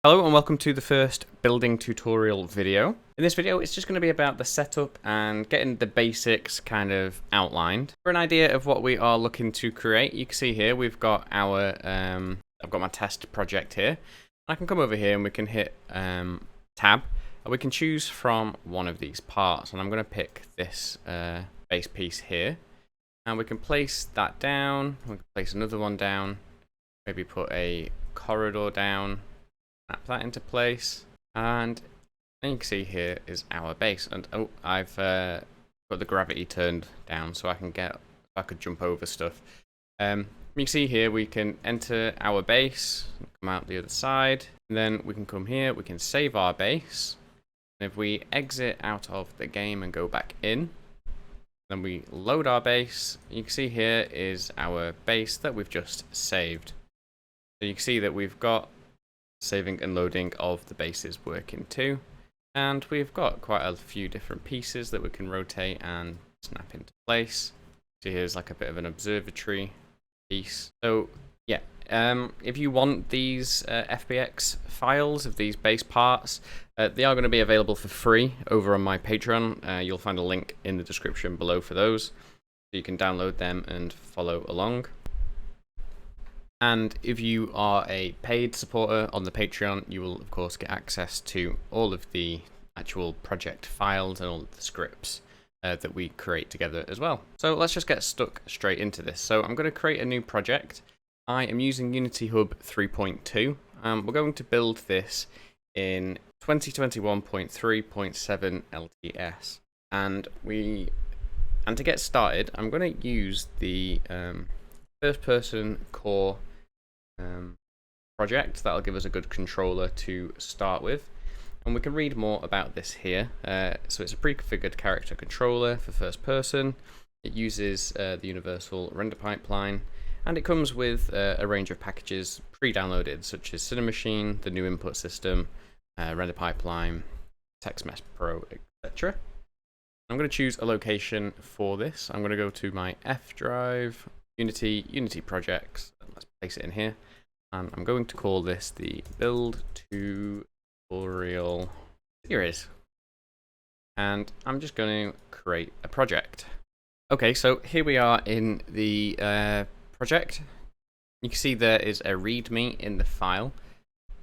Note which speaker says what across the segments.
Speaker 1: Hello and welcome to the first building tutorial video. In this video, it's just going to be about the setup and getting the basics kind of outlined. For an idea of what we are looking to create, you can see here we've got our, I've got my test project here. I can come over here and we can hit tab, and we can choose from one of these parts. And I'm going to pick this base piece here, and we can place that down. We can place another one down, maybe put a corridor down. Snap that into place, and then you can see here is our base. And oh, I've got the gravity turned down so I could jump over stuff. You can see here we can enter our base, come out the other side, and then we can come here, we can save our base. And if we exit out of the game and go back in, then we load our base. You can see here is our base that we've just saved. So you can see that we've got saving and loading of the bases working too, and we've got quite a few different pieces that we can rotate and snap into place. So here's like a bit of an observatory piece. So yeah, if you want these FBX files of these base parts, they are going to be available for free over on my Patreon. You'll find a link in the description below for those, so you can download them and follow along. And if you are a paid supporter on the Patreon, you will of course get access to all of the actual project files and all of the scripts that we create together as well. So let's just get stuck straight into this. So I'm going to create a new project. I am using Unity Hub 3.2. We're going to build this in 2021.3.7 LTS. And to get started, I'm going to use the first person core project. That'll give us a good controller to start with, and we can read more about this here. So it's a pre-configured character controller for first person. It uses the universal render pipeline, and it comes with a range of packages pre-downloaded, such as Cinemachine, the new input system, render pipeline, TextMesh Pro, etc. I'm going to choose a location for this. I'm going to go to my F drive, Unity projects, and let's place it in here. And I'm going to call this the build tutorial series. And I'm just going to create a project. Okay, so here we are in the project. You can see there is a README in the file if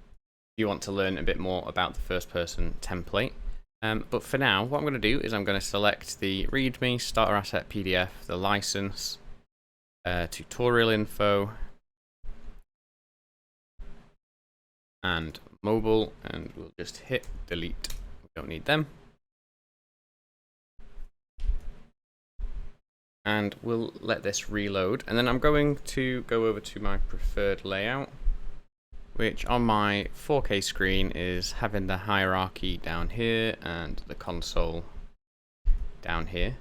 Speaker 1: you want to learn a bit more about the first person template. But for now, what I'm going to do is I'm going to select the README, starter asset PDF, the license, tutorial info, and mobile, and we'll just hit delete. We don't need them. And we'll let this reload, and then I'm going to go over to my preferred layout, which on my 4K screen is having the hierarchy down here and the console down here.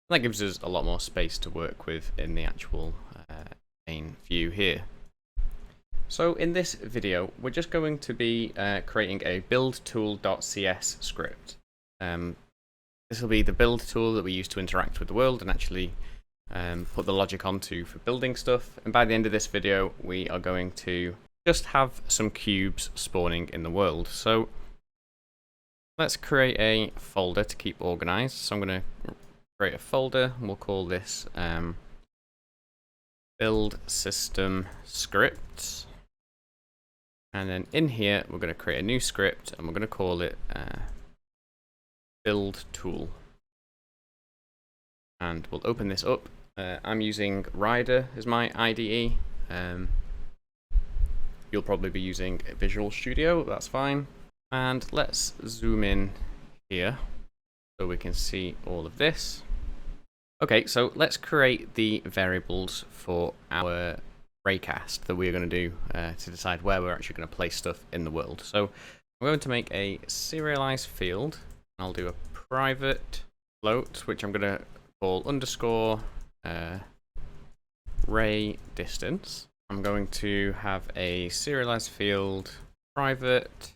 Speaker 1: That gives us a lot more space to work with in the actual main view here. So in this video, we're just going to be creating a buildtool.cs script. This will be the build tool that we use to interact with the world and actually put the logic onto for building stuff. And by the end of this video, we are going to just have some cubes spawning in the world. So let's create a folder to keep organized. So I'm going to create a folder, and we'll call this build system scripts. And then in here, we're going to create a new script, and we're going to call it build tool. And we'll open this up. I'm using Rider as my IDE. You'll probably be using Visual Studio, that's fine. And let's zoom in here so we can see all of this. Okay, so let's create the variables for our raycast that we're going to do to decide where we're actually going to place stuff in the world. So I'm going to make a serialized field. I'll do a private float, which I'm going to call underscore ray distance. I'm going to have a serialized field private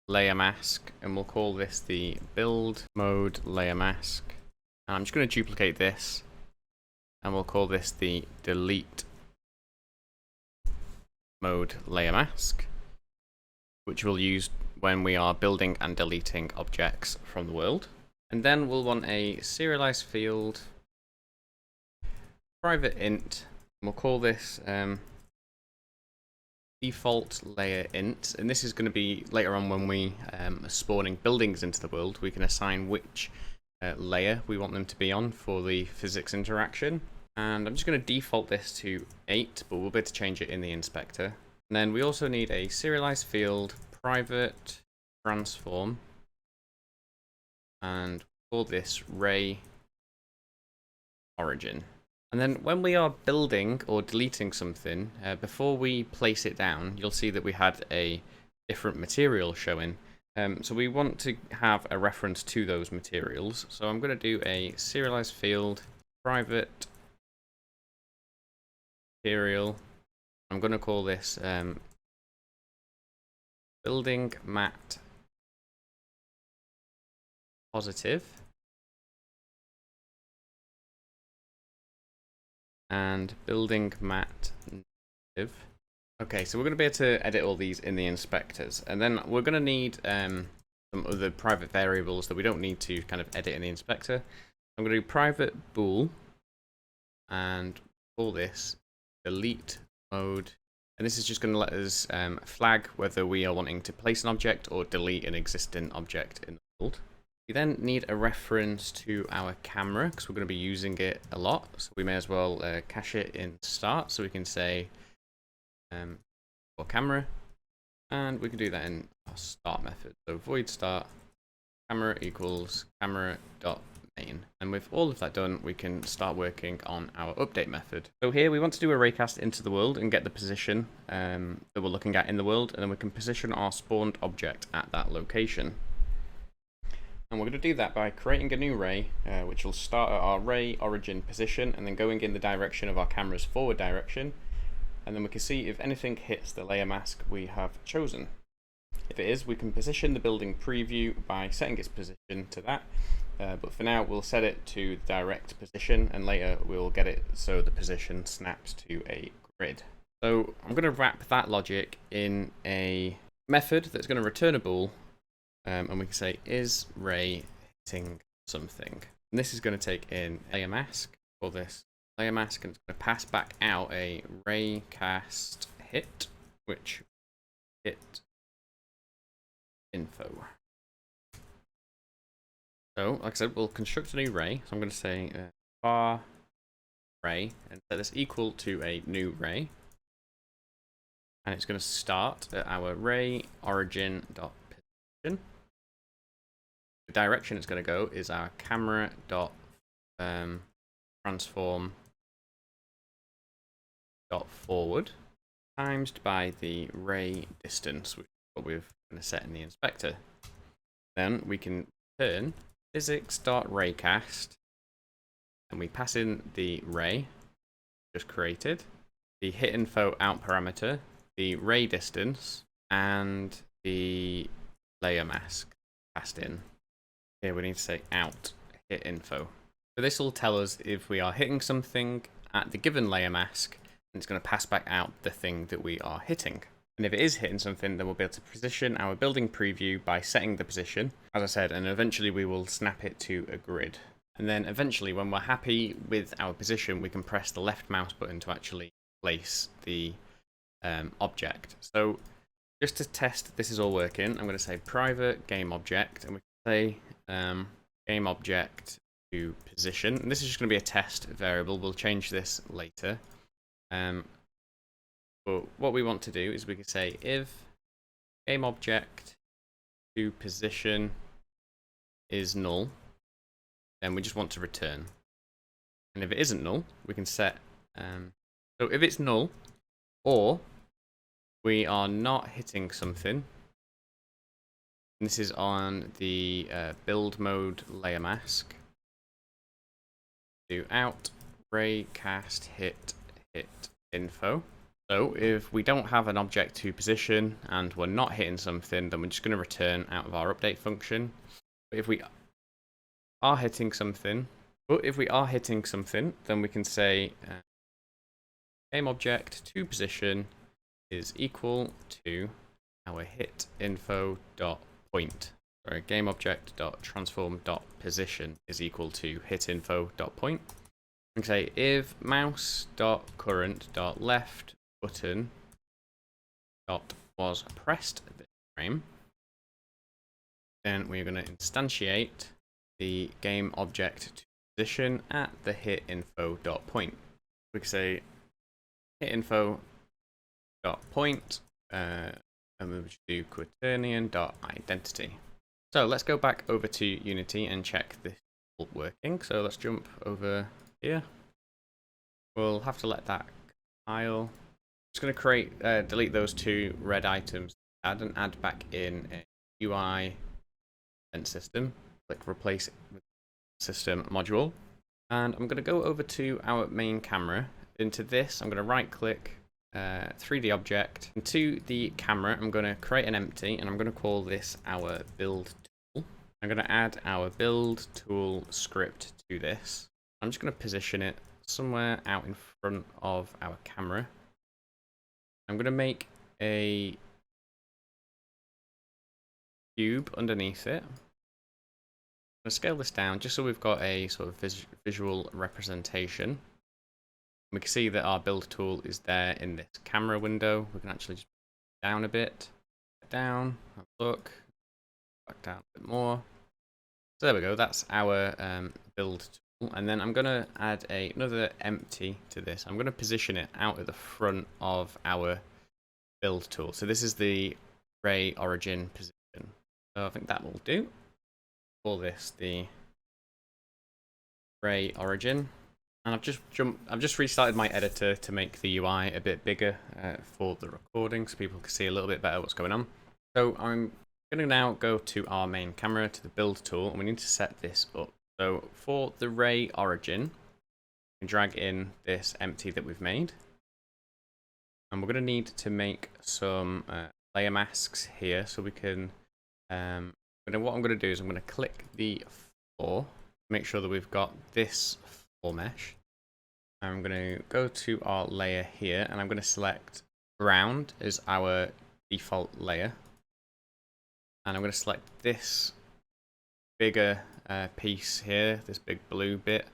Speaker 1: layer mask, and we'll call this the build mode layer mask. And I'm just going to duplicate this, and we'll call this the delete mode layer mask, which we'll use when we are building and deleting objects from the world. And then we'll want a serialized field, private int, and we'll call this default layer int. And this is going to be later on when we are spawning buildings into the world. We can assign which layer we want them to be on for the physics interaction. And I'm just going to default this to 8, but we'll be able to change it in the inspector. And then we also need a serialized field, private transform, and call this ray origin. And then when we are building or deleting something, before we place it down, you'll see that we had a different material showing. So we want to have a reference to those materials. So I'm going to do a serialized field, private material. I'm going to call this building mat positive and building mat negative. Okay, so we're going to be able to edit all these in the inspectors, and then we're going to need some other private variables that we don't need to kind of edit in the inspector. I'm going to do private bool and call this delete mode, and this is just going to let us flag whether we are wanting to place an object or delete an existing object in the world. We then need a reference to our camera because we're going to be using it a lot, so we may as well cache it in start. So we can say for camera, and we can do that in our start method. So void start camera equals camera.main, and with all of that done, we can start working on our update method. So here we want to do a raycast into the world and get the position that we're looking at in the world, and then we can position our spawned object at that location. And we're going to do that by creating a new ray, which will start at our ray origin position and then going in the direction of our camera's forward direction. And then we can see if anything hits the layer mask we have chosen. If it is, we can position the building preview by setting its position to that. But for now, we'll set it to the direct position, and later we'll get it so the position snaps to a grid. So I'm going to wrap that logic in a method that's going to return a bool. And we can say is ray hitting something, and this is going to take in layer mask for this layer mask, and it's going to pass back out a ray cast hit, which hit info. So like I said, we'll construct a new ray. So I'm going to say var ray and set this equal to a new ray, and it's going to start at our ray origin dot position. The direction it's going to go is our camera dot transform dot forward times by the ray distance, which is what we're going to set in the inspector. Then we can return physics dot raycast, and we pass in the ray just created, the hit info out parameter, the ray distance, and the layer mask passed in. Here we need to say out hit info. So this will tell us if we are hitting something at the given layer mask, and it's going to pass back out the thing that we are hitting. And if it is hitting something, then we'll be able to position our building preview by setting the position, as I said, and eventually we will snap it to a grid. And then eventually, when we're happy with our position, we can press the left mouse button to actually place the object. So just to test this is all working, I'm going to say private game object, and we can say game object to position. And this is just going to be a test variable. We'll change this later. But what we want to do is we can say if game object to position is null, then we just want to return. And if it isn't null, we can set so if it's null, or we are not hitting something, and this is on the build mode layer mask, do out ray cast hit info. So if we don't have an object to position and we're not hitting something, then we're just going to return out of our update function. But if we are hitting something, then we can say game object to position is equal to our hit info dot point. Sorry, game object dot transform dot position is equal to hit info dot point. We can say if mouse dot current dot left button dot was pressed this frame, then we're going to instantiate the game object to position at the hit info dot point. We can say hit info dot point, and we should do quaternion dot identity. So let's go back over to Unity and check this is working. So let's jump over here. We'll have to let that compile. Just going to create, delete those two red items, add back in a UI event system. Click replace it with system module, and I'm going to go over to our main camera. Into this, I'm going to right click 3D object. Into the camera, I'm going to create an empty, and I'm going to call this our build tool. I'm going to add our build tool script to this. I'm just going to position it somewhere out in front of our camera. I'm going to make a cube underneath it. I'm going to scale this down just so we've got a sort of visual representation. We can see that our build tool is there in this camera window. We can actually just put it down a bit. Down, have a look, back down a bit more. So there we go, that's our build tool. And then I'm going to add another empty to this. I'm going to position it out at the front of our build tool. So this is the ray origin position. So I think that will do. Call this the ray origin. And I've just restarted my editor to make the UI a bit bigger for the recording so people can see a little bit better what's going on. So I'm going to now go to our main camera, to the build tool, and we need to set this up. So for the ray origin, we can drag in this empty that we've made. And we're going to need to make some layer masks here so we can, what I'm going to do is I'm going to click the floor, make sure that we've got this mesh. I'm going to go to our layer here, and I'm going to select ground as our default layer, and I'm going to select this bigger piece here, this big blue bit,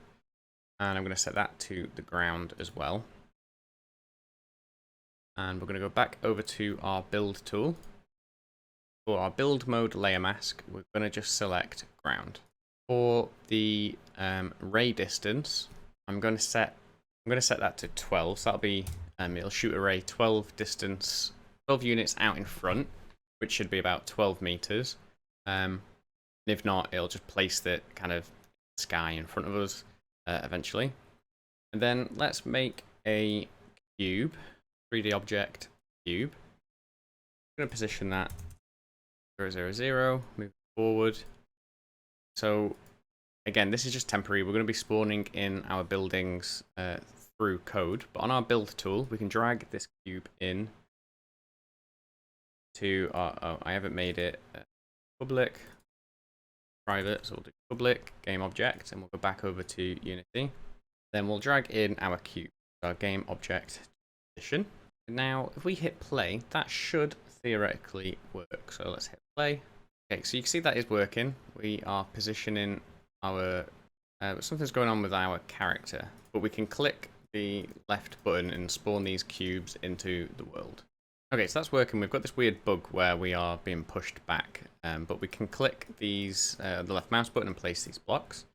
Speaker 1: and I'm going to set that to the ground as well. And we're going to go back over to our build tool. For our build mode layer mask, we're going to just select ground. For the ray distance, I'm going to set that to 12. So that'll be it'll shoot a ray 12 units out in front, which should be about 12 meters. If not, it'll just place the kind of sky in front of us eventually. And then let's make a cube, 3D object cube. I'm going to position that 0, 0, 0, move forward. So again, this is just temporary. We're going to be spawning in our buildings through code, but on our build tool, we can drag this cube in to our, I haven't made it public, private, so we'll do public game object, and we'll go back over to Unity. Then we'll drag in our cube, our game object position. And now, if we hit play, that should theoretically work. So let's hit play. Okay, so you can see that is working. We are positioning our, something's going on with our character, but we can click the left button and spawn these cubes into the world. Okay, so that's working. We've got this weird bug where we are being pushed back, but we can click these, the left mouse button and place these blocks.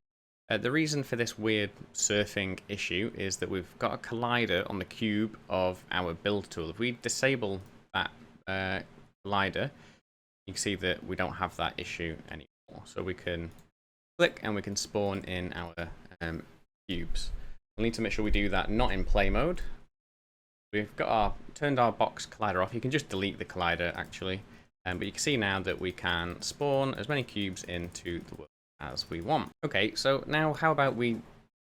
Speaker 1: The reason for this weird surfing issue is that we've got a collider on the cube of our build tool. If we disable that collider, you can see that we don't have that issue anymore. So we can click and we can spawn in our cubes. We'll need to make sure we do that not in play mode. We've got turned our box collider off. You can just delete the collider actually, but you can see now that we can spawn as many cubes into the world as we want. Okay, so now how about we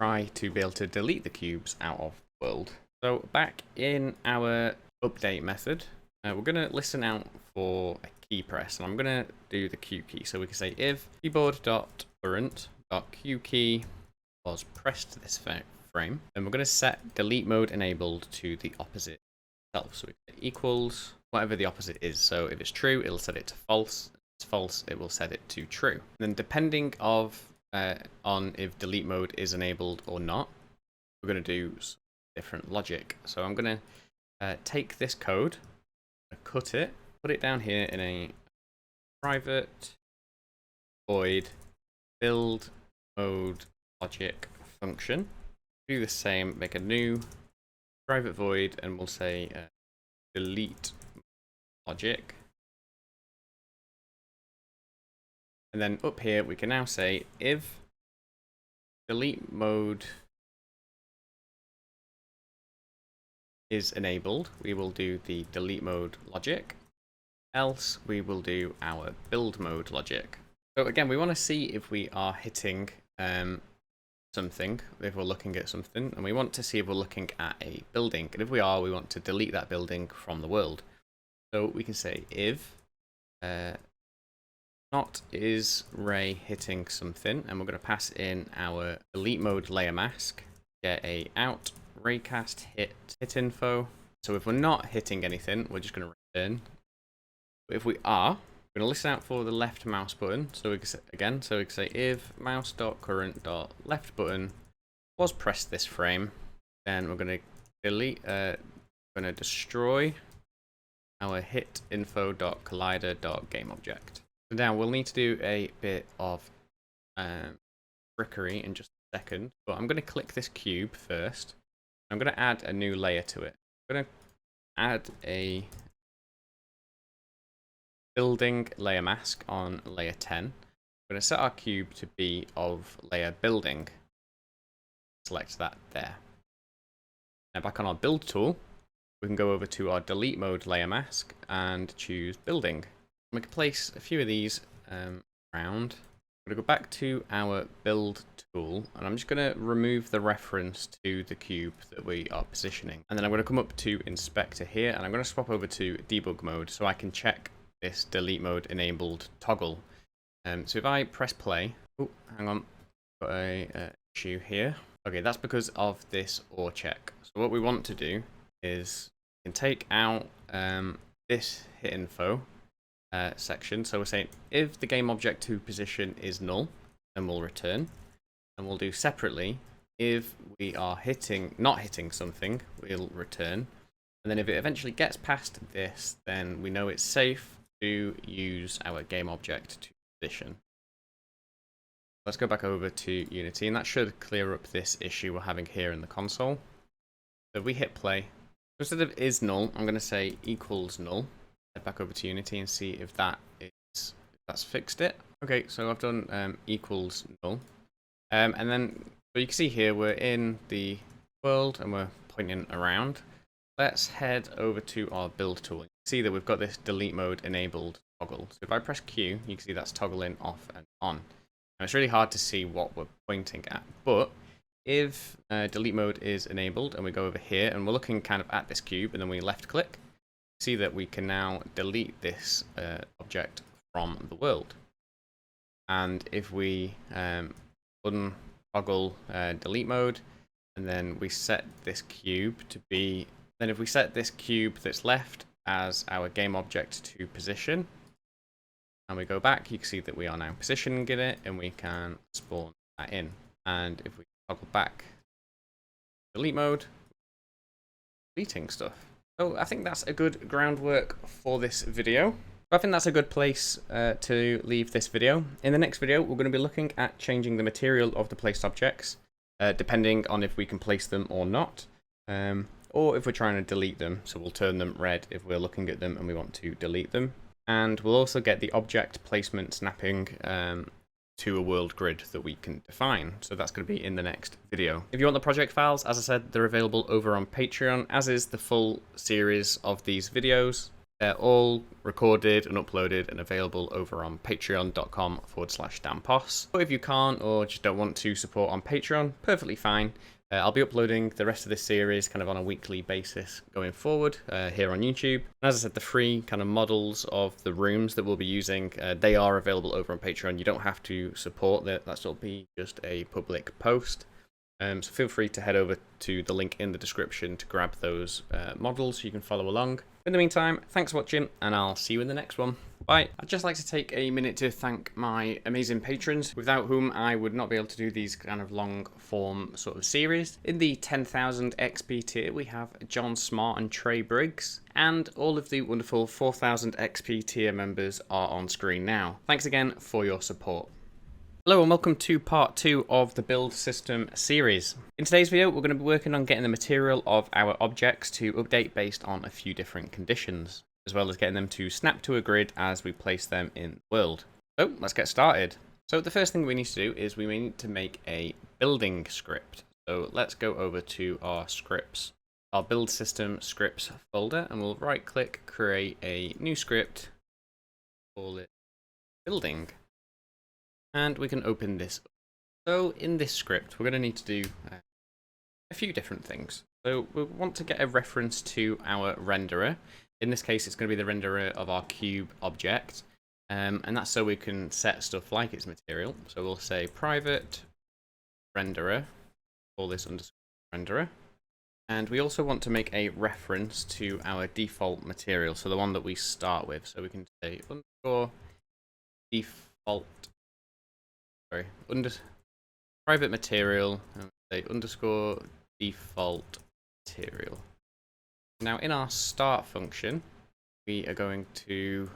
Speaker 1: try to be able to delete the cubes out of the world. So back in our update method, we're going to listen out for a key press, and I'm going to do the Q key. So we can say if keyboard.current.Q key was pressed to this frame, then we're going to set delete mode enabled to the opposite itself. So we say equals whatever the opposite is. So if it's true, it'll set it to false. If it's false, it will set it to true. And then depending on if delete mode is enabled or not, we're going to do some different logic. So I'm going to take this code, cut it, put it down here in a private void build mode logic function. Do the same, make a new private void, and we'll say delete logic. And then up here we can now say if delete mode is enabled, we will do the delete mode logic, else we will do our build mode logic. So again, we want to see if we are hitting something, if we're looking at something, and we want to see if we're looking at a building. And if we are, we want to delete that building from the world. So we can say if not is Ray hitting something, and we're going to pass in our delete mode layer mask, get a out raycast hit info. So if we're not hitting anything, we're just going to return. But if we are, we're going to listen out for the left mouse button. So we can say, again, so we can say if mouse.current.left button was pressed this frame, then we're going to delete, we're going to destroy our hit info.collider.gameObject. So now we'll need to do a bit of trickery in just a second, but I'm going to click this cube first. I'm going to add a new layer to it. I'm going to add a building layer mask on layer 10. We're going to set our cube to be of layer building. Select that there. Now back on our build tool, we can go over to our delete mode layer mask and choose building. We can place a few of these around. I'm going to go back to our build tool, and I'm just going to remove the reference to the cube that we are positioning. And then I'm going to come up to inspector here, and I'm going to swap over to debug mode so I can check this delete mode enabled toggle. So if I press play, oh, hang on, got a issue here. Okay, that's because of this OR check. So what we want to do is we can take out this hit info section. So we're saying if the game object to position is null, then we'll return. And we'll do separately if we are not hitting something, we'll return. And then if it eventually gets past this, then we know it's safe to use our game object to position. Let's go back over to Unity, and that should clear up this issue we're having here in the console. So if we hit play, instead of is null, I'm going to say equals null. Head back over to Unity and see if that's fixed it. Okay, so I've done equals null. And then, so you can see here we're in the world and we're pointing around. Let's head over to our build tool. You can see that we've got this delete mode enabled toggle. So if I press Q, you can see that's toggling off and on. Now it's really hard to see what we're pointing at, but if delete mode is enabled and we go over here and we're looking kind of at this cube and then we left click, see that we can now delete this object from the world. And if we untoggle delete mode, and then we set this cube to be, then if we set this cube that's left as our game object to position, and we go back, you can see that we are now positioning it, and we can spawn that in. And if we toggle back delete mode, deleting stuff. So I think that's a good groundwork for this video. I think that's a good place to leave this video. In the next video, we're going to be looking at changing the material of the placed objects, depending on if we can place them or not, or if we're trying to delete them. So we'll turn them red if we're looking at them and we want to delete them. And we'll also get the object placement snapping to a world grid that we can define. So that's going to be in the next video. If you want the project files, as I said, they're available over on Patreon, as is the full series of these videos. They're all recorded and uploaded and available over on patreon.com/danposs. But if you can't or just don't want to support on Patreon, perfectly fine. I'll be uploading the rest of this series kind of on a weekly basis going forward here on YouTube. And as I said, the free kind of models of the rooms that we'll be using, they are available over on Patreon. You don't have to support that. That'll be just a public post. So feel free to head over to the link in the description to grab those models so you can follow along. In the meantime, thanks for watching, and I'll see you in the next one. Bye. I'd just like to take a minute to thank my amazing patrons, without whom I would not be able to do these kind of long form sort of series. In the 10,000 XP tier, we have John Smart and Trey Briggs, and all of the wonderful 4,000 XP tier members are on screen now. Thanks again for your support. Hello and welcome to part 2 of the build system series. In today's video, we're going to be working on getting the material of our objects to update based on a few different conditions, as well as getting them to snap to a grid as we place them in the world. So let's get started. So the first thing we need to do is we need to make a building script. So let's go over to our scripts, our build system scripts folder, and we'll right click, create a new script, call it building. And we can open this. So in this script, we're going to need to do a few different things. So we want to get a reference to our renderer. In this case, it's going to be the renderer of our cube object. And that's so we can set stuff like its material. So we'll say private renderer, call this underscore renderer. And we also want to make a reference to our default material, so the one that we start with. So we can say underscore default. Private material, and say underscore default material. Now in our start function, we are going to,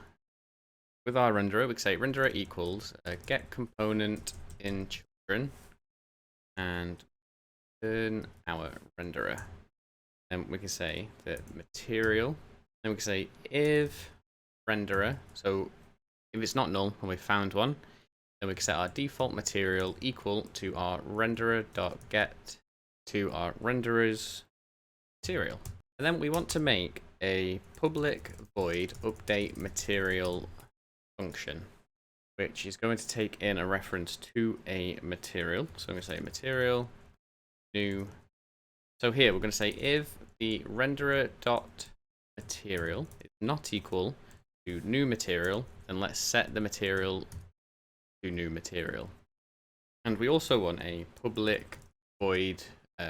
Speaker 1: with our renderer, we can say renderer equals get component in children and turn our renderer. And we can say that material, and we can say if renderer, so if it's not null and we found one, then we can set our default material equal to our renderer.get to our renderer's material. And then we want to make a public void update material function, which is going to take in a reference to a material. So I'm going to say material new. So here we're going to say if the renderer.material is not equal to new material, then let's set the material to new material. And we also want a public void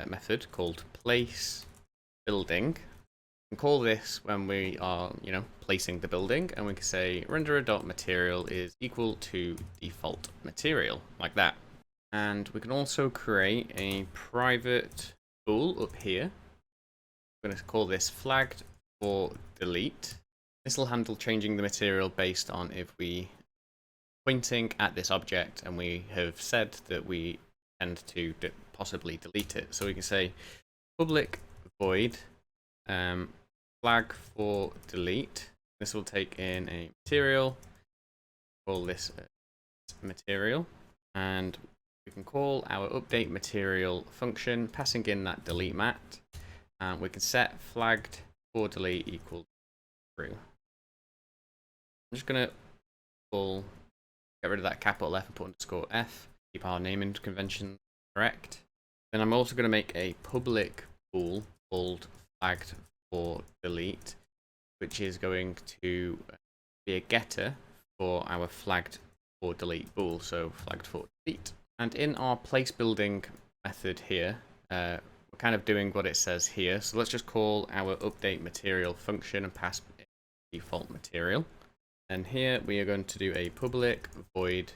Speaker 1: method called place building. And call this when we are, placing the building, and we can say renderer.material is equal to default material, like that. And we can also create a private bool up here. We're going to call this flagged for delete. This will handle changing the material based on if we pointing at this object and we have said that we intend to possibly delete it. So we can say public void flag for delete. This will take in a material, call this material, and we can call our update material function passing in that delete mat, and we can set flagged for delete equal true. I'm just going to get rid of that capital F and put underscore F, keep our naming convention correct. Then I'm also going to make a public bool called flagged for delete, which is going to be a getter for our flagged for delete bool, so flagged for delete. And in our place building method here, we're kind of doing what it says here. So let's just call our update material function and pass default material. And here we are going to do a public void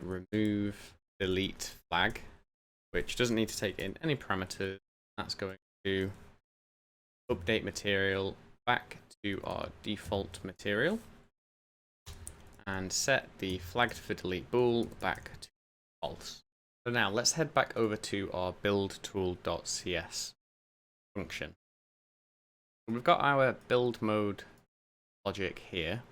Speaker 1: remove delete flag, which doesn't need to take in any parameters. That's going to update material back to our default material and set the flagged for delete bool back to false. So now let's head back over to our build tool.cs function. We've got our build mode logic here.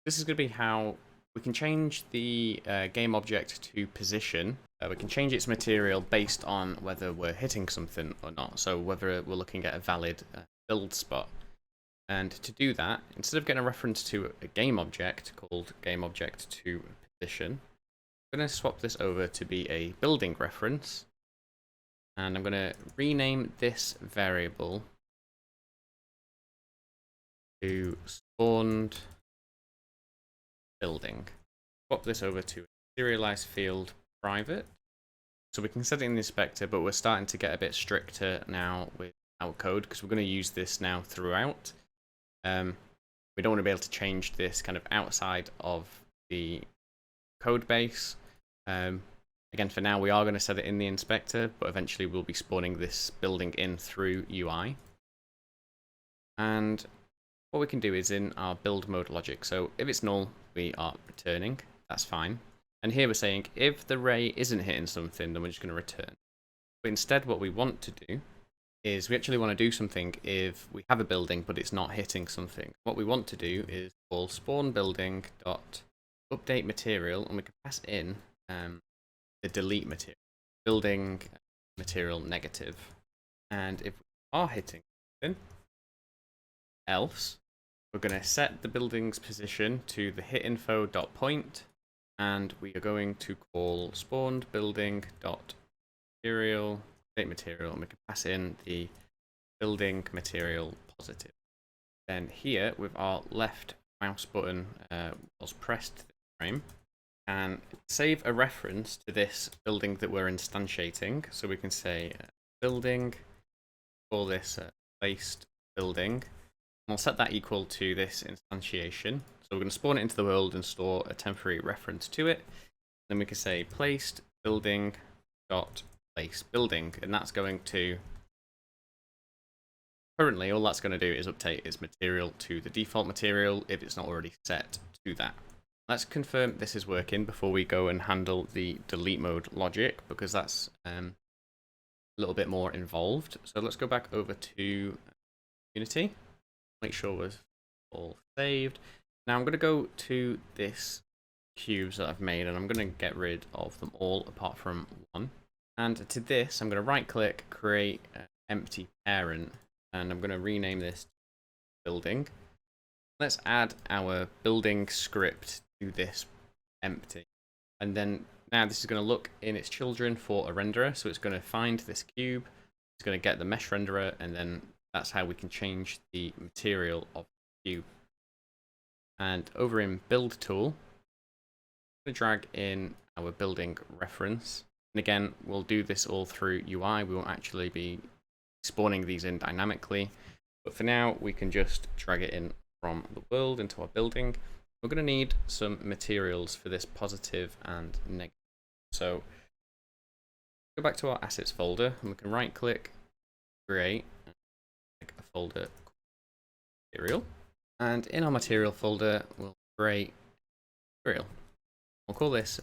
Speaker 1: This is going to be how we can change the game object to position. We can change its material based on whether we're hitting something or not. So whether we're looking at a valid build spot. And to do that, instead of getting a reference to a game object called game object to position, I'm going to swap this over to be a building reference. And I'm going to rename this variable to spawned building. Swap this over to a serialized field private So we can set it in the inspector, but we're starting to get a bit stricter now with our code because we're going to use this now throughout. We don't want to be able to change this kind of outside of the code base. Again, for now, we are going to set it in the inspector, but eventually we'll be spawning this building in through UI. And what we can do is in our build mode logic. So if it's null, we are returning. That's fine. And here we're saying if the ray isn't hitting something, then we're just going to return. But instead, what we want to do is we actually want to do something if we have a building, but it's not hitting something. What we want to do is call spawn building dot update material, and we can pass in the delete material, building material negative. And if we are hitting something, else, we're going to set the building's position to the hitinfo.point, and we are going to call spawned building dot material, update material, and we can pass in the building material positive. Then here, with our left mouse button was pressed this frame, and save a reference to this building that we're instantiating. So we can say building, call this placed building, and we'll set that equal to this instantiation. So we're going to spawn it into the world and store a temporary reference to it. Then we can say placed building dot place building, and that's going to, currently all that's going to do is update its material to the default material if it's not already set to that. Let's confirm this is working before we go and handle the delete mode logic, because that's a little bit more involved. So let's go back over to Unity, make sure we're all saved. Now I'm going to go to this cubes that I've made, and I'm going to get rid of them all apart from one. And to this, I'm going to right click, create empty parent, and I'm going to rename this building. Let's add our building script to this empty. And then now this is going to look in its children for a renderer. So it's going to find this cube, it's going to get the mesh renderer, and then that's how we can change the material of the cube. And over in build tool, I'm going to drag in our building reference. And again, we'll do this all through UI. We won't actually be spawning these in dynamically. But for now, we can just drag it in from the world into our building. We're going to need some materials for this positive and negative. So go back to our assets folder, and we can right click, create, and make a folder called material. And in our material folder, we'll create material. We'll call this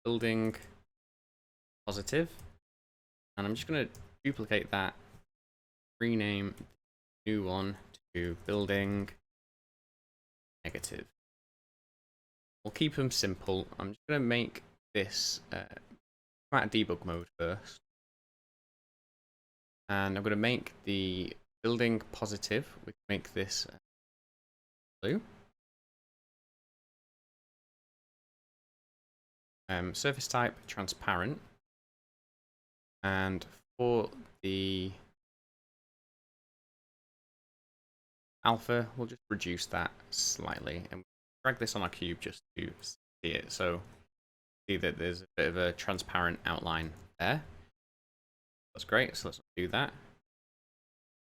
Speaker 1: building positive. And I'm just going to duplicate that, rename the new one to building negative. We'll keep them simple. I'm just going to make this come out of debug mode first. And I'm going to make the building positive. We can make this blue. Surface type transparent. And for the alpha, we'll just reduce that slightly and drag this on our cube just to see it. So see that there's a bit of a transparent outline there. That's great, so let's do that.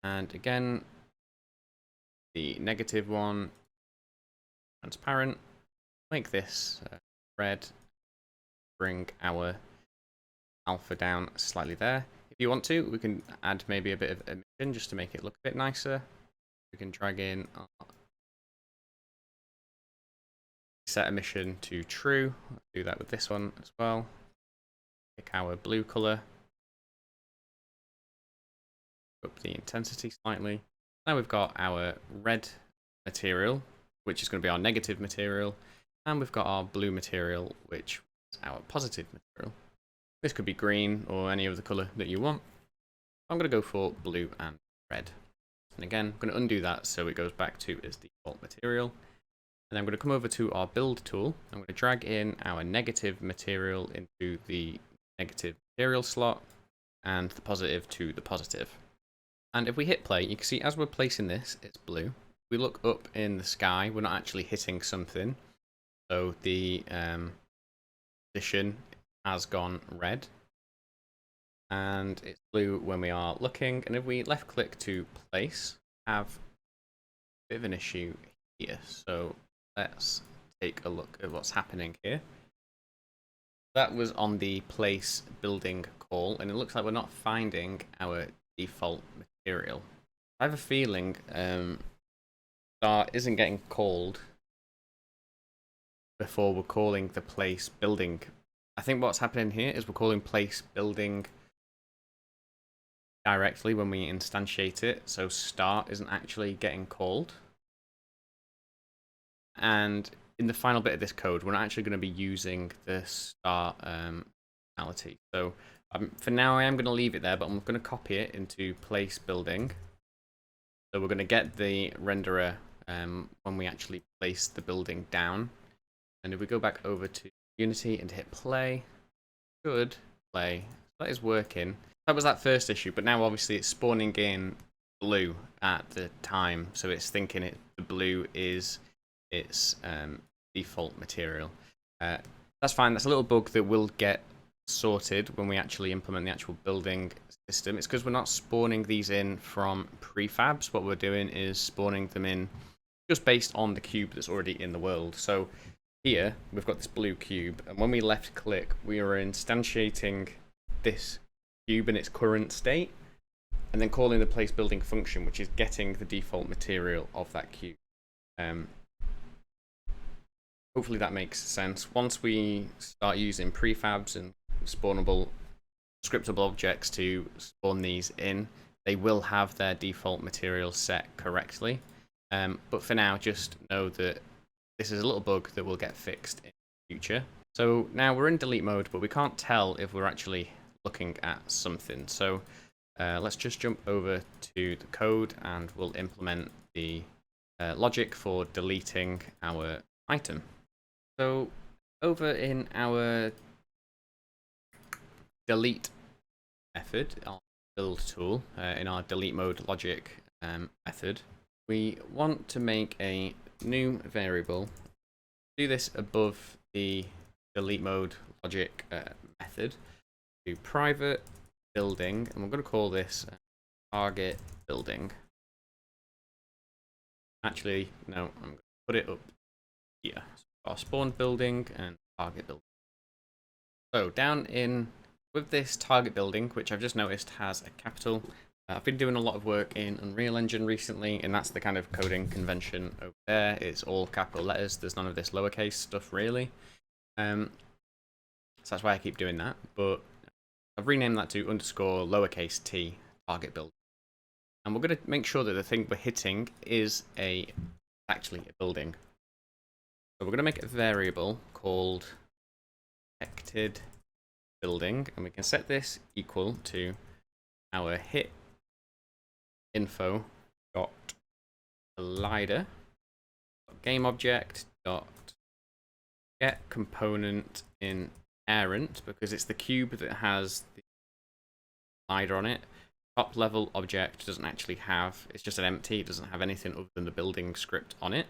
Speaker 1: And again, the negative one, transparent. Make this red, bring our alpha down slightly there. If you want to, we can add maybe a bit of emission just to make it look a bit nicer. We can drag in our set emission to true. Let's do that with this one as well. Pick our blue color. Up the intensity slightly. Now we've got our red material, which is going to be our negative material, and we've got our blue material, which is our positive material. This could be green or any other color that you want. I'm going to go for blue and red. And again, I'm going to undo that so it goes back to its default material. And then I'm going to come over to our build tool. I'm going to drag in our negative material into the negative material slot and the positive to the positive. And if we hit play, you can see as we're placing this, it's blue. We look up in the sky, we're not actually hitting something. So the position has gone red. and it's blue when we are looking. And if we left click to place, have a bit of an issue here. So let's take a look at what's happening here. That was on the place building call, and it looks like we're not finding our default material. I have a feeling star isn't getting called before we're calling the place building. I think what's happening here is we're calling place building directly when we instantiate it, so start isn't actually getting called. And in the final bit of this code, we're not actually going to be using the start functionality. So for now, I am going to leave it there, but I'm going to copy it into place building. So we're going to get the renderer when we actually place the building down. And if we go back over to Unity and hit play, good play. So that is working. That was that first issue, but now obviously it's spawning in blue at the time, so it's thinking the blue is its default material. That's fine. That's a little bug that will get sorted when we actually implement the actual building system. It's because we're not spawning these in from prefabs. What we're doing is spawning them in just based on the cube that's already in the world. So here we've got this blue cube, and when we left click, we are instantiating this cube in its current state, and then calling the place building function, which is getting the default material of that cube. Hopefully that makes sense. Once we start using prefabs and spawnable scriptable objects to spawn these in, they will have their default material set correctly. But for now, just know that this is a little bug that will get fixed in the future. So now we're in delete mode, but we can't tell if we're actually looking at something. So let's just jump over to the code and we'll implement the logic for deleting our item. So over in our delete method, our build tool, in our delete mode logic method, we want to make a new variable. Do this above the delete mode logic method. Do private building, and we're going to call this target building. Actually, no, I'm going to put it up here. So our spawn building and target building. So down in with this target building, which I've just noticed has a capital. I've been doing a lot of work in Unreal Engine recently, and that's the kind of coding convention over there. It's all capital letters. There's none of this lowercase stuff really. So that's why I keep doing that. But I've renamed that to underscore lowercase t target build. And we're going to make sure that the thing we're hitting is actually a building. So we're going to make a variable called detected building, and we can set this equal to our hit info dot collider game object dot get component in parent, because it's the cube that has the collider on it. Top level object doesn't actually have, it's just an empty, it doesn't have anything other than the building script on it.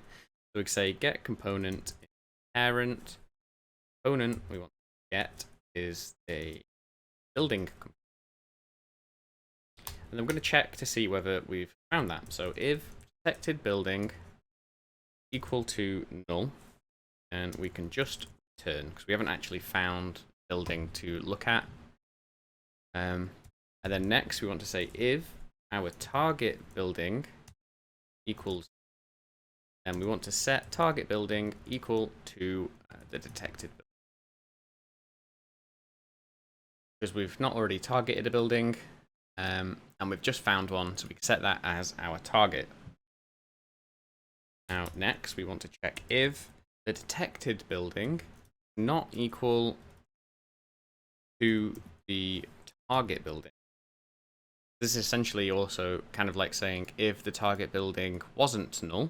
Speaker 1: So we can say get component in parent. Component we want to get is a building component. And then we're going to check to see whether we've found that. So if detected building equal to null, and we can just return, because we haven't actually found building to look at. And then next we want to say if our target building equals, and we want to set target building equal to the detected building. Because we've not already targeted a building, and we've just found one, so we can set that as our target. Now next we want to check if the detected building not equal to the target building. This is essentially also kind of like saying if the target building wasn't null,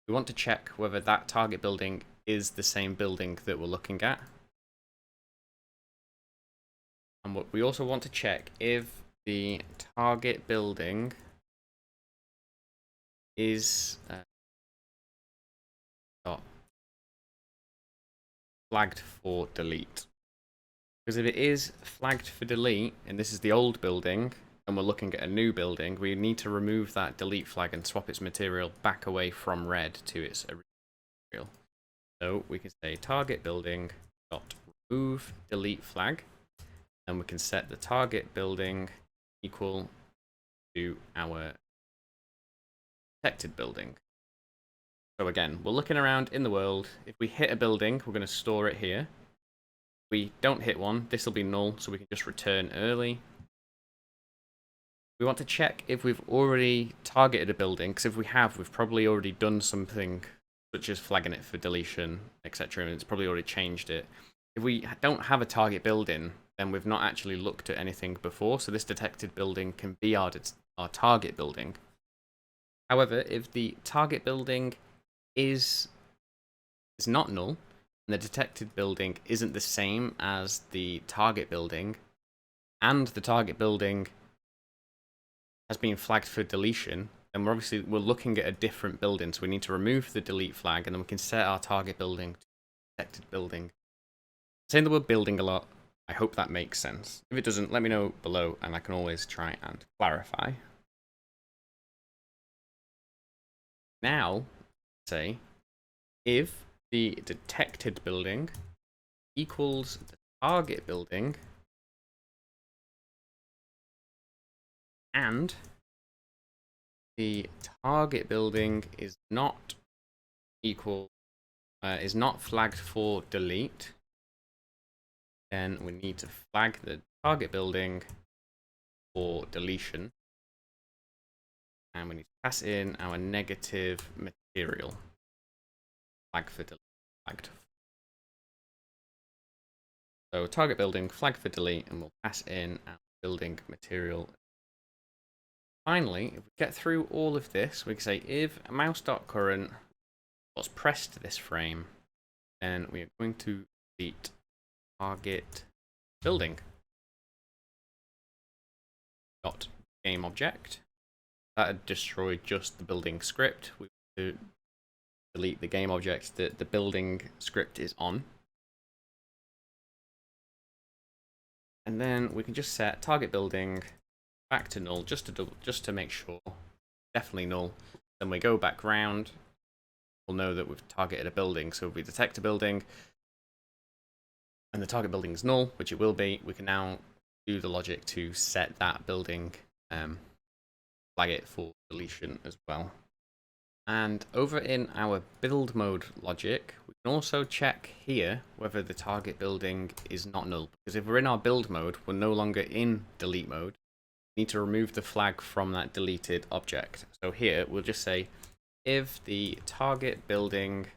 Speaker 1: we want to check whether that target building is the same building that we're looking at. And what we also want to check if the target building is flagged for delete. Because if it is flagged for delete, and this is the old building, and we're looking at a new building, we need to remove that delete flag and swap its material back away from red to its original material. So we can say target building dot remove delete flag, and we can set the target building equal to our detected building. So again, we're looking around in the world. If we hit a building, we're going to store it here. If we don't hit one, this will be null, so we can just return early. We want to check if we've already targeted a building, because if we have, we've probably already done something such as flagging it for deletion, etc., and it's probably already changed it. If we don't have a target building, then we've not actually looked at anything before, so this detected building can be our target building. However, if the target building is not null, and the detected building isn't the same as the target building, and the target building has been flagged for deletion, then we're looking at a different building, so we need to remove the delete flag, and then we can set our target building to detected building. I'm saying the word building a lot. I hope that makes sense. If it doesn't, let me know below, and I can always try and clarify. Now, say, if the detected building equals the target building, and the target building is not flagged for delete, then we need to flag the target building for deletion, and we need to pass in our negative material. Flag for delete, flagged. So target building, flag for delete, and we'll pass in our building material. Finally, if we get through all of this, we can say if mouse.current was pressed to this frame, then we are going to delete target building dot game object. That had destroyed just the building script. We want to delete the game object that the building script is on. And then we can just set target building back to null just to make sure. Definitely null. Then we go back round. We'll know that we've targeted a building. So if we detect a building and the target building is null, which it will be, we can now do the logic to set that building, flag it for deletion as well. And over in our build mode logic, we can also check here whether the target building is not null. Because if we're in our build mode, we're no longer in delete mode. We need to remove the flag from that deleted object. So here, we'll just say, if the target building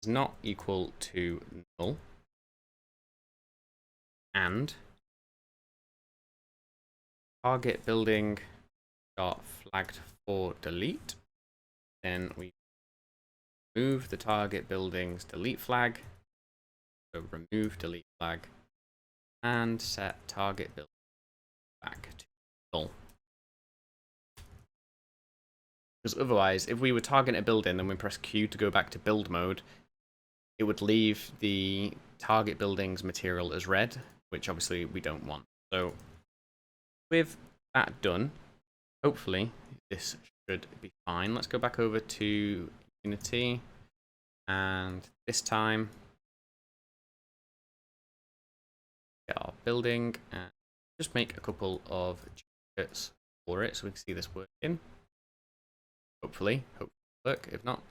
Speaker 1: is not equal to null, and target building dot flagged for delete, then we remove the target building's delete flag, so remove delete flag, and set target building back to null. Because otherwise, if we were targeting a building and we press Q to go back to build mode, it would leave the target building's material as red, which obviously we don't want. So with that done, hopefully this should be fine. Let's go back over to Unity, and this time get our building and just make a couple of duplicates for it so we can see this working. Hopefully work. If not,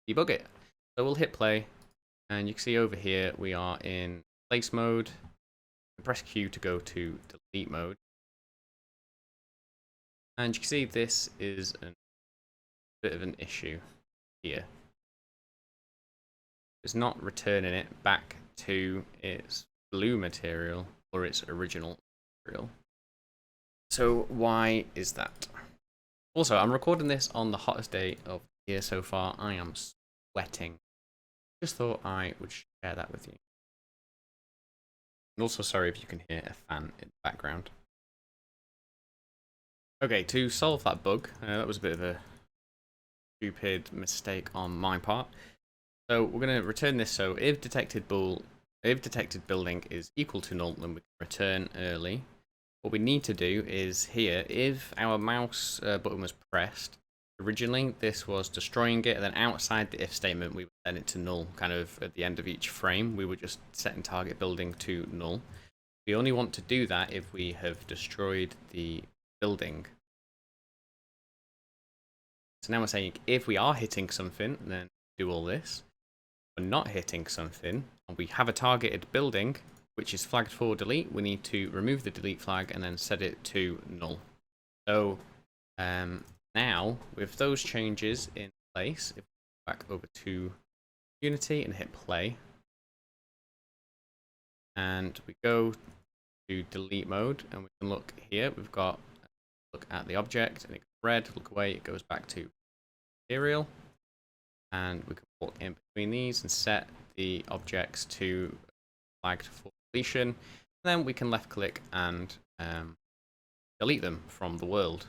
Speaker 1: debug it. So we'll hit play, and you can see over here we are in place mode. Press Q to go to delete mode. And you can see this is a bit of an issue here. It's not returning it back to its blue material or its original material. So why is that? Also, I'm recording this on the hottest day of the year so far. I am sweating. Just thought I would share that with you. And also, sorry if you can hear a fan in the background. Okay, to solve that bug, that was a bit of a stupid mistake on my part. So we're going to return this. So if detected bool If detected building is equal to null, then we can return early. What we need to do is here, if our mouse button was pressed, originally this was destroying it, and then outside the if statement we would set it to null, kind of at the end of each frame. We were just setting target building to null. We only want to do that if we have destroyed the building. So now we're saying if we are hitting something, then do all this. If we're not hitting something, and we have a targeted building, which is flagged for delete, we need to remove the delete flag and then set it to null. So now, with those changes in place, if we go back over to Unity and hit play, and we go to delete mode, and we can look here, we've got look at the object, and it goes red, look away, it goes back to material, and we can walk in between these and set the objects to flagged for deletion, and then we can left click and delete them from the world.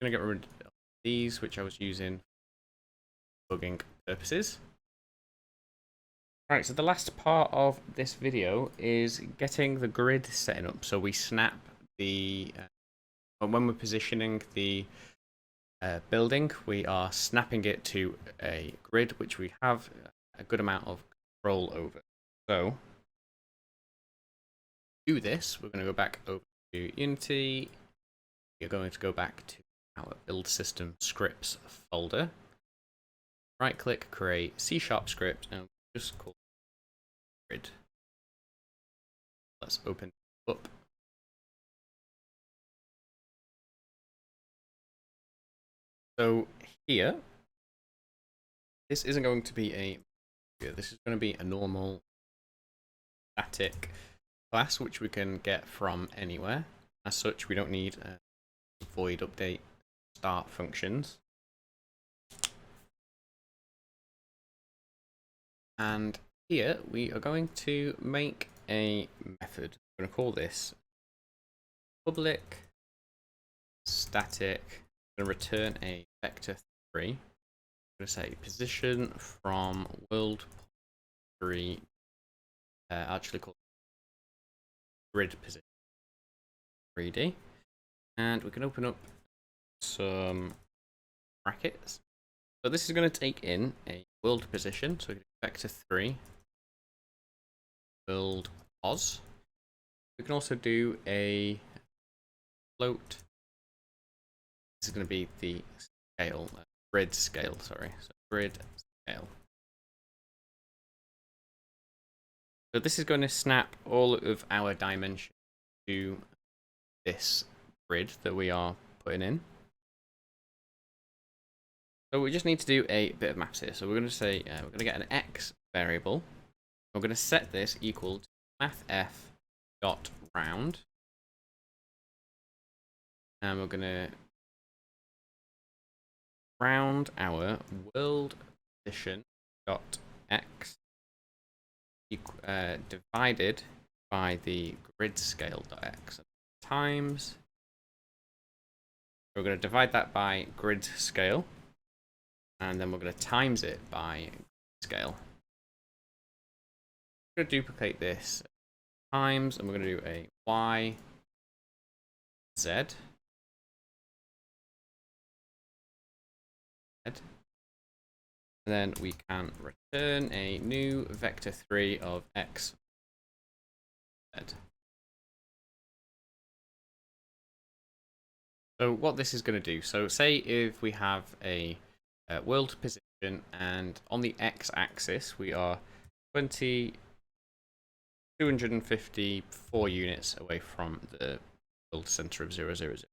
Speaker 1: I'm going to get rid of these, which I was using for debugging purposes. Right, so the last part of this video is getting the grid setting up. So we snap the, when we're positioning the building, we are snapping it to a grid, which we have a good amount of control over. So, to do this, we're going to go back over to Unity. We're going to go back to our build system scripts folder. Right click, create C# script, and just call it grid. Let's open it up. So here, this isn't going to be this is going to be a normal static class, which we can get from anywhere. As such, we don't need void update start functions. And here we are going to make a method. I'm going to call this public static. I'm going to return a vector 3. I'm going to say position from world 3. Actually called grid position 3D, and we can open up some brackets. So this is going to take in a world position. So we can do vector 3 world pos. We can also do a float. This is going to be the scale, grid scale, sorry. So grid scale. So this is going to snap all of our dimensions to this grid that we are putting in. So we just need to do a bit of maths here. So we're going to say, we're going to get an x variable. We're going to set this equal to mathf.round. And we're going to round our world position dot x divided by the grid scale dot x times. We're going to divide that by grid scale, and then we're going to times it by scale. We're going to duplicate this times, and we're going to do a y z. And then we can return a new vector 3 of x, z. So what this is going to do, so say if we have a world position, and on the x-axis we are 254 units away from the world center of 0, 0, 0.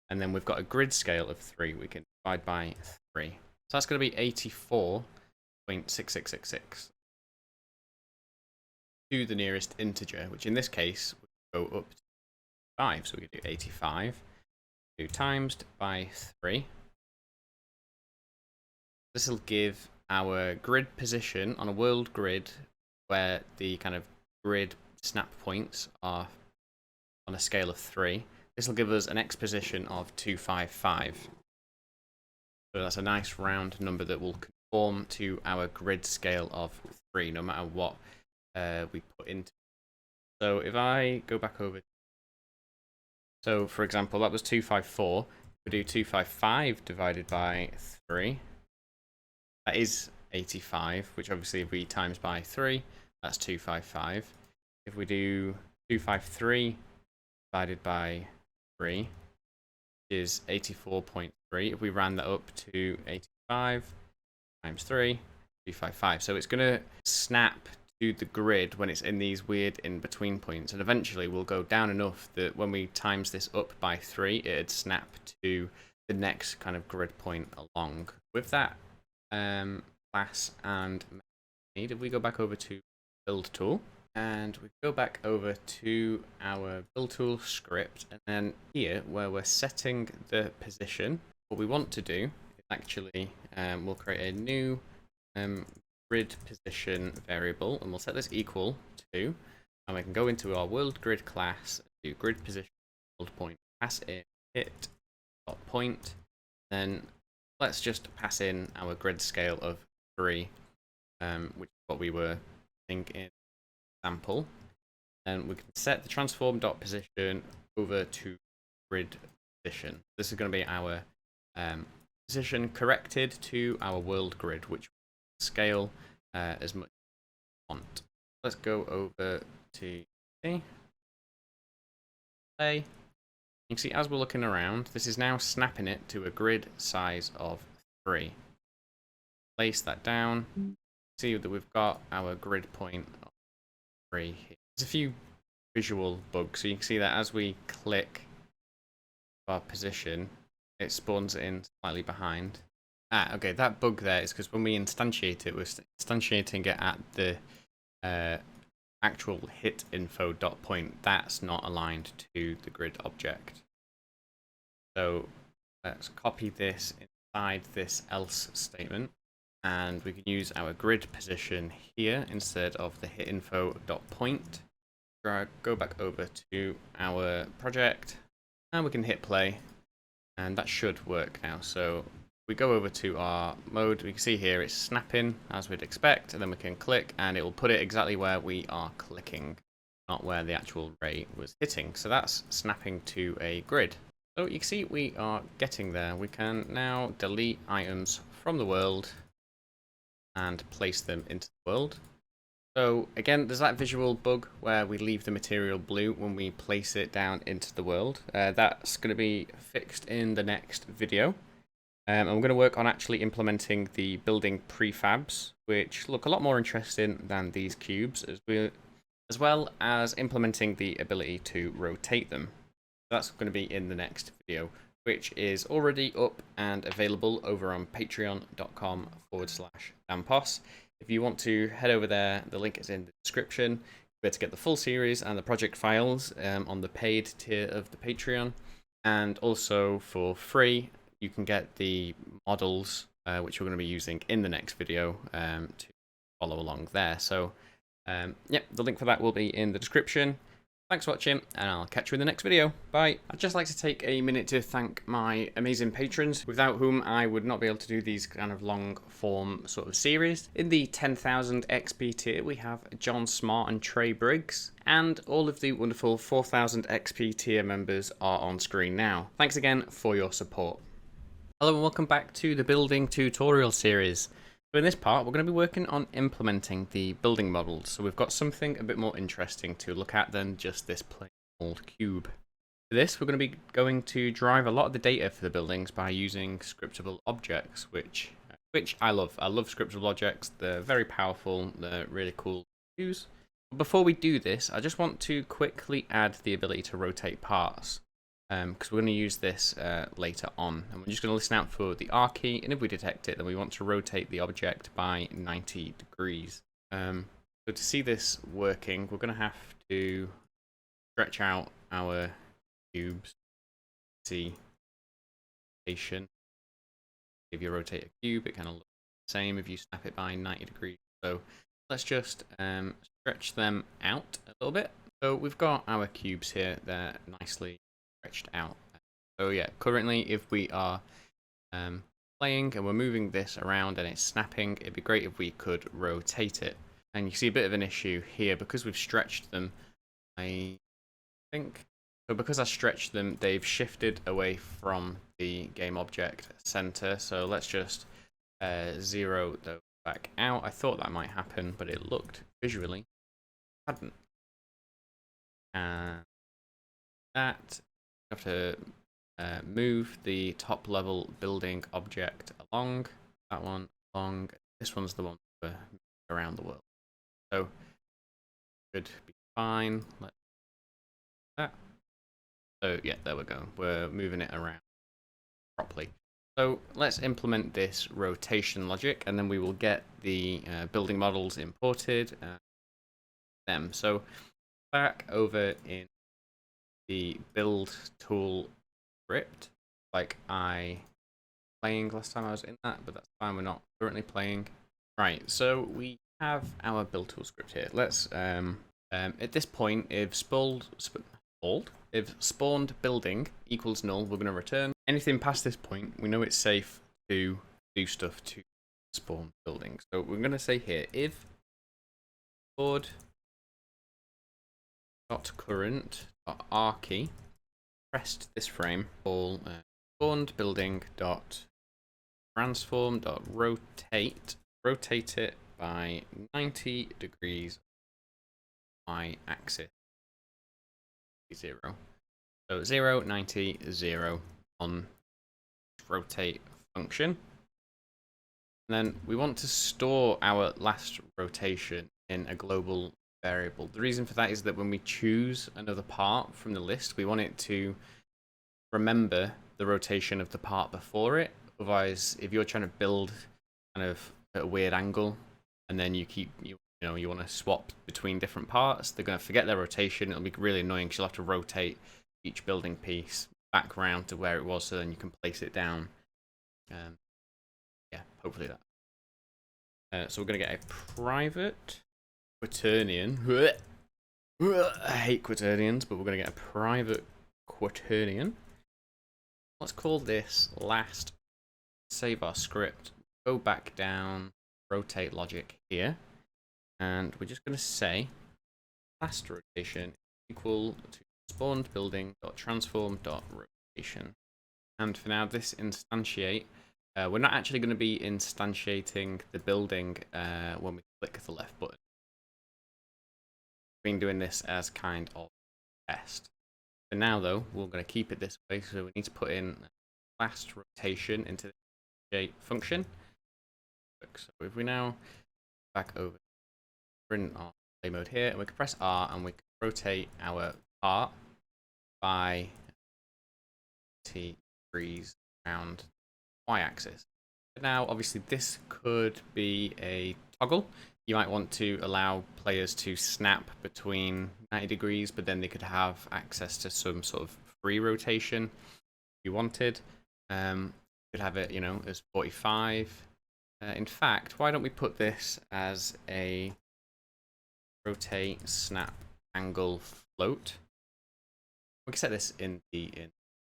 Speaker 1: And then we've got a grid scale of 3, we can divide by 3. So that's going to be 84.6666 to the nearest integer, which in this case would go up to 5. So we could do 85 times by 3. This will give our grid position on a world grid where the kind of grid snap points are on a scale of 3. This will give us an x position of 255. So that's a nice round number that will conform to our grid scale of 3, no matter what we put into. So if I go back over, so for example, that was 254. We do 255 divided by 3. That is 85, which obviously if we times by 3, that's 255. If we do 253 divided by 3 is 84.3. If we ran that up to 85 times 3, 255. So it's going to snap to the grid when it's in these weird in-between points, and eventually we'll go down enough that when we times this up by 3, it'd snap to the next kind of grid point along. With that class and method, if we go back over to build tool, and we go back over to our build tool script, and then here where we're setting the position, what we want to do is actually we'll create a new grid position variable, and we'll set this equal to, and we can go into our world grid class, do grid position world point, pass in hit dot point, then let's just pass in our grid scale of 3, which is what we were thinking example, and we can set the transform dot position over to grid position. This is going to be our position corrected to our world grid, which will scale as much as we want. Let's go over to play. You can see as we're looking around, this is now snapping it to a grid size of 3. Place that down. See that we've got our grid point of 3 here. There's a few visual bugs, so you can see that as we click our position, it spawns it in slightly behind. Okay, that bug there is because when we instantiate it, we're instantiating it at the actual hit info dot point. That's not aligned to the grid object. So let's copy this inside this else statement, and we can use our grid position here instead of the hit info dot point. Go back over to our project, and we can hit play, and that should work now. So we go over to our mode, we can see here it's snapping as we'd expect, and then we can click and it will put it exactly where we are clicking, not where the actual ray was hitting. So that's snapping to a grid. So you can see we are getting there. We can now delete items from the world and place them into the world. So again, there's that visual bug where we leave the material blue when we place it down into the world. That's going to be fixed in the next video. I'm going to work on actually implementing the building prefabs, which look a lot more interesting than these cubes, as well as implementing the ability to rotate them. That's going to be in the next video, which is already up and available over on patreon.com/Dampos. If you want to head over there, the link is in the description. Where to get the full series and the project files on the paid tier of the Patreon, and also for free you can get the models which we're going to be using in the next video to follow along there. So yeah, the link for that will be in the description. Thanks for watching, and I'll catch you in the next video. Bye. I'd just like to take a minute to thank my amazing patrons, without whom I would not be able to do these kind of long form sort of series. In the 10,000 XP tier, we have John Smart and Trey Briggs, and all of the wonderful 4,000 XP tier members are on screen now. Thanks again for your support. Hello and welcome back to the building tutorial series. So in this part, we're going to be working on implementing the building models. So we've got something a bit more interesting to look at than just this plain old cube. For this, we're going to be going to drive a lot of the data for the buildings by using scriptable objects, which I love. I love scriptable objects. They're very powerful. They're really cool to use. But before we do this, I just want to quickly add the ability to rotate parts, because we're going to use this later on, and we're just going to listen out for the R key, and if we detect it, then we want to rotate the object by 90 degrees. So to see this working, we're going to have to stretch out our cubes. See rotation. If you rotate a cube, it kind of looks the same if you snap it by 90 degrees. So let's just stretch them out a little bit. So we've got our cubes here, they're nicely stretched out. So yeah, currently if we are playing and we're moving this around and it's snapping, it'd be great if we could rotate it. And you see a bit of an issue here because we've stretched them, I think. So because I stretched them, they've shifted away from the game object center. So let's just zero those back out. I thought that might happen, but it looked visually hadn't. And that, you have to move the top level building object along, that one along, this one's the one for around the world. So should be fine. Let's do that. So yeah, there we go. We're moving it around properly. So let's implement this rotation logic, and then we will get the building models imported. Them. So back over in the build tool script, like I playing last time I was in that, but that's fine. We're not currently playing. Right. So we have our build tool script here. Let's at this point, if spawned building equals null, we're going to return. Anything past this point, we know it's safe to do stuff to spawn building. So we're going to say here, if stored .current .arkey pressed this frame, all spawned building .transform .rotate, rotate it by 90 degrees y axis 0. So 0, 90, 0 on rotate function. And then we want to store our last rotation in a global variable. The reason for that is that when we choose another part from the list, we want it to remember the rotation of the part before it. Otherwise, if you're trying to build kind of at a weird angle and then you want to swap between different parts, they're going to forget their rotation. It'll be really annoying because you'll have to rotate each building piece back around to where it was so then you can place it down. Yeah, hopefully that. So we're going to get a private quaternion. I hate quaternions, but we're going to get a private quaternion. Let's call this last. Save our script. Go back down. Rotate logic here. And we're just going to say last rotation equal to spawned building transform rotation. And for now, this instantiate, we're not actually going to be instantiating the building when we click the left button. We've been doing this as kind of test. For now, though, we're going to keep it this way, so we need to put in last rotation into the function. So if we now back over, we're in our play mode here, and we can press R and we can rotate our part by 90 degrees around y-axis. Now, obviously, this could be a toggle. You might want to allow players to snap between 90 degrees, but then they could have access to some sort of free rotation if you wanted. You could have it, as 45. In fact, why don't we put this as a rotate snap angle float? We can set this in the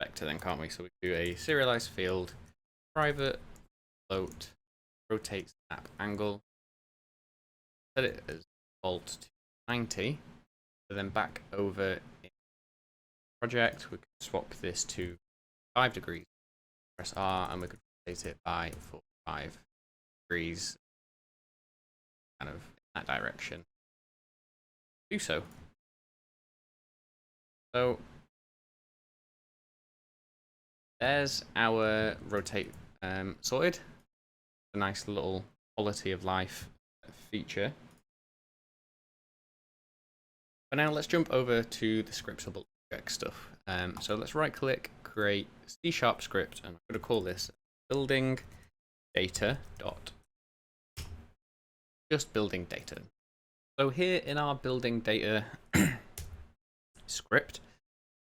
Speaker 1: vector then, can't we? So we do a serialized field, private float, rotate snap angle, set it as default to 90, so then back over in project, we can swap this to 5 degrees, press R, and we could rotate it by 45 degrees, kind of in that direction. Do so. So there's our rotate sorted. A nice little quality of life feature. But now let's jump over to the scriptable object stuff. So let's right click, create C# script, and I'm going to call this building data dot just building data. So here in our building data script,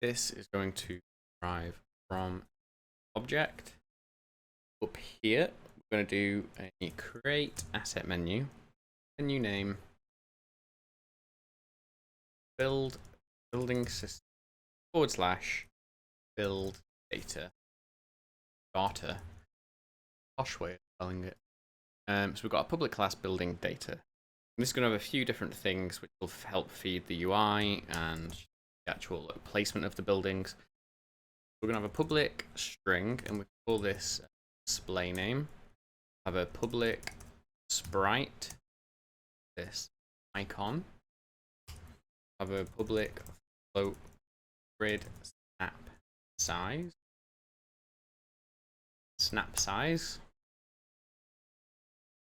Speaker 1: this is going to derive from object. Up here, we're going to do a create asset menu, menu name, building system / build data posh way of spelling it. So we've got a public class building data. And this is going to have a few different things which will help feed the UI and the actual placement of the buildings. We're going to have a public string, and we call this display name. Have a public sprite, this icon. Have a public float grid snap size.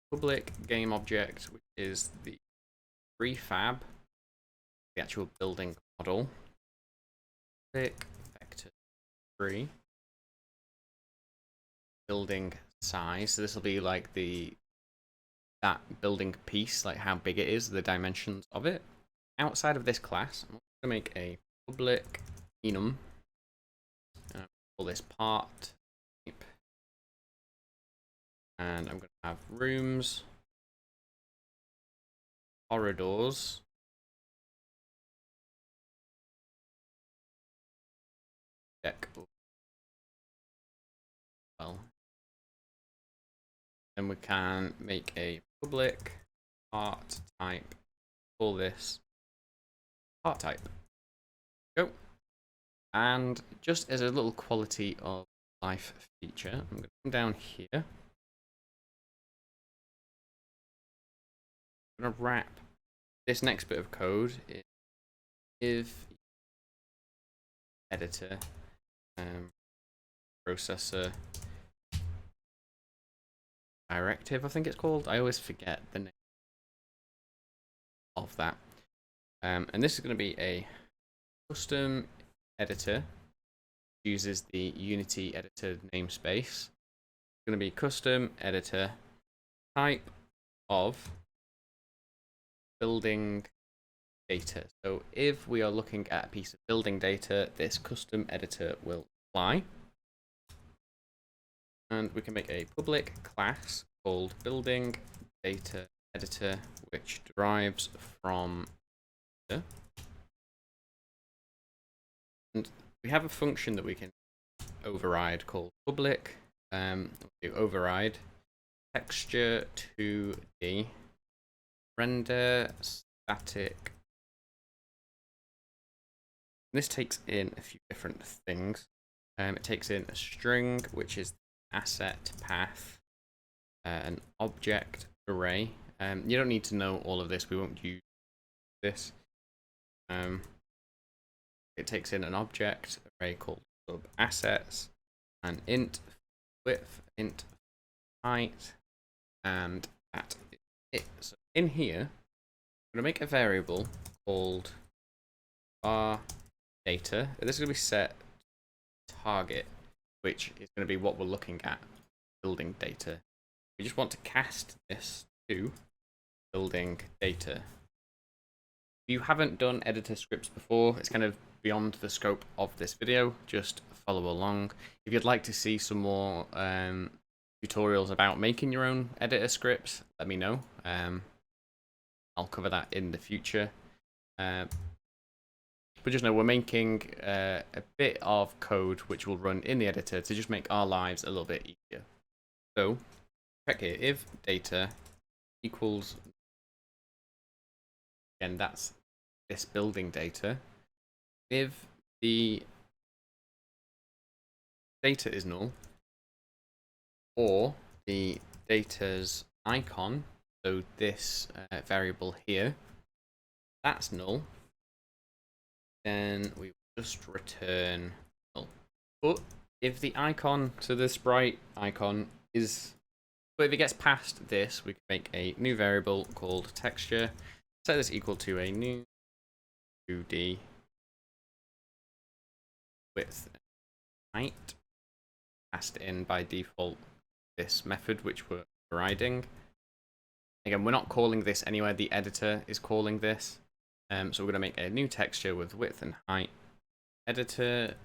Speaker 1: Public game object, which is the prefab, the actual building model. Public vector 3. Building size. So this will be like that building piece, like how big it is, the dimensions of it. Outside of this class, I'm going to make a public enum. Call this part type. And I'm going to have rooms, corridors, deck. Well, then we can make a public part type. Call this part type. Go. And just as a little quality of life feature, I'm going to come down here. I'm going to wrap this next bit of code in if editor processor directive, I think it's called. I always forget the name of that. And this is going to be a custom editor. Uses the Unity editor namespace. It's going to be custom editor type of building data. So if we are looking at a piece of building data, this custom editor will apply. And we can make a public class called building data editor, which derives from editor. And we have a function that we can override called public. We override texture 2D render static. And this takes in a few different things. It takes in a string, which is asset path, an object array. You don't need to know all of this. We won't use this. It takes in an object array called sub assets, an int width, int height, and that is it. So in here, I'm going to make a variable called var data. This is going to be set target, which is going to be what we're looking at, building data. We just want to cast this to building data. If you haven't done editor scripts before, it's kind of beyond the scope of this video. Just follow along. If you'd like to see some more tutorials about making your own editor scripts, let me know. I'll cover that in the future. But just know we're making a bit of code which will run in the editor to just make our lives a little bit easier. So check here, if data equals, again, that's this building data. If the data is null, or the data's icon, so this variable here, that's null, then we just return null. But if the icon, so the sprite icon is, but if it gets past this, we can make a new variable called texture, set this equal to a new 2D width and height, passed in by default this method which we're overriding. Again, we're not calling this anywhere, the editor is calling this. So we're going to make a new texture with width and height. Editor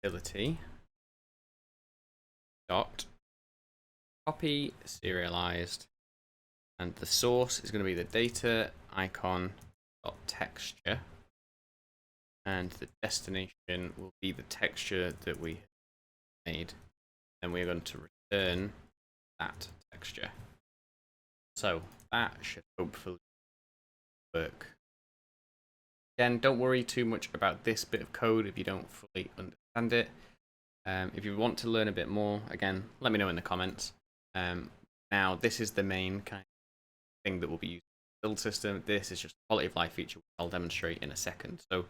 Speaker 1: utility dot copy serialized, and the source is going to be the data icon dot texture, and the destination will be the texture that we made. Then we're going to return that texture. So that should hopefully work. Again, don't worry too much about this bit of code if you don't fully understand it. If you want to learn a bit more, again, let me know in the comments. Now, this is the main kind of thing that will be used in the build system. This is just a quality of life feature, which I'll demonstrate in a second. So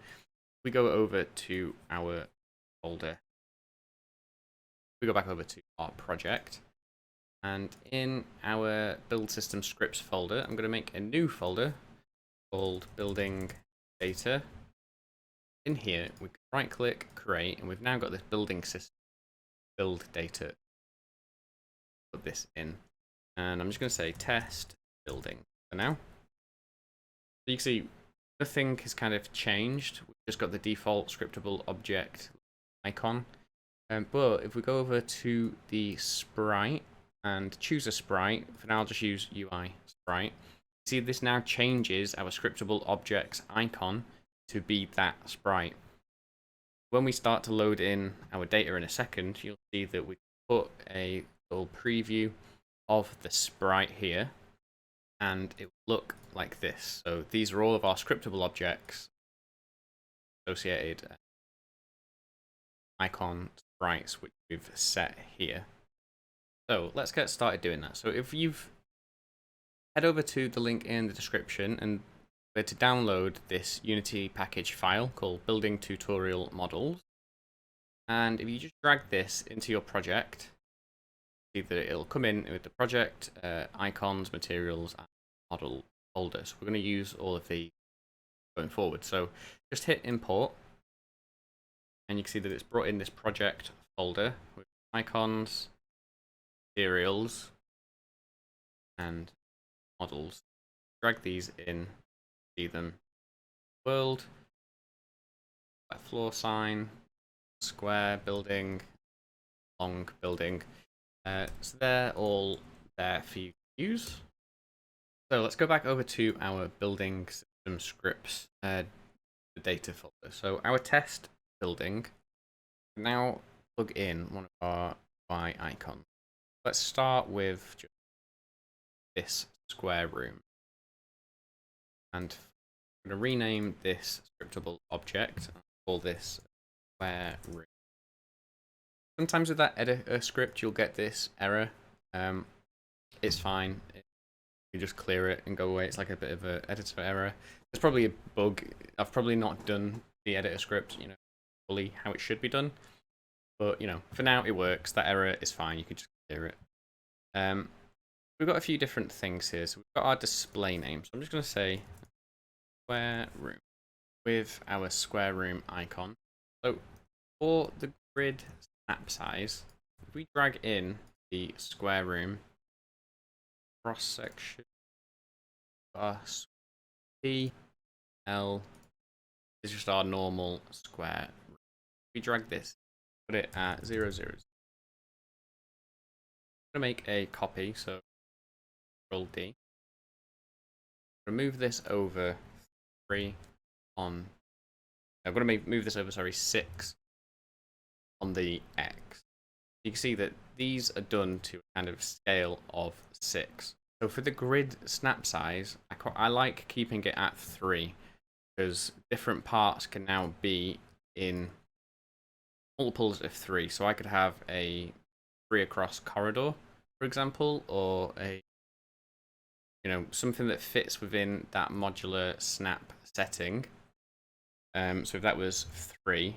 Speaker 1: we go over to our folder. We go back over to our project. And in our build system scripts folder, I'm going to make a new folder called building data. In here, we can right click, create, and we've now got this building system build data. Put this in. And I'm just going to say test building for now. So you can see nothing has kind of changed. We've just got the default scriptable object icon. But if we go over to the sprite and choose a sprite, for now I'll just use UI sprite. See, this now changes our scriptable objects icon to be that sprite. When we start to load in our data in a second, you'll see that we put a little preview of the sprite here, and it will look like this. So these are all of our scriptable objects associated icon sprites which we've set here. So let's get started doing that. So if you've head over to the link in the description and where to download this Unity package file called Building Tutorial Models. And if you just drag this into your project, see that it'll come in with the project, icons, materials, and model folder. So we're going to use all of these going forward. So just hit import, and you can see that it's brought in this project folder with icons, materials, and models. Drag these in, see them. World, floor sign, square building, long building. So they're all there for you to use. So let's go back over to our building system scripts the data folder. So our test building now plug in one of our UI icons. Let's start with just this square room. And I'm going to rename this scriptable object and call this square room. Sometimes with that editor script, you'll get this error. It's fine. You just clear it and go away. It's like a bit of an editor error. There's probably a bug. I've probably not done the editor script, fully how it should be done. But, for now it works. That error is fine. You can just clear it. We've got a few different things here. So we've got our display name. So I'm just going to say square room with our square room icon. So for the grid snap size, if we drag in the square room cross section, P, L is just our normal square room. If we drag this, put it at 0, 0, 0. I'm going to make a copy, so Control D. Move this over 3 on. I'm going to move this over, 6 on the X. You can see that these are done to a kind of scale of 6. So for the grid snap size, I like keeping it at 3 because different parts can now be in multiples of 3. So I could have a 3 across corridor, for example, or a something that fits within that modular snap setting. So if that was 3,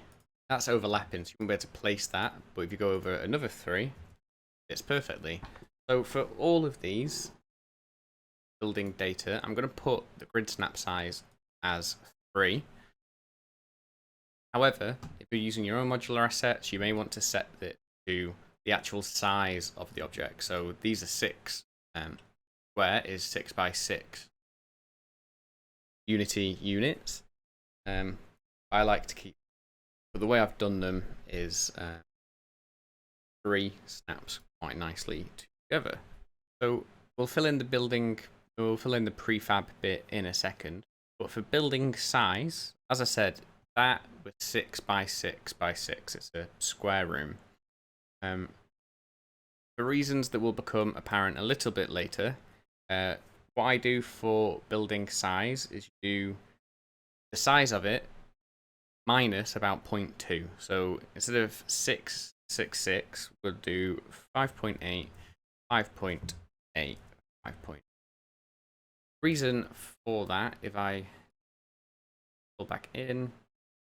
Speaker 1: that's overlapping, so you won't be able to place that. But if you go over another 3, it's perfectly. So for all of these building data, I'm going to put the grid snap size as 3. However, if you're using your own modular assets, you may want to set it to the actual size of the object. So these are 6. Square is 6 by 6 Unity units. I like to keep, but the way I've done them is 3 snaps quite nicely together. So we'll fill in the prefab bit in a second. But for building size, as I said, that was 6 by 6 by 6. It's a square room. For reasons that will become apparent a little bit later, what I do for building size is you do the size of it minus about 0.2. So instead of 666, we'll do 5.8, 5.8, 5. Reason for that, if I pull back in,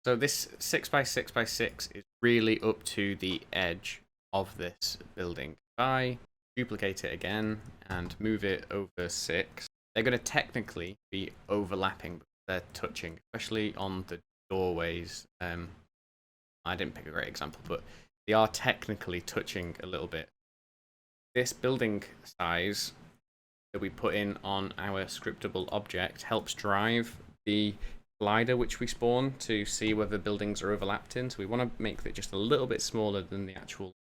Speaker 1: so this 6 by 6 by 6 is really up to the edge of this building. If I duplicate it again and move it over 6, they're going to technically be overlapping, but they're touching, especially on the doorways. I didn't pick a great example, but they are technically touching a little bit. This building size that we put in on our scriptable object helps drive the collider which we spawn to see whether buildings are overlapped in. So we want to make it just a little bit smaller than the actual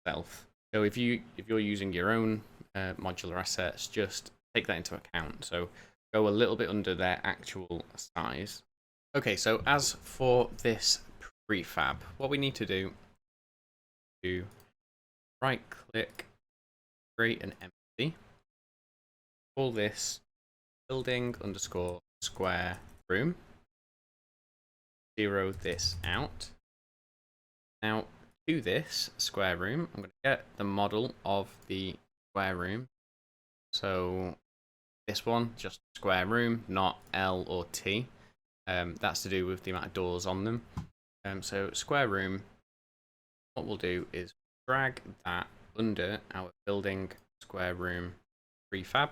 Speaker 1: self. So if you're using your own modular assets, just take that into account. So go a little bit under their actual size. Okay, so as for this prefab, what we need to do is right click, create an empty, call this building underscore square room, zero this out. Now to this square room, I'm going to get the model of the square room. So this one, just square room, not L or T. That's to do with the amount of doors on them. So square room, what we'll do is drag that under our building square room prefab,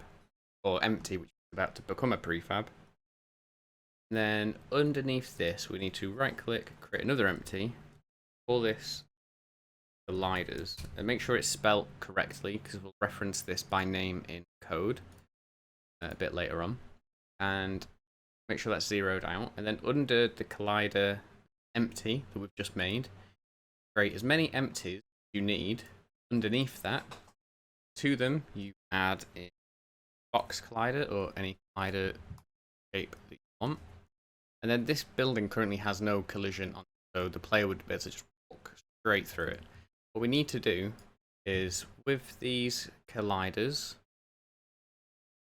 Speaker 1: or empty, which is about to become a prefab. And then underneath this, we need to right click, create another empty, call this colliders, and make sure it's spelt correctly because we'll reference this by name in code a bit later on. And make sure that's zeroed out. And then under the collider empty that we've just made, create as many empties as you need. Underneath that, to them, you add a box collider or any collider shape that you want. And then this building currently has no collision on it, so the player would be able to just walk straight through it. What we need to do is, with these colliders,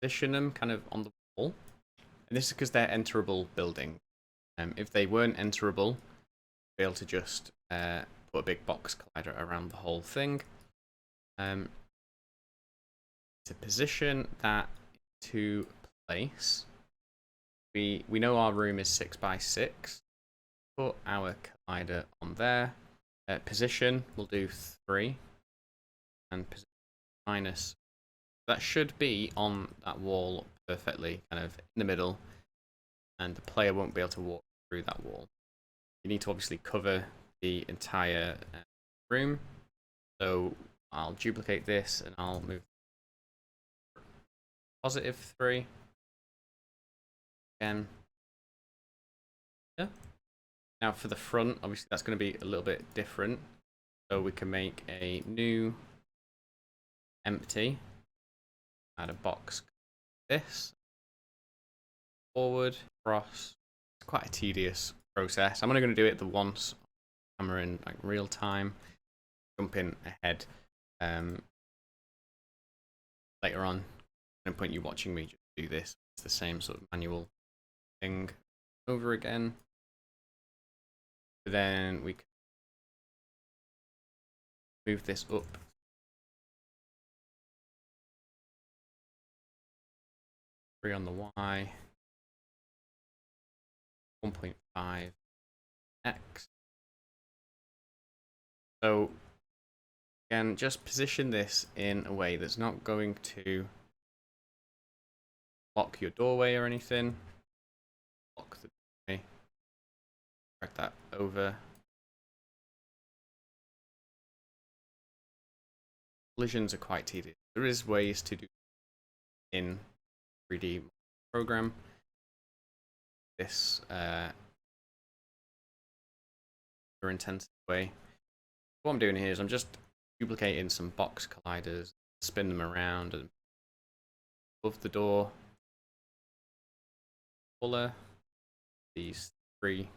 Speaker 1: position them kind of on the wall. And this is because they're enterable buildings. If they weren't enterable, we'd be able to just put a big box collider around the whole thing. To position that into place, we know our room is 6 by 6. Put our collider on there. Position, we'll do 3. And position minus. That should be on that wall perfectly, kind of in the middle. And the player won't be able to walk through that wall. You need to obviously cover the entire room. So I'll duplicate this and I'll move +3. Again. Yeah. Now for the front, obviously that's going to be a little bit different. So we can make a new empty, add a box this, forward, cross. It's quite a tedious process. I'm only going to do it the once camera in like real time, jumping ahead. Later on, no point you watching me just do this. It's the same sort of manual thing over again. Then we can move this up. Three on the Y. 1.5 X. So again, just position this in a way that's not going to block your doorway or anything. Block the doorway. Drag that over. Collisions are quite tedious. There is ways to do in 3D program this more intensive way. What I'm doing here is I'm just duplicating some box colliders, spin them around, and above the door, color these 3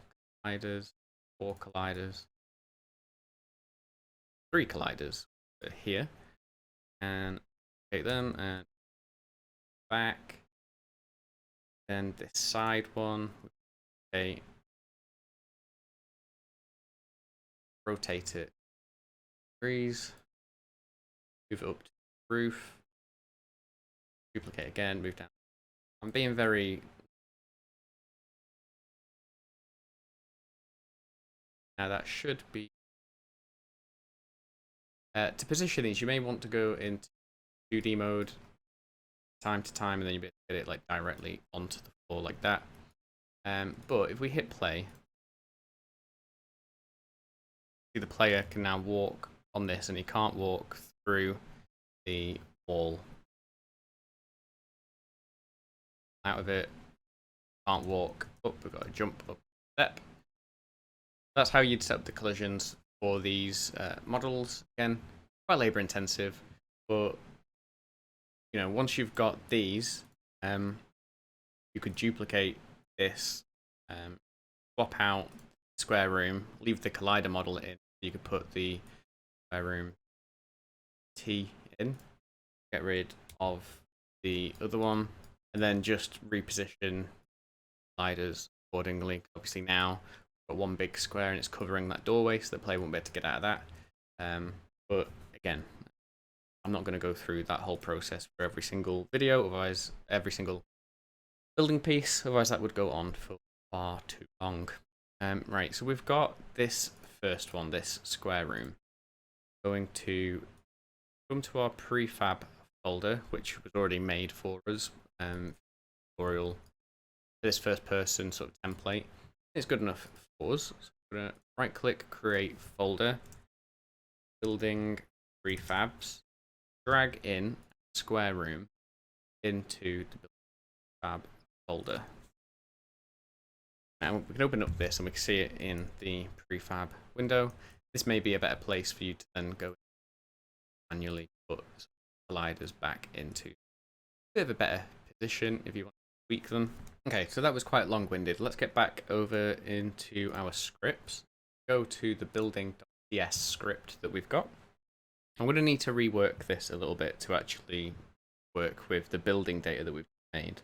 Speaker 1: colliders, 4 colliders, 3 colliders here. and take them and back. Then this side one, okay, rotate it degrees, move it up to the roof, duplicate again, move down. I'm being very... Now that should be... to position these, you may want to go into 2D mode time to time, and then you'll be able to get it like directly onto the floor like that. But if we hit play, see the player can now walk on this, and he can't walk through the wall. Out of it, can't walk up, we've got to jump up step. That's how you'd set up the collisions for these models. Again, quite labor intensive, but you know, once you've got these, you could duplicate this, swap out square room, leave the collider model in. You could put the square room T in, get rid of the other one, and then just reposition colliders accordingly. Obviously now we've got one big square and it's covering that doorway, so the player won't be able to get out of that. But again, I'm not going to go through that whole process for every single video, otherwise every single building piece, otherwise that would go on for far too long. Right, so we've got this first one, this square room. Going to come to our prefab folder, which was already made for us, tutorial, this first person sort of template. It's good enough for us. So I'm going to right click, create folder, building prefabs, drag in square room into the prefab folder. Now we can open up this and we can see it in the prefab window. This may be a better place for you to then go manually put colliders back into a bit of a better position if you want to tweak them. Okay, so that was quite long-winded. Let's get back over into our scripts. Go to the building.cs script that we've got. I'm going to need to rework this a little bit to actually work with the building data that we've made.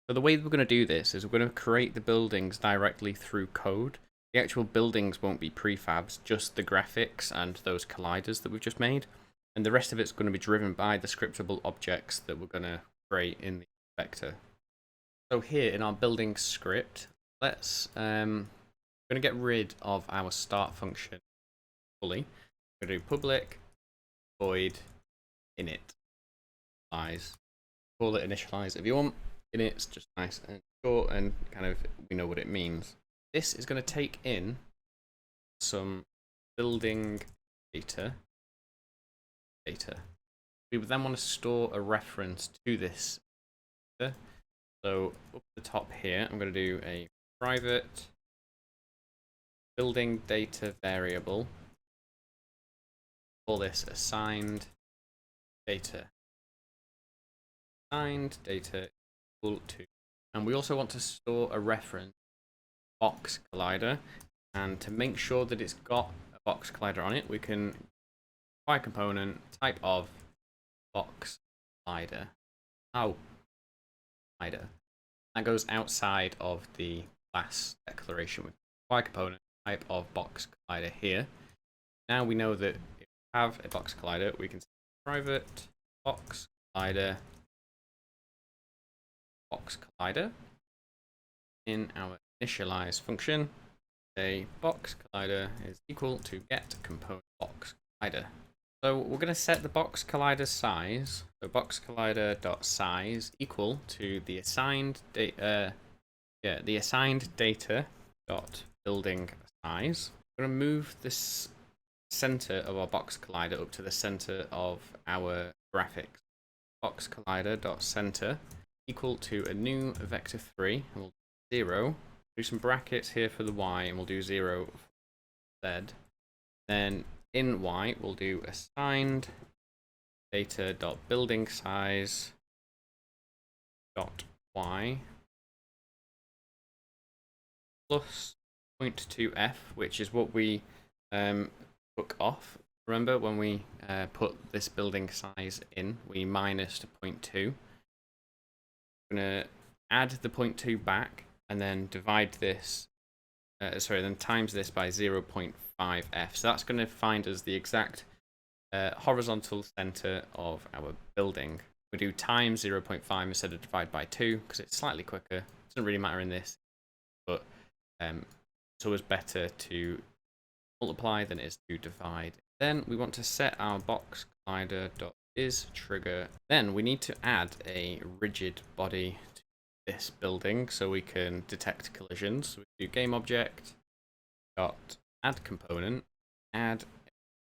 Speaker 1: So the way we're going to do this is we're going to create the buildings directly through code. The actual buildings won't be prefabs, just the graphics and those colliders that we've just made. And the rest of it's going to be driven by the scriptable objects that we're going to create in the vector. So here in our building script, let's going to get rid of our start function fully. We're going to do public void init initialize. Call it initialize if you want. Init's just nice and short and kind of we know what it means. This is going to take in some building data. We would then want to store a reference to this data. So up the top here, I'm going to do a private building data variable. Call this assigned data. Assigned data equal to, and we also want to store a reference box collider. And to make sure that it's got a box collider on it, we can apply component type of box collider. Collider. That goes outside of the class declaration with apply component type of box collider here. Now we know that if we have a box collider, we can say private box collider in our initialize function. A box collider is equal to get component box collider. So we're going to set the box collider size. So box collider dot size equal to the assigned data. The assigned data dot building size. We're going to move this center of our box collider up to the center of our graphics. Box collider dot center equal to a new vector 3. And we'll do 0. Do some brackets here for the y, and we'll do 0 for z. Then in y, we'll do assigned data dot building size dot y plus 0.2f, which is what we took off Remember when we put this building size in, we minused 0.2. We're going to add the 0.2 back and then divide this, then times this by 0.5f. So that's going to find us the exact horizontal center of our building. We do times 0.5 instead of divide by 2 because it's slightly quicker. It doesn't really matter in this, but it's always better to multiply than it is to divide. Then we want to set our box collider.is trigger. Then we need to add a rigid body to this building so we can detect collisions. So we do game object dot add component, add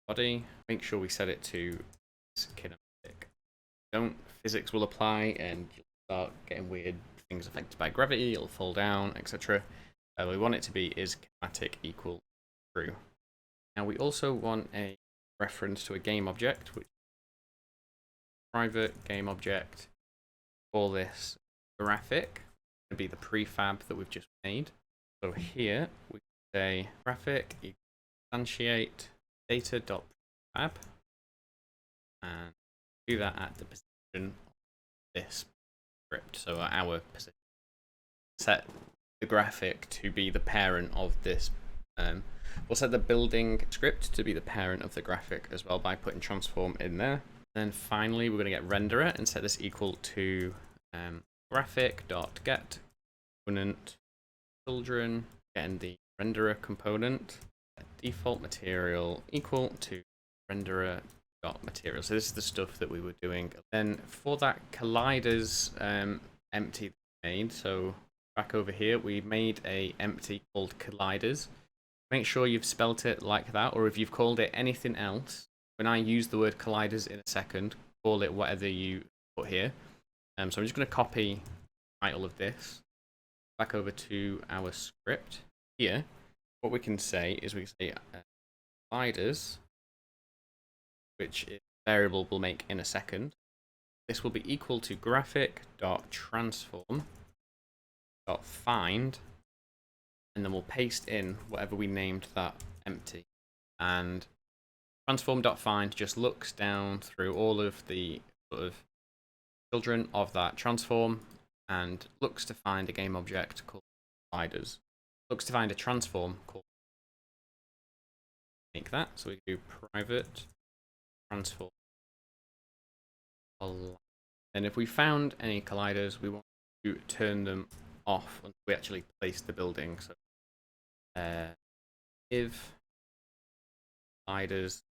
Speaker 1: body. Make sure we set it to kinematic. Don't, physics will apply and you'll start getting weird things affected by gravity. It'll fall down, etc. We want it to be is kinematic equal true. Now we also want a reference to a game object, which private game object. Call this graphic. It's going to be the prefab that we've just made. So here we say graphic equals instantiate data.prefab, and do that at the position of this script. So at our position, set the graphic to be the parent of this. We'll set the building script to be the parent of the graphic as well by putting transform in there. Then finally, we're going to get renderer and set this equal to graphic.get component children, getting the renderer component, default material equal to renderer.material. So this is the stuff that we were doing. Then for that colliders empty made, so back over here, we made a empty called colliders. Make sure you've spelt it like that, or if you've called it anything else, when I use the word colliders in a second, call it whatever you put here. So I'm just going to copy the title of this back over to our script. Here, what we can say is we can say colliders, which is a variable we'll make in a second. This will be equal to graphic.transform.find, and then we'll paste in whatever we named that empty. And transform.find just looks down through all of the sort of children of that transform and looks to find a game object called colliders. Looks to find a transform called make that. So we do private transform. And if we found any colliders, we want to turn them off until we actually place the building. So if colliders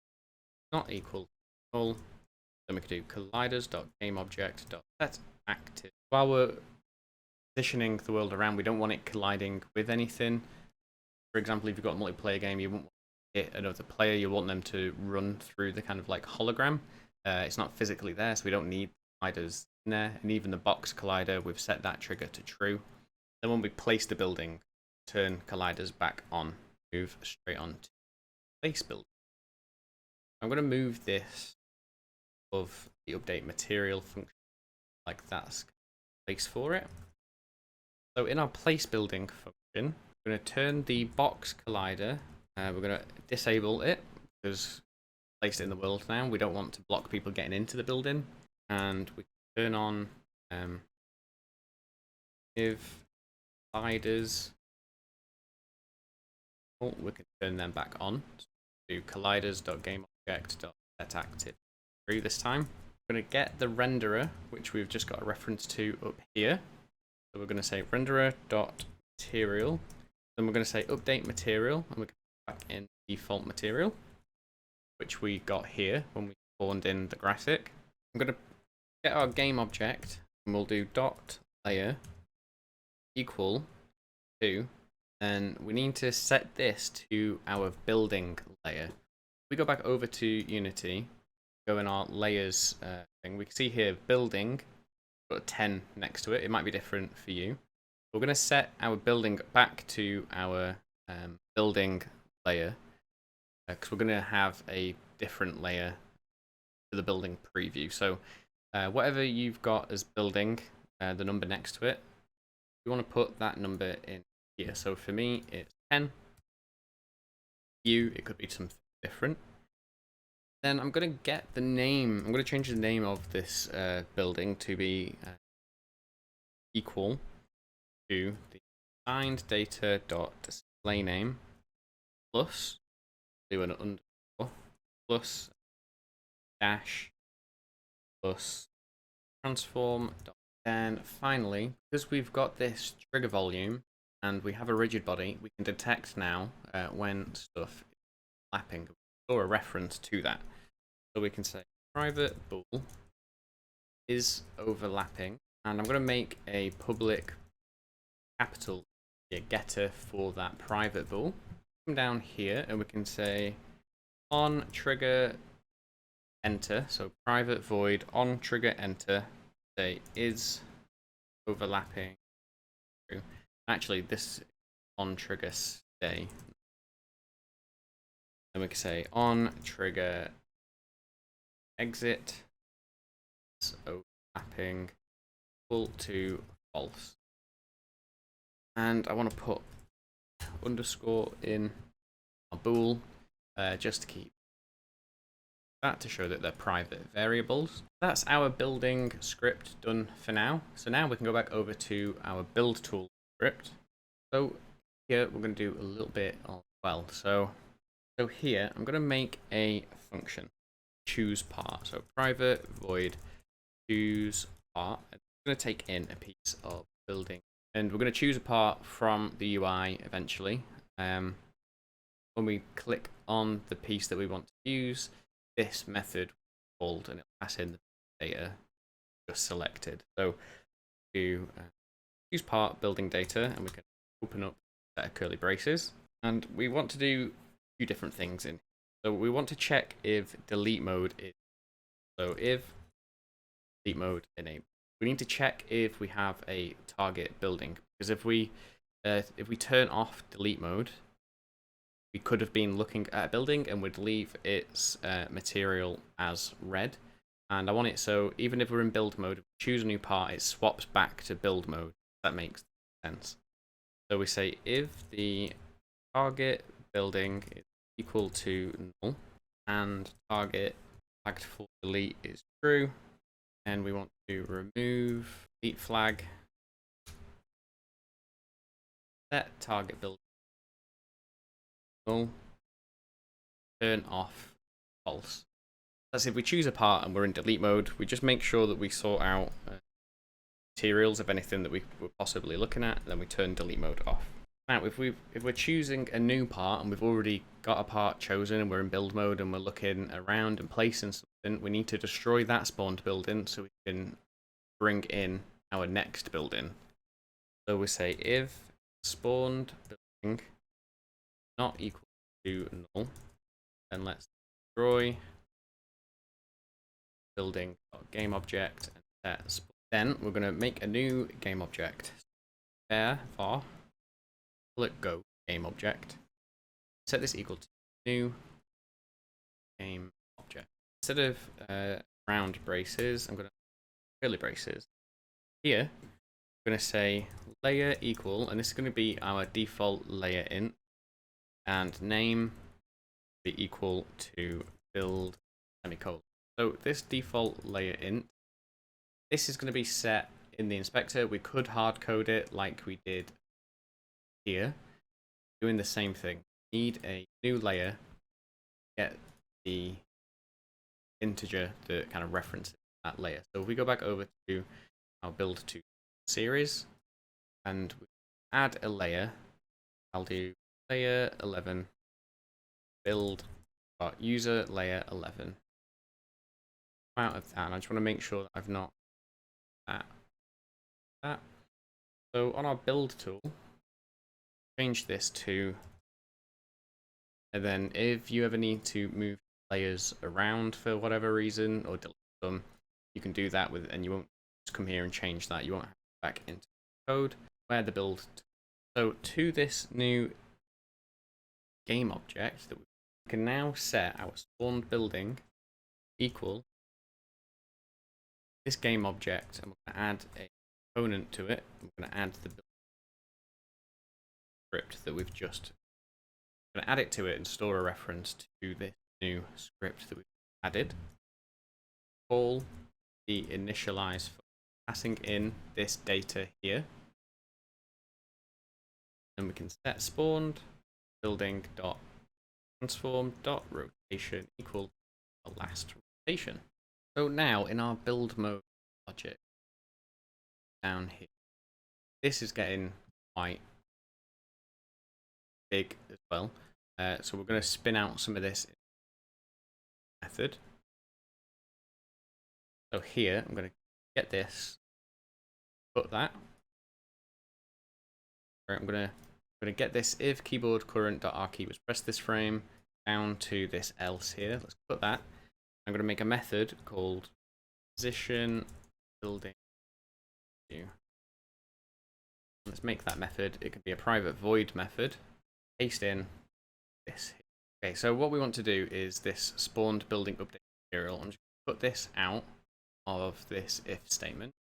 Speaker 1: not equal to null, then we can do colliders.gameObject.setActive. While we're positioning the world around, we don't want it colliding with anything. For example, if you've got a multiplayer game, you won't want to hit another player, you want them to run through the kind of like hologram. It's not physically there, so we don't need colliders in there. And even the box collider, we've set that trigger to true. Then when we place the building, turn colliders back on, move straight on to place building. I'm going to move this of the update material function like that's place for it. So in our place building function, we're going to turn the box collider. We're going to disable it because placed it in the world now. We don't want to block people getting into the building, and we turn on if colliders. We can turn them back on. So do colliders.gameObject.setActive true this time. We're going to get the renderer, which we've just got a reference to up here. So we're going to say renderer.material. Then we're going to say update material, and we're going to back in default material, which we got here when we spawned in the graphic. I'm going to get our game object, and we'll do dot layer equal to, and we need to set this to our building layer. We go back over to Unity, go in our layers thing. We can see here building, got a 10 next to it. It might be different for you. We're going to set our building back to our building layer because we're going to have a different layer for the building preview. So whatever you've got as building, the number next to it, you want to put that number in here. So for me, it's 10. You, it could be something different. Then I'm going to get the name. I'm going to change the name of this building to be equal to the signed data dot display name plus do an underscore plus dash plus transform dot. Then finally, because we've got this trigger volume and we have a rigid body, we can detect now when stuff is lapping or a reference to that. So we can say private bool is overlapping, and I'm going to make a public capital getter for that private bool. Come down here and we can say on trigger enter, so private void on trigger enter, say is overlapping true. Actually, this on trigger stay. Then we can say on trigger exit is overlapping equal to false. And I want to put underscore in our bool just to keep that to show that they're private variables. That's our building script done for now. So now we can go back over to our build tool script. So here we're going to do a little bit of, well, so here I'm going to make a function, choose part. So private void choose part. I'm going to take in a piece of building, and we're going to choose a part from the UI eventually. When we click on the piece that we want to use, this method called, and it'll pass in the data just selected. So to use part building data, and we can open up a set of curly braces, and we want to do a few different things in. So we want to check if delete mode is, so if delete mode enabled, we need to check if we have a target building, because if we turn off delete mode, we could have been looking at a building and would leave its material as red. And I want it so even if we're in build mode, if we choose a new part, it swaps back to build mode. That makes sense. So we say if the target building is equal to null and target flagged for delete is true, and we want to remove delete flag, set target building null, turn off false. That's if we choose a part and we're in delete mode, we just make sure that we sort out materials of anything that we were possibly looking at, then we turn delete mode off. Now, if we're choosing a new part and we've already got a part chosen and we're in build mode and we're looking around and placing something, we need to destroy that spawned building so we can bring in our next building. So we say if spawned building not equal to null, then let's destroy building game object and set spawn. Then we're going to make a new game object. Therefore, let go game object. Set this equal to new game object. Instead of round braces, I'm going to curly braces. Here, I'm going to say layer equal, and this is going to be our default layer int, and name be equal to build semicolon. So this default layer int, this is going to be set in the inspector. We could hard code it like we did here, doing the same thing. Need a new layer, get the integer that kind of references that layer. So if we go back over to our build to series and we add a layer, I'll do layer 11 build user layer 11. Out of that, and I just want to make sure that I've not that. So on our build tool, change this to, and then if you ever need to move layers around for whatever reason or delete them, you can do that with, and you won't just come here and change that. You won't have to go back into code where the build. So to this new game object that we can now set our spawned building equal this game object, and we're going to add a component to it. We're going to add the script that we've just. We're going to add it to it and store a reference to this new script that we've added. Call the initialize function, passing in this data here. And we can set spawned building dot transform dot rotation equal the last rotation. So now in our build mode logic down here, this is getting quite big as well. So we're going to spin out some of this method. So here I'm going to get this, put that. I'm going to get this if keyboard current.rkey was press this frame down to this else here. Let's put that. I'm going to make a method called position building. Let's make that method. It can be a private void method. Paste in this. Okay, so what we want to do is this spawned building update material. I'm just going to put this out of this if statement.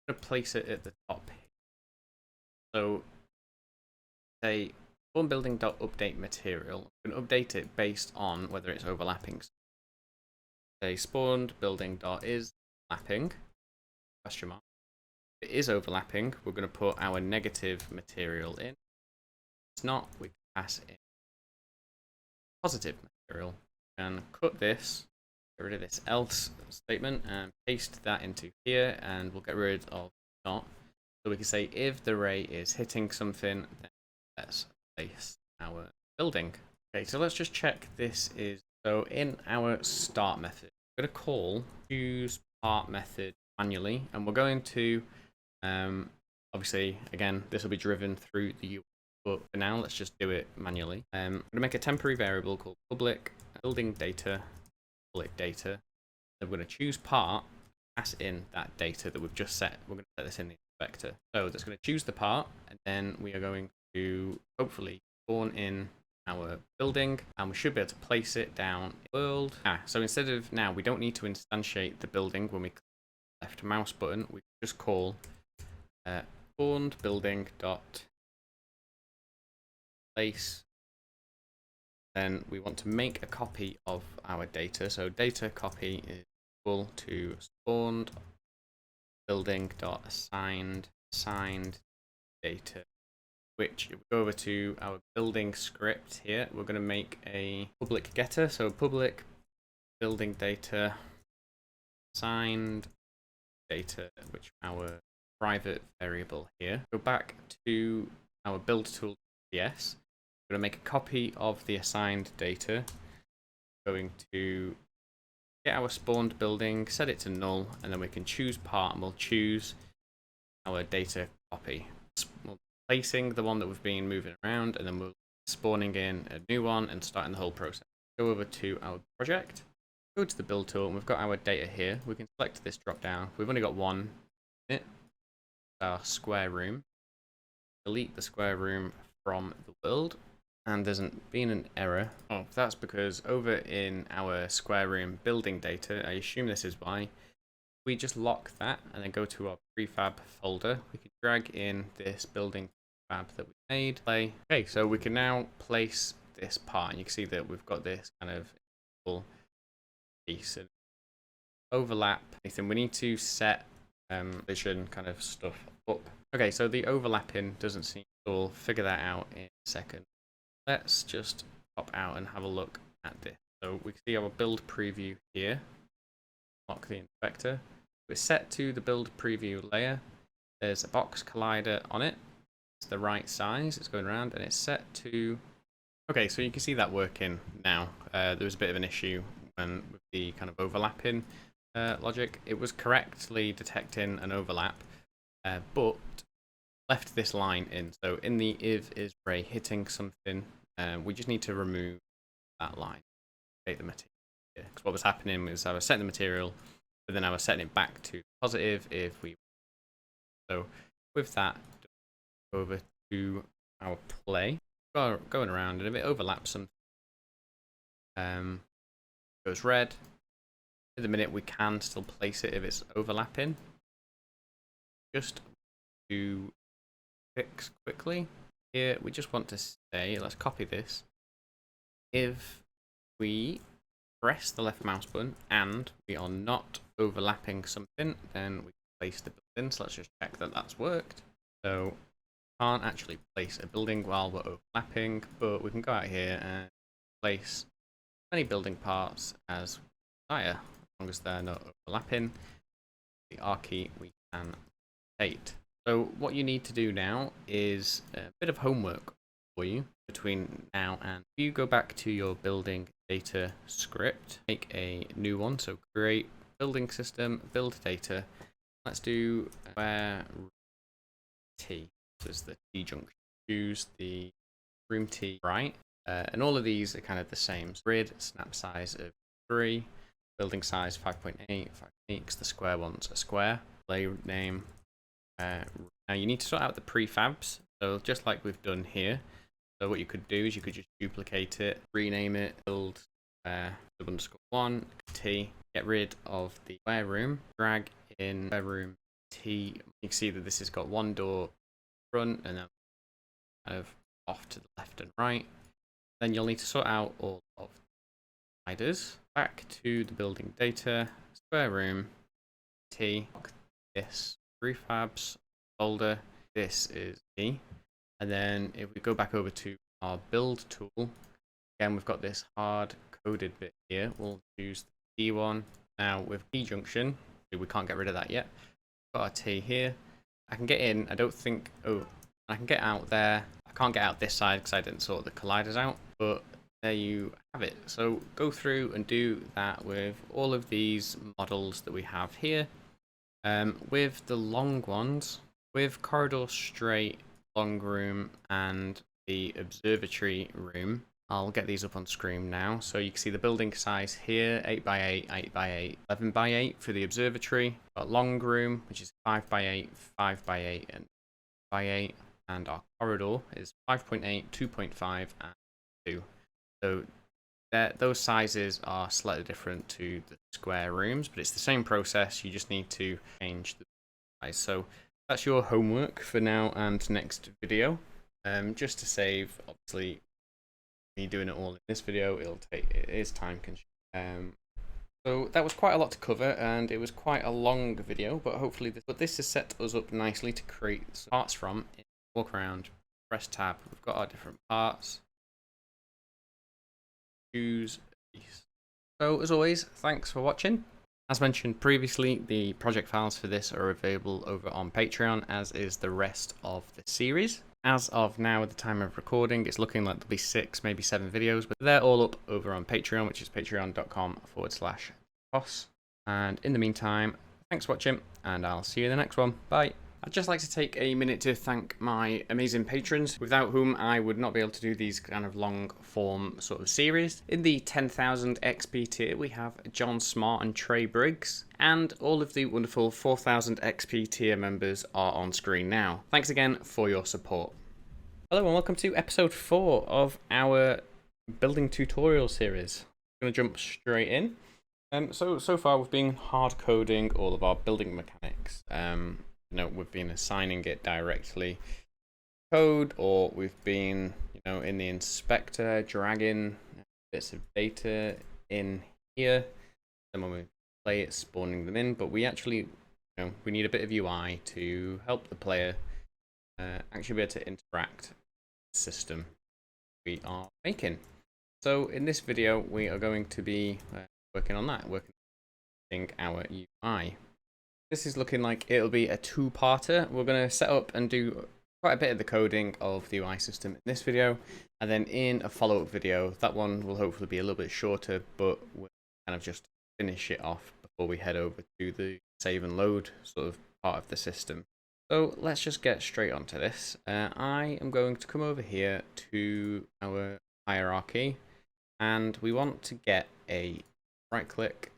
Speaker 1: I'm going to place it at the top. So say spawn building dot update material. I'm going to update it based on whether it's overlapping. Say spawned building dot is overlapping question mark. If it is overlapping, we're going to put our negative material in. If it's not, we can pass in positive material and cut this, get rid of this else statement and paste that into here, and we'll get rid of not. So we can say if the ray is hitting something, then let's place our building. Okay, so let's just check this is, so in our start method, we're going to call use part method manually, and we're going to obviously again this will be driven through the UI, but for now let's just do it manually. I'm going to make a temporary variable called public building data, public data. Then we're going to choose part, pass in that data that we've just set. We're going to set this in the inspector. So that's going to choose the part, and then we are going to hopefully spawn in our building, and we should be able to place it down in the world. So instead of now, we don't need to instantiate the building when we click the left mouse button. We can just call spawned building dot place. Then we want to make a copy of our data. So data copy is equal to spawned building dot assigned data, which if we go over to our building script here, we're going to make a public getter. So public building data assigned data, which our private variable here. Go back to our build tool. Yes, we're going to make a copy of the assigned data. Going to get our spawned building, set it to null, and then we can choose part, and we'll choose our data copy. We'll placing the one that we've been moving around, and then we're spawning in a new one and starting the whole process. Go over to our project, go to the build tool, and we've got our data here. We can select this drop down. We've only got one in it, our square room. Delete the square room from the world, and there's been an error. Oh, that's because over in our square room building data, I assume this is why, we just lock that and then go to our prefab folder. We can drag in this building prefab that we made. Play. Okay, so we can now place this part, and you can see that we've got this kind of full piece and overlap. Anything we need to set vision kind of stuff up. Okay, so the overlapping doesn't seem. We'll figure that out in a second. Let's just pop out and have a look at this. So we can see our build preview here. Lock the inspector. We're set to the build preview layer. There's a box collider on it. It's the right size. It's going around and it's set to. Okay, so you can see that working now. There was a bit of an issue with the kind of overlapping logic. It was correctly detecting an overlap, but left this line in. So in the if is ray hitting something, we just need to remove that line. Take the material. Because what was happening was I was setting the material, but then I was setting it back to positive if we. So with that, go over to our play. Going around, and if it overlaps some, goes red. In the minute we can still place it if it's overlapping. Just to fix quickly here, we just want to say, let's copy this. If we press the left mouse button and we are not overlapping something, then we can place the building. So let's just check that that's worked. So can't actually place a building while we're overlapping, but we can go out here and place any building parts as we desire, as long as they're not overlapping. The R key we can rotate. So what you need to do now is a bit of homework for you between now and if you go back to your building data script, make a new one. So create building system, build data. Let's do where T. Is the T junction. Choose the room T right, and all of these are kind of the same. Grid, snap size of 3, building size 5.8, 5.8 because the square one's a square. Play name. Now you need to sort out the prefabs, so just like we've done here. So what you could do is you could just duplicate it, rename it, build sub_1 T, get rid of the square room, drag in square room T. You can see that this has got one door front and then kind of off to the left and right. Then you'll need to sort out all of the sliders. Back to the building data, square room, T, this prefabs folder, this is T. And then if we go back over to our build tool, again we've got this hard coded bit here. We'll choose the T one. Now with T junction, we can't get rid of that yet. Got our T here. I can get in, I don't think, I can get out there. I can't get out this side because I didn't sort the colliders out, but there you have it. So go through and do that with all of these models that we have here. With the long ones, with corridor straight, long room, and the observatory room, I'll get these up on screen now. So you can see the building size here, 8x8, 8x8, 11x8 for the observatory. Got long room, which is 5x8, 5x8, and 5x8. And our corridor is 5.8, 2.5, and 2. So those sizes are slightly different to the square rooms, but it's the same process. You just need to change the size. So that's your homework for now and next video. Just to save, obviously, me doing it all in this video, it is time consuming. So that was quite a lot to cover, and it was quite a long video, but hopefully this has set us up nicely to create some parts from. Walk around, press tab, we've got our different parts. Choose a piece. So as always, thanks for watching. As mentioned previously, the project files for this are available over on Patreon, as is the rest of the series. As of now, at the time of recording, it's looking like there'll be 6, maybe 7 videos, but they're all up over on Patreon, which is patreon.com/toss. And in the meantime, thanks for watching, and I'll see you in the next one. Bye. I'd just like to take a minute to thank my amazing patrons, without whom I would not be able to do these kind of long form sort of series. In the 10,000 XP tier, we have John Smart and Trey Briggs, and all of the wonderful 4,000 XP tier members are on screen now. Thanks again for your support. Hello and welcome to episode 4 of our building tutorial series. I'm going to jump straight in. So far we've been hard coding all of our building mechanics. We've been assigning it directly code, or we've been, in the inspector dragging bits of data in here. Then when we play it, spawning them in. But we actually, we need a bit of UI to help the player actually be able to interact with the system we are making. So in this video, we are going to be working on that, working on our UI. This is looking like it'll be a 2-parter. We're going to set up and do quite a bit of the coding of the UI system in this video, and then in a follow-up video, that one will hopefully be a little bit shorter, but we'll kind of just finish it off before we head over to the save and load sort of part of the system. So let's just get straight onto this. I am going to come over here to our hierarchy, and we want to get a right-click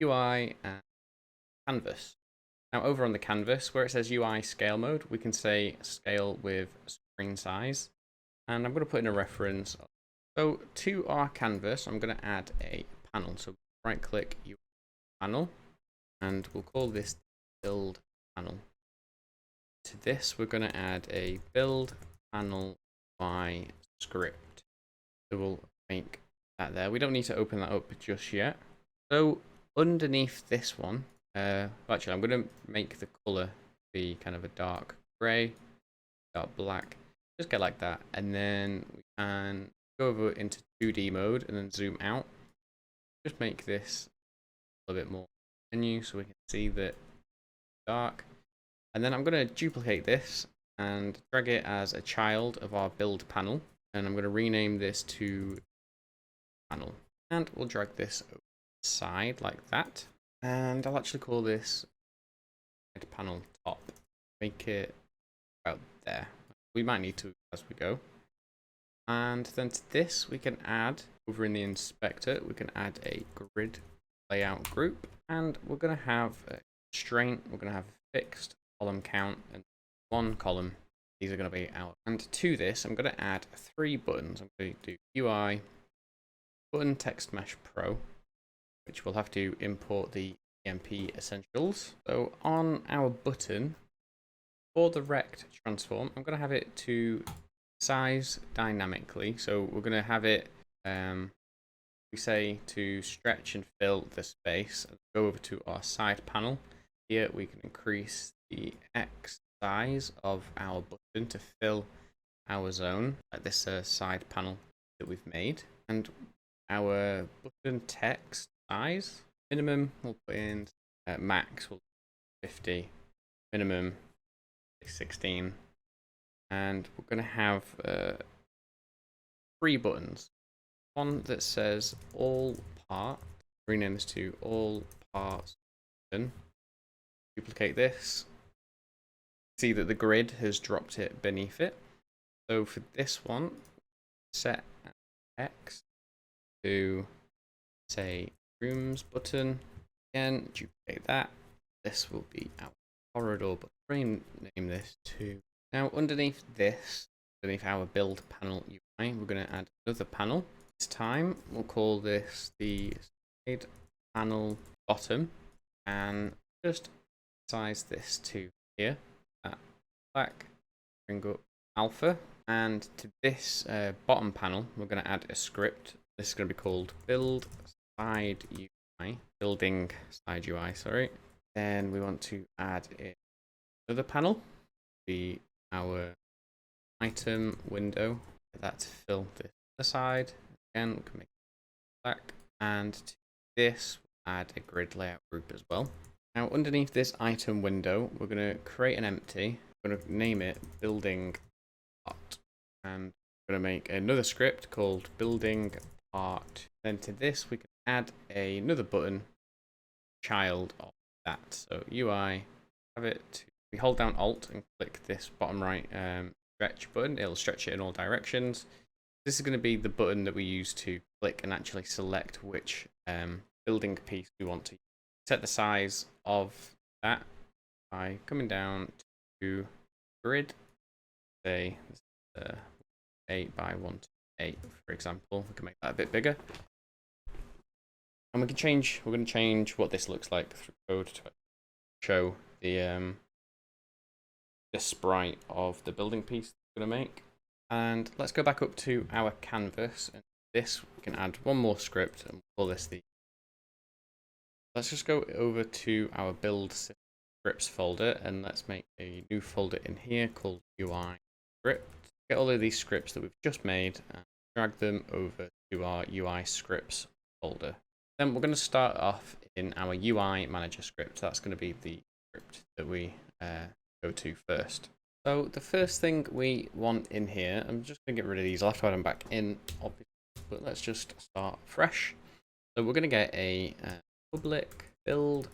Speaker 1: UI and canvas. Now over on the canvas, where it says UI scale mode, we can say scale with screen size. And I'm going to put in a reference. So to our canvas, I'm going to add a panel. So right click UI panel, and we'll call this build panel. To this, we're going to add a build panel by script. So we'll make that there. We don't need to open that up just yet. So underneath this one, actually I'm going to make the color be kind of a dark gray, dark black. Just get like that, and then we can go over into 2D mode and then zoom out. Just make this a little bit more menu so we can see that dark. And then I'm going to duplicate this and drag it as a child of our build panel. And I'm going to rename this to panel. And we'll drag this over the side like that. And I'll actually call this panel top. Make it about there. We might need to as we go. And then to this we can add, over in the inspector, we can add a grid layout group. And we're going to have a constraint, we're going to have a fixed column count and one column. These are going to be out. And to this, I'm going to add 3 buttons. I'm going to do UI button text mesh pro, which we'll have to import the EMP essentials. So on our button, for the rect transform, I'm going to have it to size dynamically. So we're going to have it, we say to stretch and fill the space. Go over to our side panel. Here we can increase the X size of our button to fill our zone, like this side panel that we've made. And our button text size, minimum we'll put in, max will 50, minimum 16. And we're going to have 3 buttons. One that says all part, rename this to all parts button. Duplicate this. See that the grid has dropped it beneath it. So for this one, set X to say rooms button. Again, duplicate that. This will be our corridor, but rename this to. Now underneath this, underneath our build panel UI, we're going to add another panel. This time we'll call this the side panel bottom, and just size this to here. Black, bring up alpha, and to this bottom panel we're going to add a script. This is going to be called build side UI, building side UI, sorry. Then we want to add in another panel, be our item window, that to fill this other side. Again, we can make it black, and to this we'll add a grid layout group as well. Now underneath this item window we're going to create an empty. We're going to name it building part, and we're going to make another script called building part. Then to this we can add another button, child of that. So UI, have it to, we hold down Alt and click this bottom right stretch button. It'll stretch it in all directions. This is going to be the button that we use to click and actually select which building piece we want to use. Set the size of that by coming down to grid, say 8 by 128, for example. We can make that a bit bigger, and we can change. We're going to change what this looks like through code to show the sprite of the building piece we're going to make. And let's go back up to our canvas, and this we can add one more script and we'll call this the. Let's just go over to our build scripts folder, and let's make a new folder in here called UI script. Get all of these scripts that we've just made and drag them over to our UI scripts folder. Then we're going to start off in our UI manager script. That's going to be the script that we go to first. So the first thing we want in here, I'm just going to get rid of these. I'll have to add them back in, obviously, but let's just start fresh. So we're going to get a public build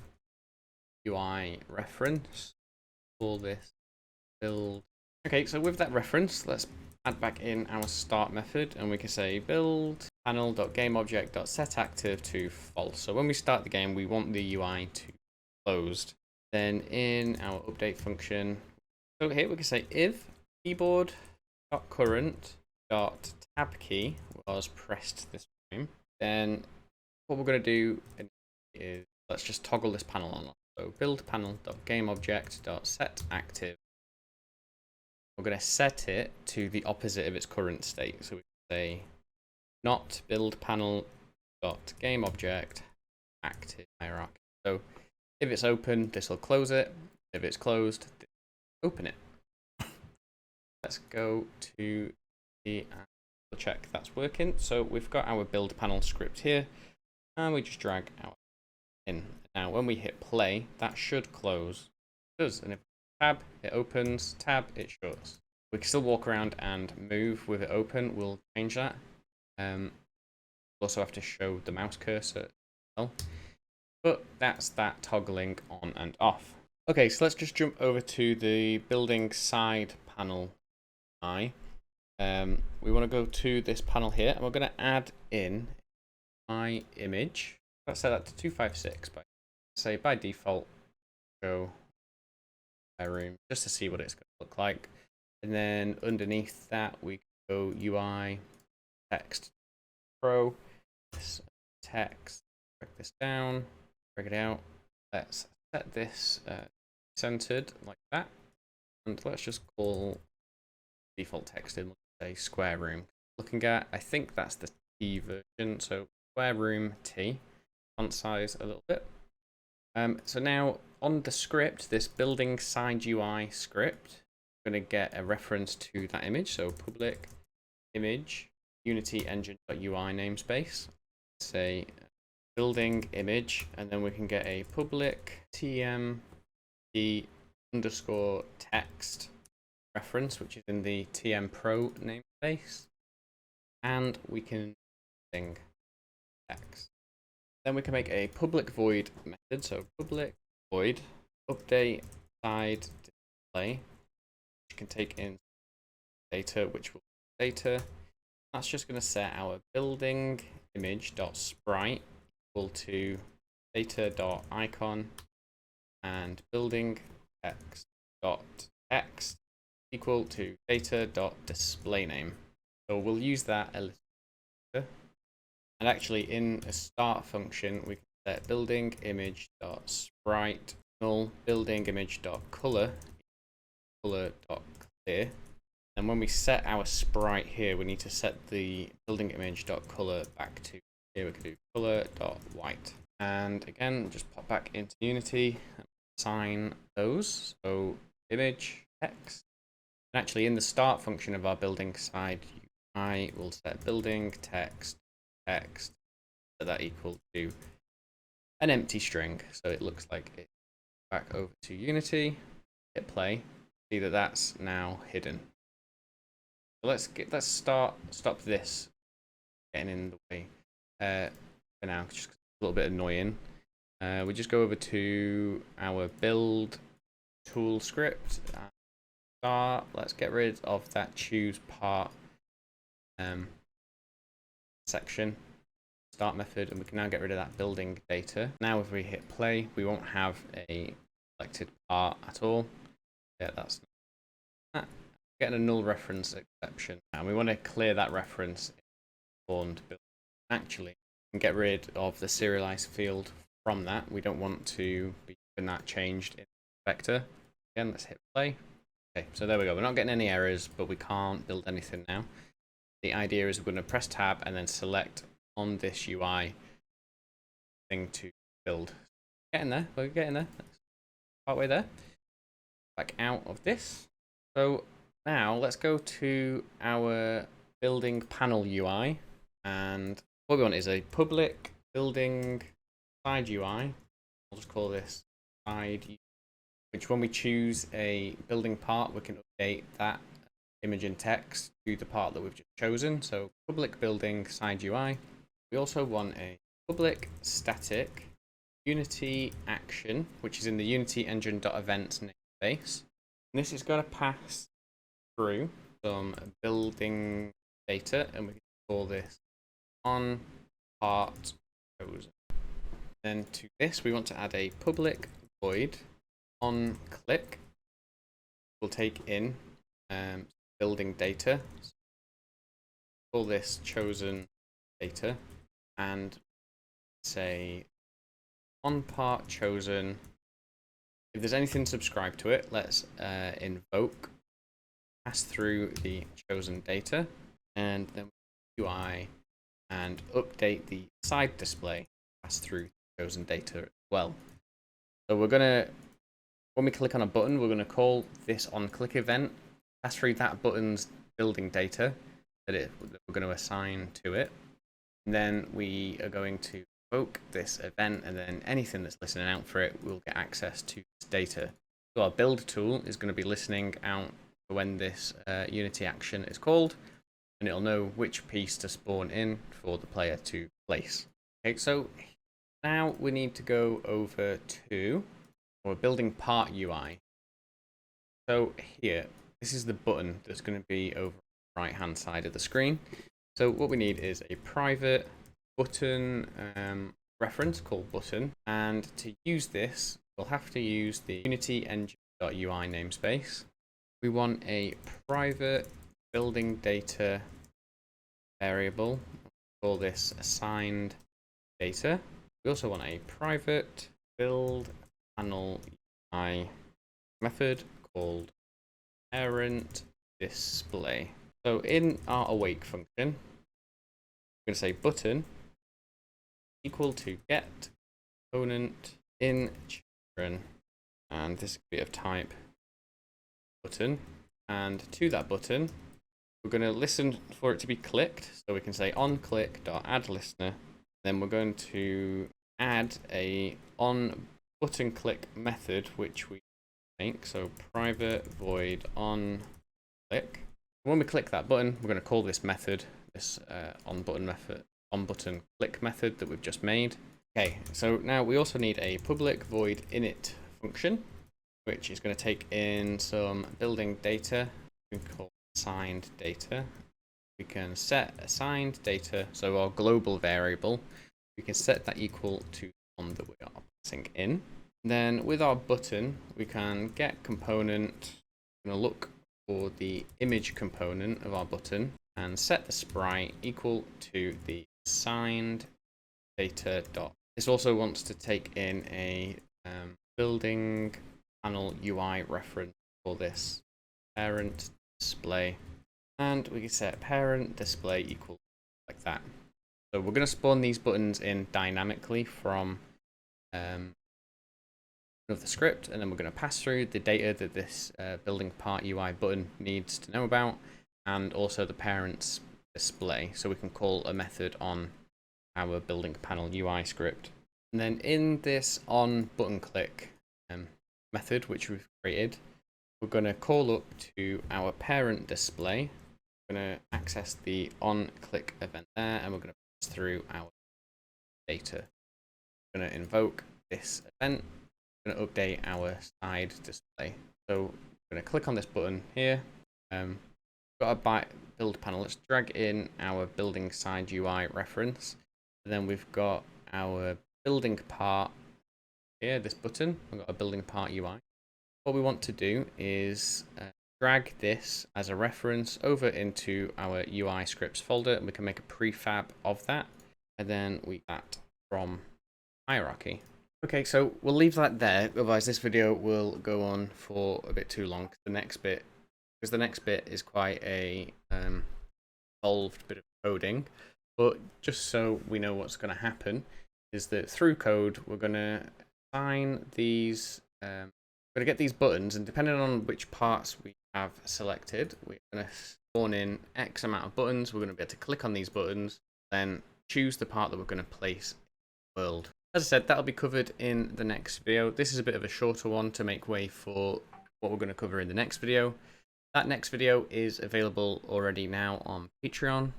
Speaker 1: UI reference. Call this build. Okay, so with that reference, let's add back in our start method, and we can say build panel.gameObject.setActive to false. So when we start the game, we want the UI to be closed. Then in our update function, so here we can say if keyboard.current.tab key was pressed this time, then what we're going to do is let's just toggle this panel on. So build panel.gameObject.setActive. We're going to set it to the opposite of its current state. So we can say not build panel dot game object active hierarchy. So if it's open, this will close it. If it's closed, open it. Let's go to the check that's working. So we've got our build panel script here, and we just drag our in. Now when we hit play, that should close. It does, and if tab, it opens, tab, it shuts. We can still walk around and move with it open. We'll change that. We'll also have to show the mouse cursor as well. But that's that toggling on and off. Okay, so let's just jump over to the building side panel. We want to go to this panel here, and we're going to add in my image. Let's set that to 256, but say by default, show room, just to see what it's going to look like. And then underneath that, we go UI text pro, this text, break this down, break it out. Let's set this centered like that, and let's just call default text in, say square room. Looking at, I think that's the T version, so square room T, font size a little bit. So now on the script, this building side UI script, we're going to get a reference to that image. So public image Unity engine.ui namespace, say building image, and then we can get a public tmp underscore text reference, which is in the TM Pro namespace, and we can thing text. Then we can make a public void method, so public void update side display, which can take in data, which will be data. That's just going to set our building image dot sprite equal to data dot icon and building text dot text equal to data dot display name. So we'll use that a little later. And actually, in a start function, we can set building image dot sprite null building image dot color dot clear. And when we set our sprite here, we need to set the building image dot color back to here. We can do color dot white. And again, just pop back into Unity and assign those. So image text. And actually, in the start function of our building side UI, we'll set building text so that equal to an empty string. So it looks like it. Back over to Unity, hit play. See that that's now hidden. So let's stop this getting in the way for now, just a little bit annoying. We just go over to our build tool script. Let's get rid of that choose part section, start method, and we can now get rid of that building data. Now if we hit play, we won't have a selected part at all. Yeah, that's that. Getting a null reference exception, and we want to clear that reference in spawned build. Actually, we can get rid of the serialized field from that. We don't want to be having that changed in the vector. Again, let's hit play. Okay, so there we go. We're not getting any errors, but we can't build anything now. The idea is we're going to press tab and then select on this UI thing to build. Getting there, we're getting there. Partway there. Back out of this. So now let's go to our building panel UI, and what we want is a public building side UI. I'll just call this side UI, which when we choose a building part, we can update that image and text to the part that we've just chosen. So public building side UI. We also want a public static Unity action, which is in the Unity engine.events namespace. And this is going to pass through some building data, and we can call this on part chosen. Then to this, we want to add a public void on click. We'll take in building data, call this chosen data, and say on part chosen. If there's anything subscribed to it, let's invoke pass through the chosen data, and then UI and update the side display, pass through chosen data as well. So we're gonna, when we click on a button, we're gonna call this onClick event, pass through that button's building data that we're going to assign to it. And then we are going to invoke this event, and then anything that's listening out for it will get access to this data. So our build tool is going to be listening out for when this Unity action is called, and it'll know which piece to spawn in for the player to place. Okay, so now we need to go over to our building part UI. So here, this is the button that's going to be over the right hand side of the screen. So what we need is a private button reference called button, and to use this we'll have to use the Unity engine.ui namespace. We want a private building data variable, we'll call this assigned data. We also want a private build panel UI method called parent display. So in our awake function, we're going to say button equal to get component in children, and this could be of type button, and to that button we're going to listen for it to be clicked, so we can say onClick.addListener. Then we're going to add a onButtonClick method which we make, so private void onClick. When we click that button, we're going to call this method, this onButtonClick method that we've just made. Okay, so now we also need a public void init function, which is going to take in some building data. We can call assigned data. We can set assigned data, so our global variable, we can set that equal to the one that we are passing in. And then with our button, we can get component. We're going to look for the image component of our button and set the sprite equal to the assigned data dot. This also wants to take in a building panel UI reference for this parent display, and we can set parent display equal like that. So we're going to spawn these buttons in dynamically from of the script, and then we're going to pass through the data that this building part UI button needs to know about, and also the parent's display, so we can call a method on our building panel UI script. And then in this onButtonClick method which we've created, we're going to call up to our parent display. We're going to access the onClick event there, and we're going to pass through our data. We're going to invoke this event. We're going to update our side display. So we're going to click on this button here. We've got a build panel. Let's drag in our building side UI reference. And then we've got our building part here, this button. We've got a building part UI. What we want to do is drag this as a reference over into our UI scripts folder, and we can make a prefab of that, and then we get that from hierarchy. Okay, so we'll leave that there, otherwise this video will go on for a bit too long. The next bit is quite a involved bit of coding, but just so we know what's going to happen is that through code we're going to assign these, we're going to get these buttons, and depending on which parts we have selected, we're going to spawn in X amount of buttons. We're going to be able to click on these buttons, then choose the part that we're going to place in the world. As I said, that'll be covered in the next video. This is a bit of a shorter one to make way for what we're going to cover in the next video. That next video is available already now on Patreon,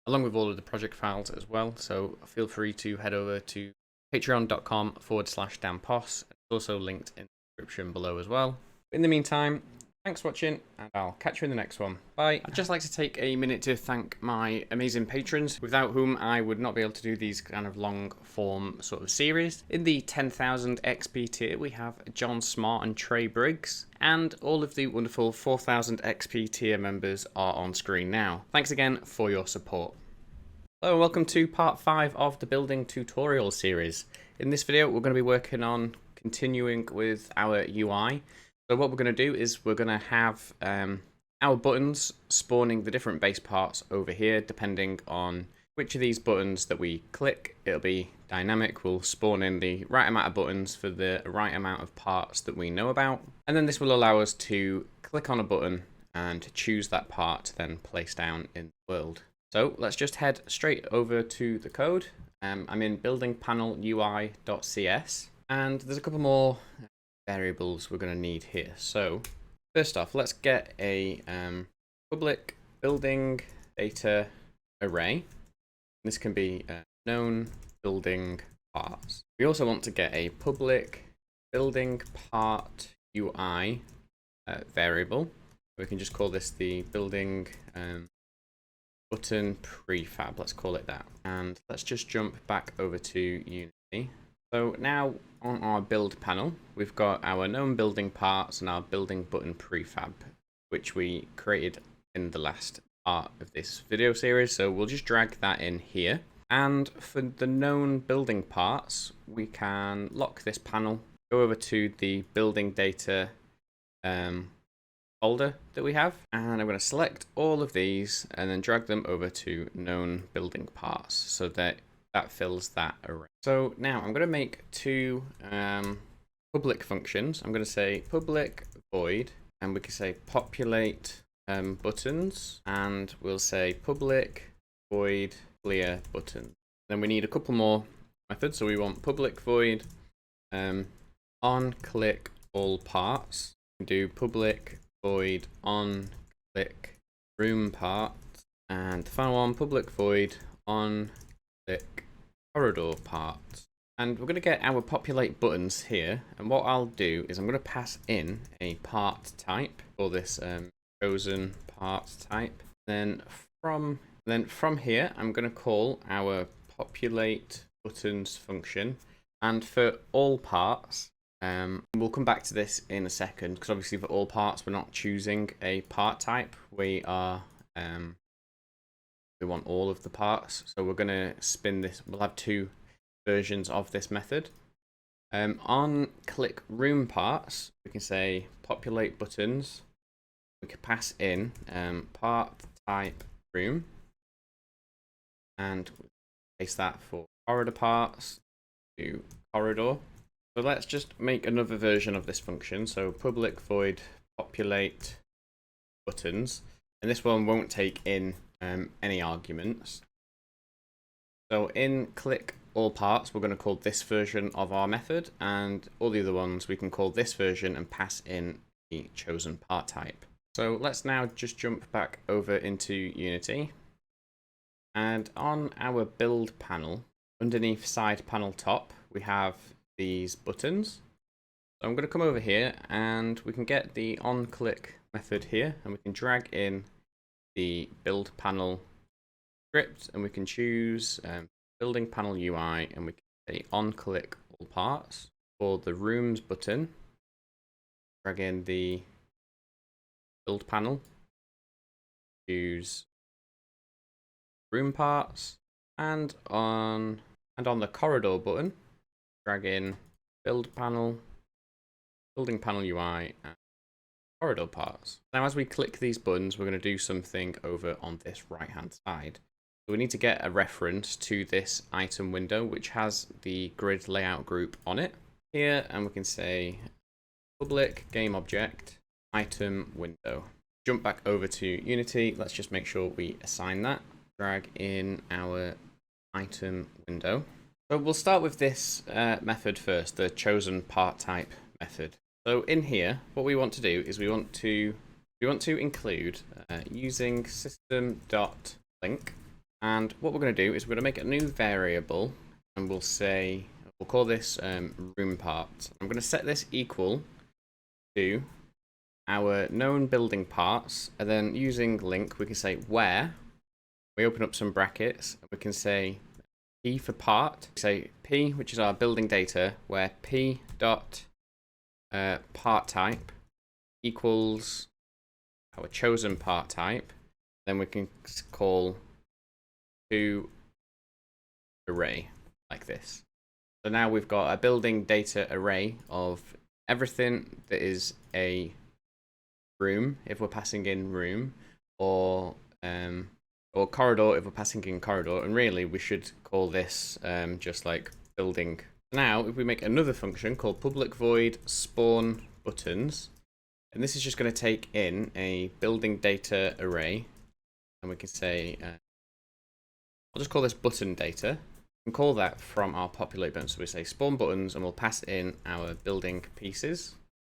Speaker 1: along with all of the project files as well. So feel free to head over to patreon.com/danposs. It's also linked in the description below as well. In the meantime, thanks for watching, and I'll catch you in the next one. Bye. I'd just like to take a minute to thank my amazing patrons, without whom I would not be able to do these kind of long form sort of series. In the 10,000 XP tier, we have John Smart and Trey Briggs, and all of the wonderful 4,000 XP tier members are on screen now. Thanks again for your support. Hello and welcome to part 5 of the building tutorial series. In this video, we're going to be working on continuing with our UI. So what we're going to do is we're going to have our buttons spawning the different base parts over here, depending on which of these buttons that we click, it'll be dynamic. We'll spawn in the right amount of buttons for the right amount of parts that we know about. And then this will allow us to click on a button and choose that part to then place down in the world. So let's just head straight over to the code. I'm in building panel UI.cs, and there's a couple more variables we're going to need here. So first off, let's get a public building data array. This can be known building parts. We also want to get a public building part UI variable. We can just call this the building button prefab. Let's call it that. And let's just jump back over to Unity. So now on our build panel, we've got our known building parts and our building button prefab, which we created in the last part of this video series. So we'll just drag that in here. And for the known building parts, we can lock this panel, go over to the building data folder that we have, and I'm going to select all of these and then drag them over to known building parts so that fills that array. So now I'm going to make two public functions. I'm going to say public void, and we can say populate buttons, and we'll say public void clear button. Then we need a couple more methods. So we want public void on click all parts. We do public void on click room part, and the final one, public void on click corridor part. And we're going to get our populate buttons here, and what I'll do is I'm going to pass in a part type for this chosen part type. Then from here I'm going to call our populate buttons function, and for all parts, we'll come back to this in a second, because obviously for all parts we're not choosing a part type. We want all of the parts, so we're going to spin this. We'll have two versions of this method. On click room parts, we can say populate buttons. We can pass in part type room, and paste that for corridor parts to corridor. So let's just make another version of this function. So public void populate buttons, and this one won't take in any arguments. So in click all parts, we're going to call this version of our method, and all the other ones we can call this version and pass in the chosen part type. So let's now just jump back over into Unity, and on our build panel, underneath side panel top, we have these buttons. So I'm going to come over here, and we can get the on click method here, and we can drag in the build panel script, and we can choose building panel UI, and we can say on click all parts. For the rooms button, drag in the build panel, choose room parts, and on the corridor button, drag in build panel, building panel UI, and corridor parts. Now as we click these buttons, we're going to do something over on this right hand side. So we need to get a reference to this item window, which has the grid layout group on it here, and we can say public game object item window. Jump back over to Unity. Let's just make sure we assign that. Drag in our item window. So we'll start with this method first, the chosen part type method. So in here, what we want to do is we want to include using system.link, and what we're going to do is we're going to make a new variable, and we'll call this room part. I'm going to set this equal to our known building parts, and then using link we can say where. We open up some brackets, and we can say P for part. We say P, which is our building data, where P dot part type equals our chosen part type. Then we can call to array like this. So now we've got a building data array of everything that is a room, if we're passing in room, or or corridor if we're passing in corridor, and really we should call this just like building. Now, if we make another function called public void spawn buttons, and this is just going to take in a building data array, and we can say, I'll just call this button data, and call that from our populate button. So we say spawn buttons, and we'll pass in our building pieces.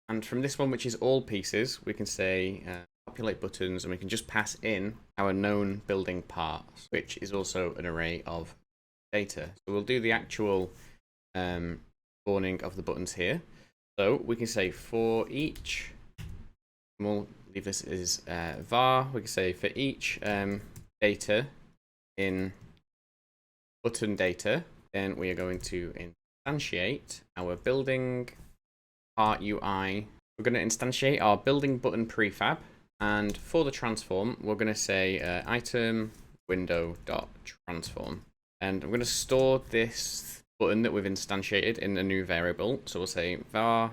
Speaker 1: And from this one, which is all pieces, we can say populate buttons, and we can just pass in our known building parts, which is also an array of data. So we'll do the actual spawning of the buttons here. So we can say for each, and we'll leave this as var. We can say for each data in button data, then we are going to instantiate our building part UI. We're going to instantiate our building button prefab, and for the transform, we're going to say item window dot transform, and I'm going to store this button that we've instantiated in a new variable. So we'll say var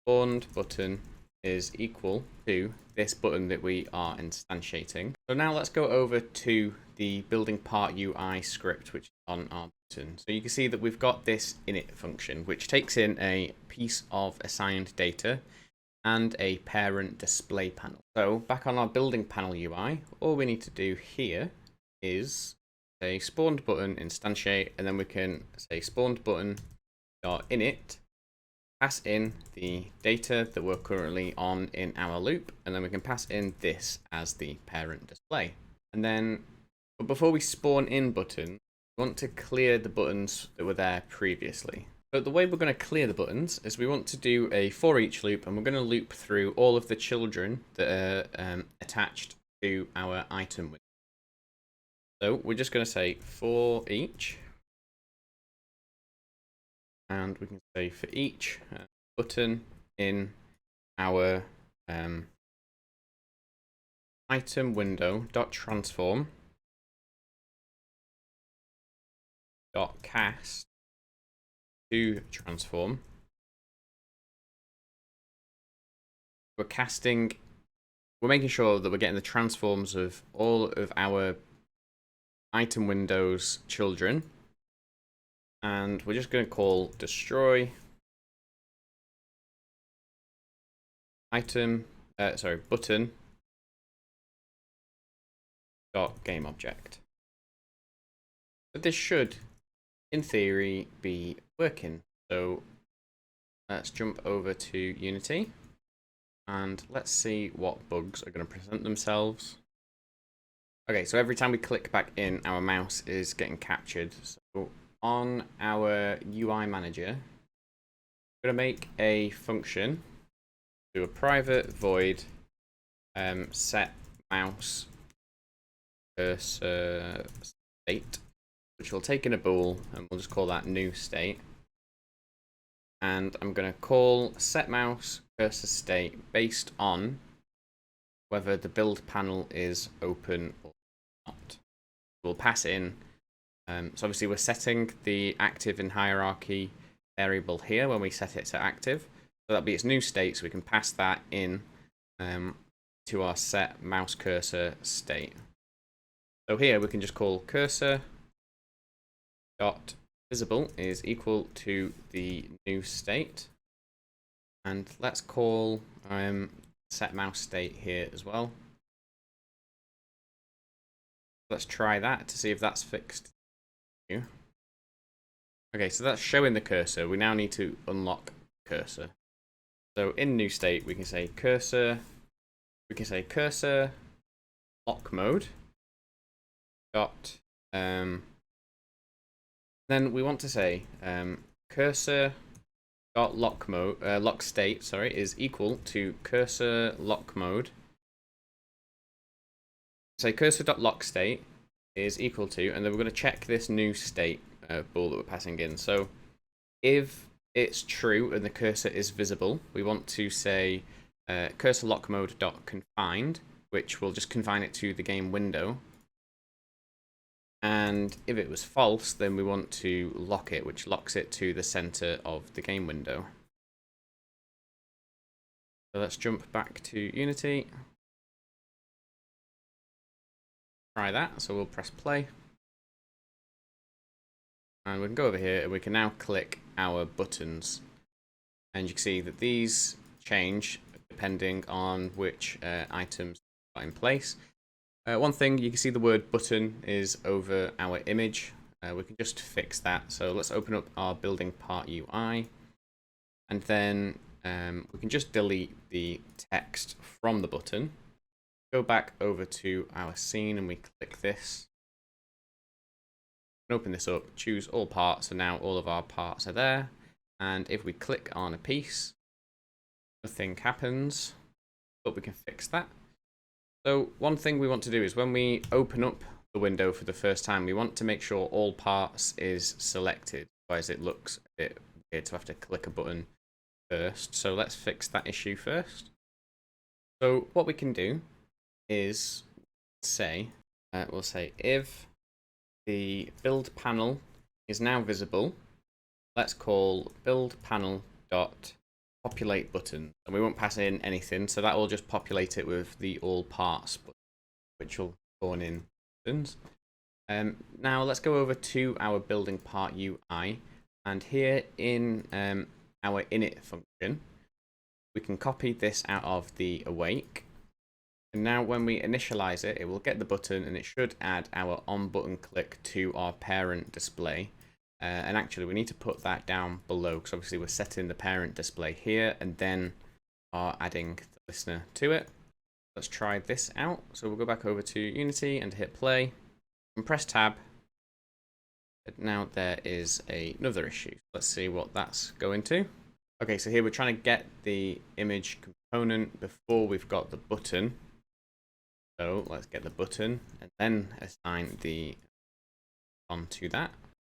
Speaker 1: spawned button is equal to this button that we are instantiating. So now let's go over to the building part UI script, which is on our button. So you can see that we've got this init function, which takes in a piece of assigned data and a parent display panel. So back on our building panel UI, all we need to do here is say spawned button instantiate, and then we can say spawned button dot init, pass in the data that we're currently on in our loop, and then we can pass in this as the parent display. And then, but before we spawn in buttons, we want to clear the buttons that were there previously. So the way we're going to clear the buttons is we want to do a for each loop, and we're going to loop through all of the children that are attached to our item window. So we're just going to say for each, and we can say for each button in our item window dot transform dot cast to transform. We're making sure that we're getting the transforms of all of our item windows children, and we're just going to call destroy button dot game object. But this should, in theory, be working. So let's jump over to Unity and let's see what bugs are going to present themselves. Okay, so every time we click back in, our mouse is getting captured. So on our UI manager, we're going to make a function, do a private void set mouse cursor state, which will take in a bool, and we'll just call that new state. And I'm going to call set mouse cursor state based on whether the build panel is open or not. We'll pass in. So obviously we're setting the active in hierarchy variable here when we set it to active. So that'll be its new state, so we can pass that in to our set mouse cursor state. So here we can just call cursor dot visible is equal to the new state, and let's call set mouse state here as well. Let's try that to see if that's fixed. Okay, so that's showing the cursor. We now need to unlock cursor. So in new state we can say cursor lock mode dot then we want to say cursor dot lock mode lock state is equal to cursor lock mode. Say cursor dot lock state is equal to, and then we're going to check this new state bool that we're passing in. So if it's true and the cursor is visible, we want to say cursor lock mode dot confined, which will just confine it to the game window. And if it was false, then we want to lock it, which locks it to the center of the game window. So let's jump back to Unity. try that. So we'll press play. And we can go over here and we can now click our buttons. And you can see that these change depending on which items are in place. One thing, you can see the word button is over our image. We can just fix that. So let's open up our building part UI. And then we can just delete the text from the button. Go back over to our scene and we click this. Open this up, choose all parts, and now all of our parts are there. And if we click on a piece, nothing happens, but we can fix that. So one thing we want to do is when we open up the window for the first time, we want to make sure all parts is selected, otherwise it looks a bit weird to have to click a button first. So let's fix that issue first. So what we can do is we'll say if the build panel is now visible, let's call build panel dot populate button, and we won't pass in anything, so that will just populate it with the all parts button, which will spawn in buttons. Now let's go over to our building part UI, and here in our init function, we can copy this out of the awake. And now when we initialize it, it will get the button and it should add our on button click to our parent display. And actually we need to put that down below because obviously we're setting the parent display here and then are adding the listener to it. Let's try this out. So we'll go back over to Unity and hit play and press tab. But now there is another issue. Let's see what that's going to. Okay, so here we're trying to get the image component before we've got the button. So let's get the button and then assign the onto that.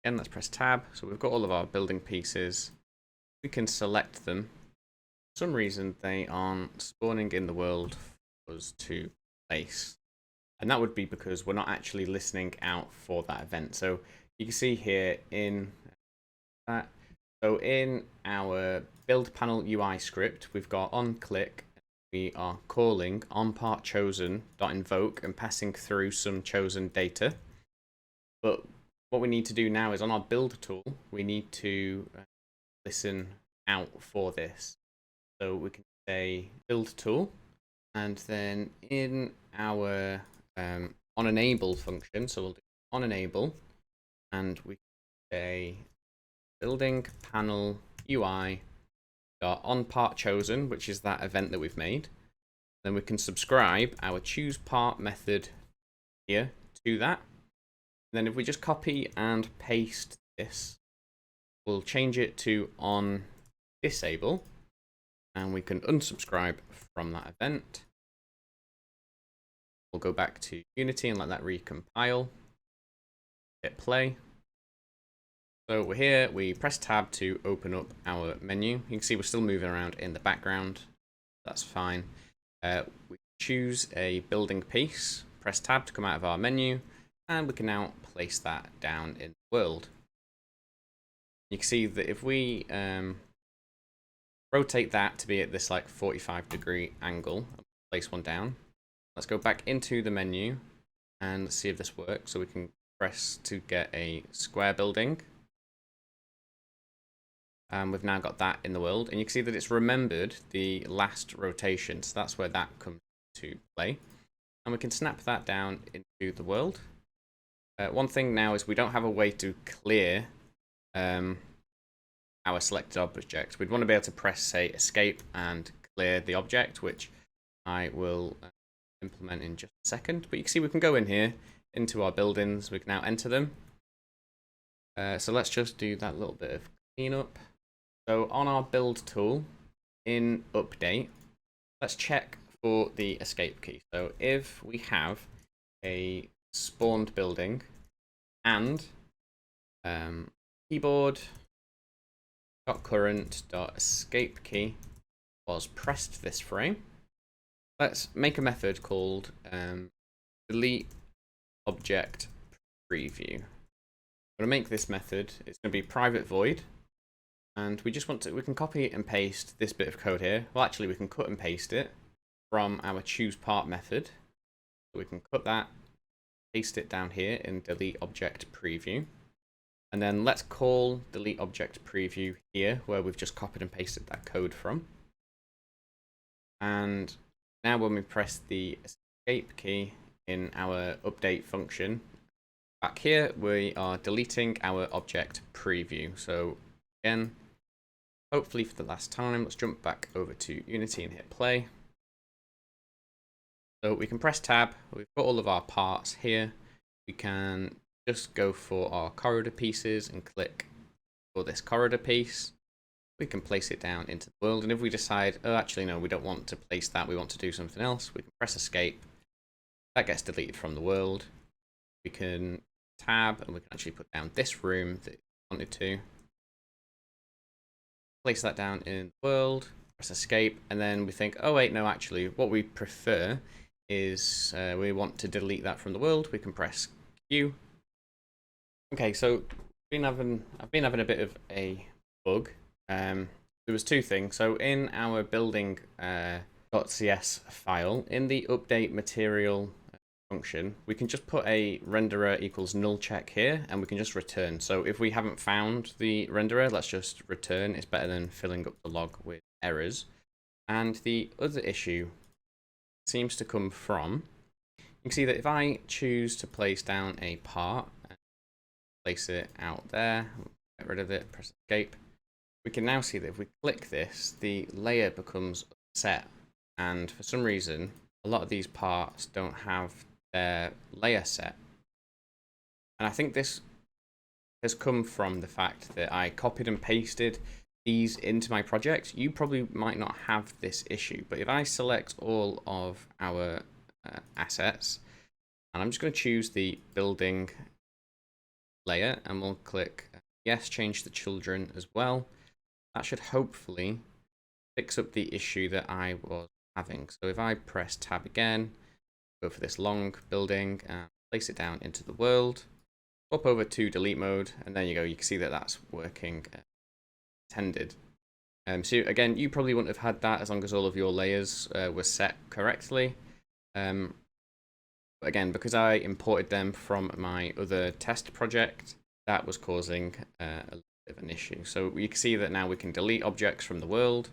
Speaker 1: Again, let's press tab. So we've got all of our building pieces. We can select them. For some reason, they aren't spawning in the world for us to place. And that would be because we're not actually listening out for that event. So you can see here in that. So in our build panel UI script, we've got on click. We are calling onPartChosen.invoke and passing through some chosen data. But what we need to do now is on our build tool, we need to listen out for this. So we can say build tool, and then in our onEnable function, so we'll do onEnable, and we can say building panel UI onPartChosen, which is that event that we've made. Then we can subscribe our chosePart method here to that. And then if we just copy and paste this, we'll change it to on disable, and we can unsubscribe from that event. We'll go back to Unity and let that recompile. Hit play. So we're here, we press tab to open up our menu. You can see we're still moving around in the background. That's fine. We choose a building piece, press tab to come out of our menu, and we can now place that down in the world. You can see that if we rotate that to be at this like 45-degree angle, place one down. Let's go back into the menu and see if this works. So we can press to get a square building. And we've now got that in the world, and you can see that it's remembered the last rotation, so that's where that comes to play. And we can snap that down into the world. One thing now is we don't have a way to clear our selected object. We'd want to be able to press, say, escape and clear the object, which I will implement in just a second. But you can see we can go in here into our buildings. We can now enter them. So let's just do that little bit of cleanup. So on our build tool in update, let's check for the escape key. So if we have a spawned building and keyboard.current.escape key was pressed this frame, let's make a method called delete object preview. I'm going to make this method, it's going to be private void. And we just want to, we can copy and paste this bit of code here. Well, actually, we can cut and paste it from our chosePart method. So we can cut that, paste it down here in delete object preview. And then let's call delete object preview here, where we've just copied and pasted that code from. And now when we press the escape key in our update function, back here we are deleting our object preview. So again, hopefully for the last time, let's jump back over to Unity and hit play. So we can press tab, we've got all of our parts here. We can just go for our corridor pieces and click for this corridor piece. We can place it down into the world, and if we decide, oh actually no, we don't want to place that, we want to do something else, we can press escape. That gets deleted from the world. We can tab and we can actually put down this room that we wanted to. Place that down in the world, press escape, and then we think, oh wait, no, actually what we prefer is we want to delete that from the world. We can press Q. Okay, so I've been having a bit of a bug. There was two things. So in our building .cs file, in the update material function, we can just put a renderer equals null check here, and we can just return. So if we haven't found the renderer, let's just return. It's better than filling up the log with errors. And the other issue seems to come from, you can see that if I choose to place down a part, place it out there, get rid of it, press escape, we can now see that if we click this, the layer becomes set, and for some reason a lot of these parts don't have their layer set. And I think this has come from the fact that I copied and pasted these into my project. You probably might not have this issue, but if I select all of our assets, and I'm just going to choose the building layer, and we'll click yes, change the children as well. That should hopefully fix up the issue that I was having. So if I press tab again, go for this long building and place it down into the world, swap over to delete mode, and there you go. You can see that that's working intended. So again, you probably wouldn't have had that as long as all of your layers were set correctly. But again, because I imported them from my other test project, that was causing a little bit of an issue. So you can see that now we can delete objects from the world.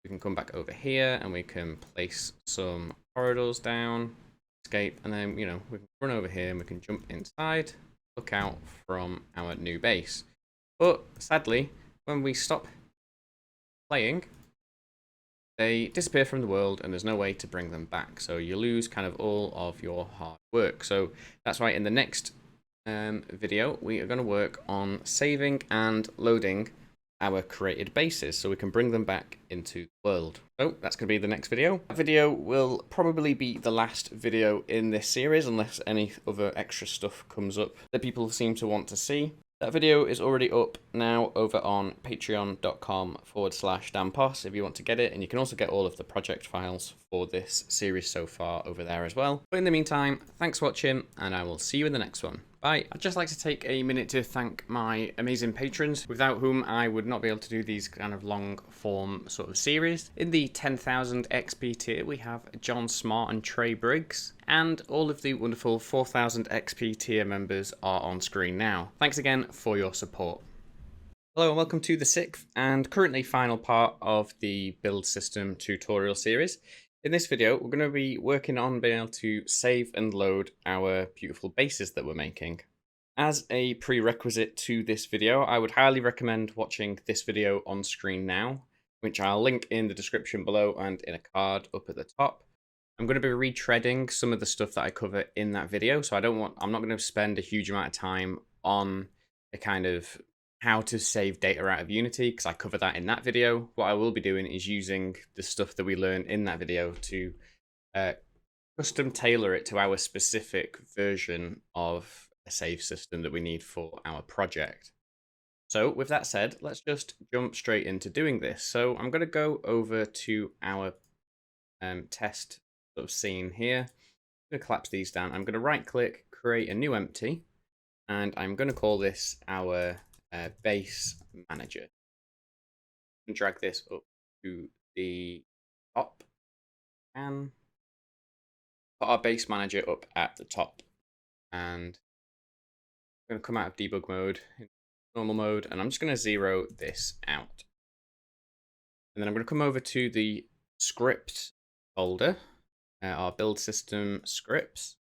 Speaker 1: We can come back over here and we can place some corridors down, escape, and then, you know, we can run over here and we can jump inside, look out from our new base. But sadly, when we stop playing, they disappear from the world and there's no way to bring them back. So you lose kind of all of your hard work. So that's why in the next video, we are going to work on saving and loading our created bases so we can bring them back into the world. So that's going to be the next video. That video will probably be the last video in this series unless any other extra stuff comes up that people seem to want to see. That video is already up now over on patreon.com/danposs if you want to get it, and you can also get all of the project files for this series so far over there as well. But in the meantime, thanks for watching, and I will see you in the next one. Bye. I'd just like to take a minute to thank my amazing patrons, without whom I would not be able to do these kind of long form sort of series. In the 10,000 XP tier, we have John Smart and Trey Briggs, and all of the wonderful 4,000 XP tier members are on screen now. Thanks again for your support. Hello and welcome to the 6th and currently final part of the build system tutorial series. In this video, we're going to be working on being able to save and load our beautiful bases that we're making. As a prerequisite to this video, I would highly recommend watching this video on screen now, which I'll link in the description below and in a card up at the top. I'm going to be retreading some of the stuff that I cover in that video, so I'm not going to spend a huge amount of time on a kind of how to save data out of Unity, because I cover that in that video. What I will be doing is using the stuff that we learn in that video to custom tailor it to our specific version of a save system that we need for our project. So with that said, let's just jump straight into doing this. So I'm going to go over to our test sort of scene here. I'm going to collapse these down. I'm going to right click, create a new empty, and I'm going to call this our base manager, and drag this up to the top and put our base manager up at the top. and I'm going to come out of debug mode, normal mode, and I'm just going to zero this out. And then I'm going to come over to the script folder, our build system scripts,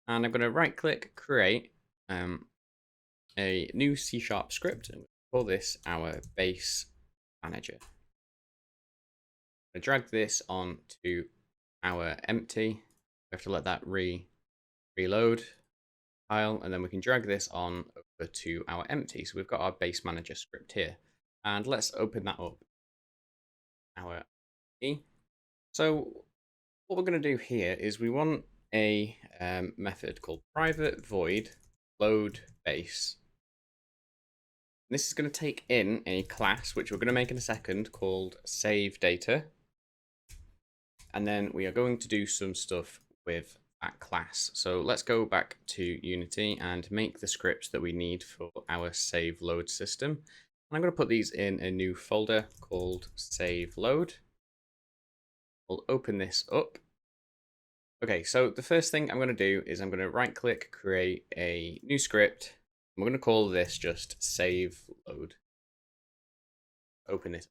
Speaker 1: and I'm going to right click, create a new C# script, and we'll call this our base manager. I'm going to drag this onto our empty. We have to let that reload file, and then we can drag this on over to our empty. So we've got our base manager script here, and let's open that up. Our E. So what we're going to do here is we want a method called private void load base. This is going to take in a class which we're going to make in a second called save data, and then we are going to do some stuff with that class. So let's go back to Unity and make the scripts that we need for our save load system. And I'm going to put these in a new folder called save load. We'll open this up. Okay, so the first thing I'm going to do is I'm going to right click, create a new script. We're going to call this just save load. Open it.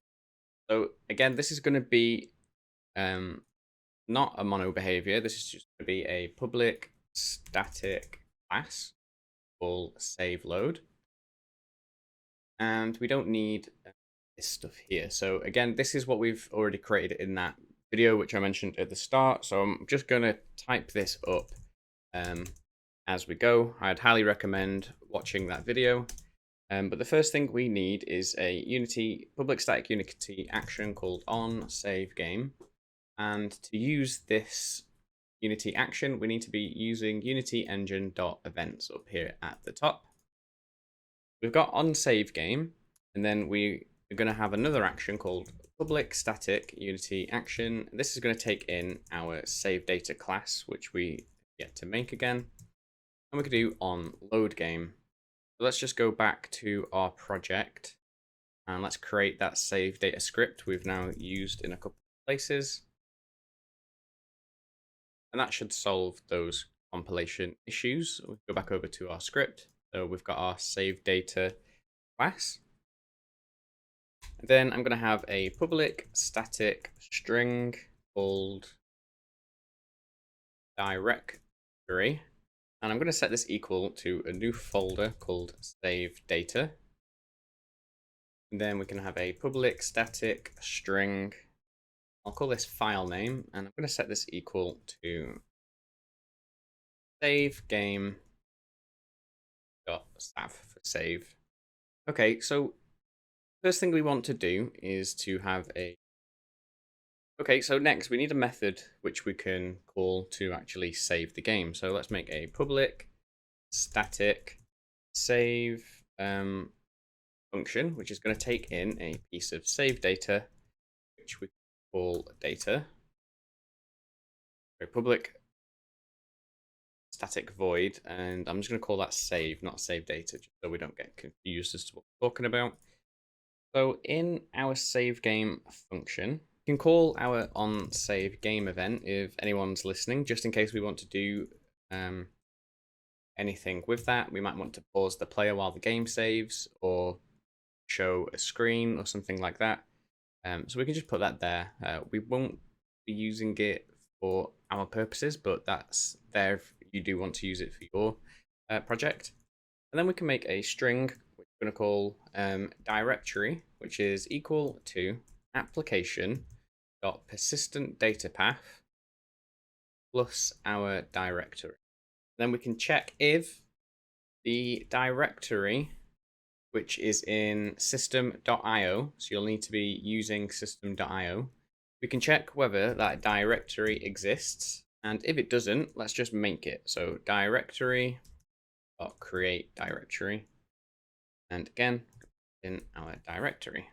Speaker 1: So again, this is going to be not a mono behavior. This is just going to be a public static class called save load. And we don't need this stuff here. So again, this is what we've already created in that video, which I mentioned at the start. So I'm just going to type this up as we go. I'd highly recommend watching that video. But the first thing we need is a Unity public static Unity action called on save game. And to use this Unity action, we need to be using Unity engine.events up here at the top. We've got on save game, and then we are going to have another action called public static Unity action. This is going to take in our save data class, which we get to make again. And we can do on load game. So let's just go back to our project and let's create that save data script we've now used in a couple of places. And that should solve those compilation issues. We'll go back over to our script. So we've got our save data class. And then I'm going to have a public static string called directory. And I'm going to set this equal to a new folder called save data. And then we can have a public static string. I'll call this file name, and I'm going to set this equal to save game .sav for save. Okay, so first thing we want to do is to have a. Okay, so next we need a method which we can call to actually save the game. So let's make a public static save function, which is going to take in a piece of save data, which we call data. So public static void, and I'm just going to call that save, not save data, just so we don't get confused as to what we're talking about. So in our save game function, we can call our on save game event if anyone's listening, just in case we want to do anything with that. We might want to pause the player while the game saves, or show a screen or something like that. So we can just put that there. We won't be using it for our purposes, but that's there if you do want to use it for your project. And then we can make a string, which we're going to call directory, which is equal to application.persistent data path plus our directory. Then we can check if the directory, which is in system.io, so you'll need to be using system.io. We can check whether that directory exists, and if it doesn't, let's just make it. So directory.create directory, and again, in our directory.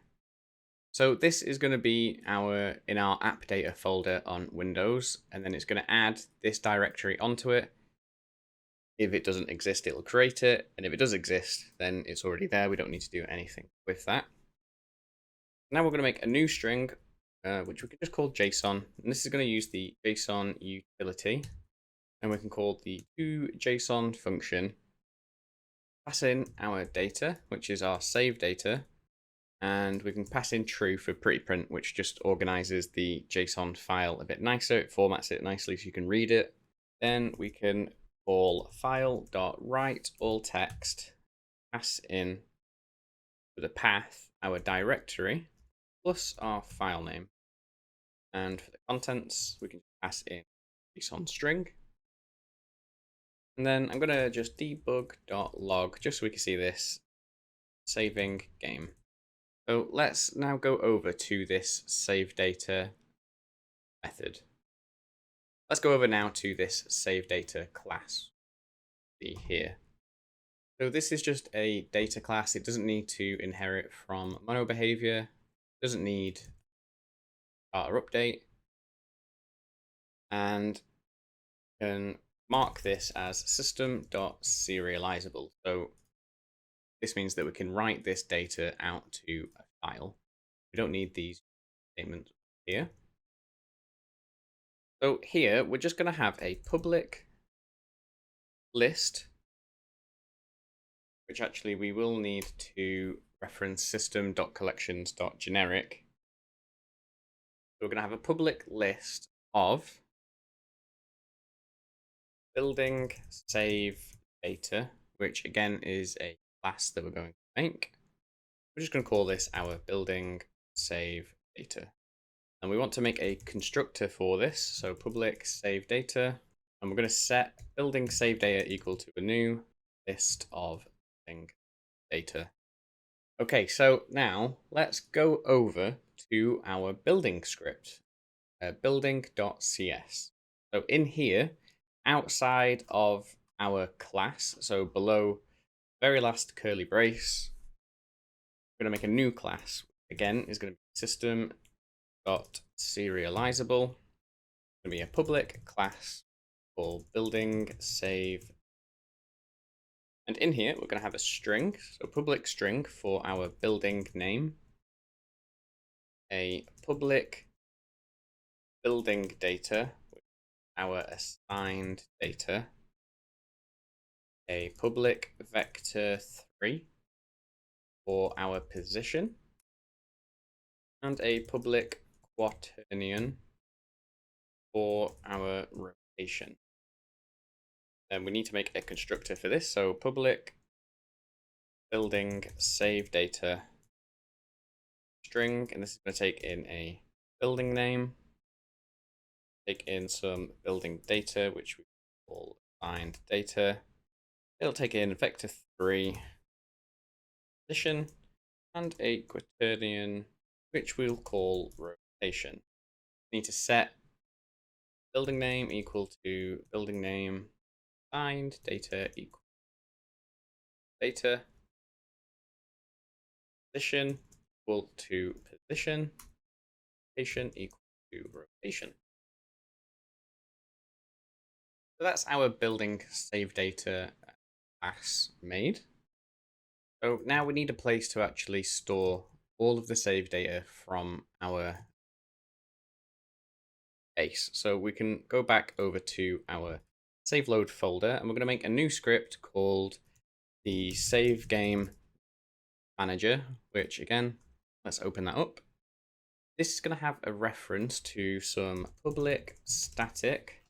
Speaker 1: So this is going to be in our app data folder on Windows, and then it's going to add this directory onto it. If it doesn't exist, it'll create it. And if it does exist, then it's already there. We don't need to do anything with that. Now we're going to make a new string, which we can just call JSON. And this is going to use the JSON utility. and we can call the toJSON function, pass in our data, which is our save data, and we can pass in true for pretty print, which just organizes the JSON file a bit nicer. It formats it nicely so you can read it. Then we can call file.write all text, pass in for the path our directory plus our file name. And for the contents, we can pass in JSON string. And then I'm going to just debug.log just so we can see this saving game. So let's now go over to this save data method. Let's go over now to this save data class. See here. So this is just a data class. It doesn't need to inherit from mono behavior. Doesn't need starter update. And can mark this as system.serializable. So this means that we can write this data out to a file. We don't need these statements here. So here, we're just going to have a public list, which actually we will need to reference system.collections.generic. So we're going to have a public list of building save data, which again is a class that we're going to make. We're just going to call this our building save data. And we want to make a constructor for this. So public save data. And we're going to set building save data equal to a new list of building data. Okay, so now let's go over to our building script, building.cs. So in here, outside of our class, so below very last curly brace, we're going to make a new class. Again, is going to be system.serializable. It's going to be a public class called building save. And in here, we're going to have a string, so public string for our building name, a public building data, our assigned data, a public vector 3 for our position, and a public quaternion for our rotation. Then we need to make a constructor for this, so public building save data string, and this is going to take in a building name, take in some building data, which we call assigned data. It'll take in vector 3 position and a quaternion, which we'll call rotation. We need to set building name equal to building name assigned data equal data, position equal to position, rotation equal to rotation. So that's our building save data class made. So now we need a place to actually store all of the save data from our base. So we can go back over to our save load folder, and we're going to make a new script called the save game manager, which again, let's open that up. This is going to have a reference to some public static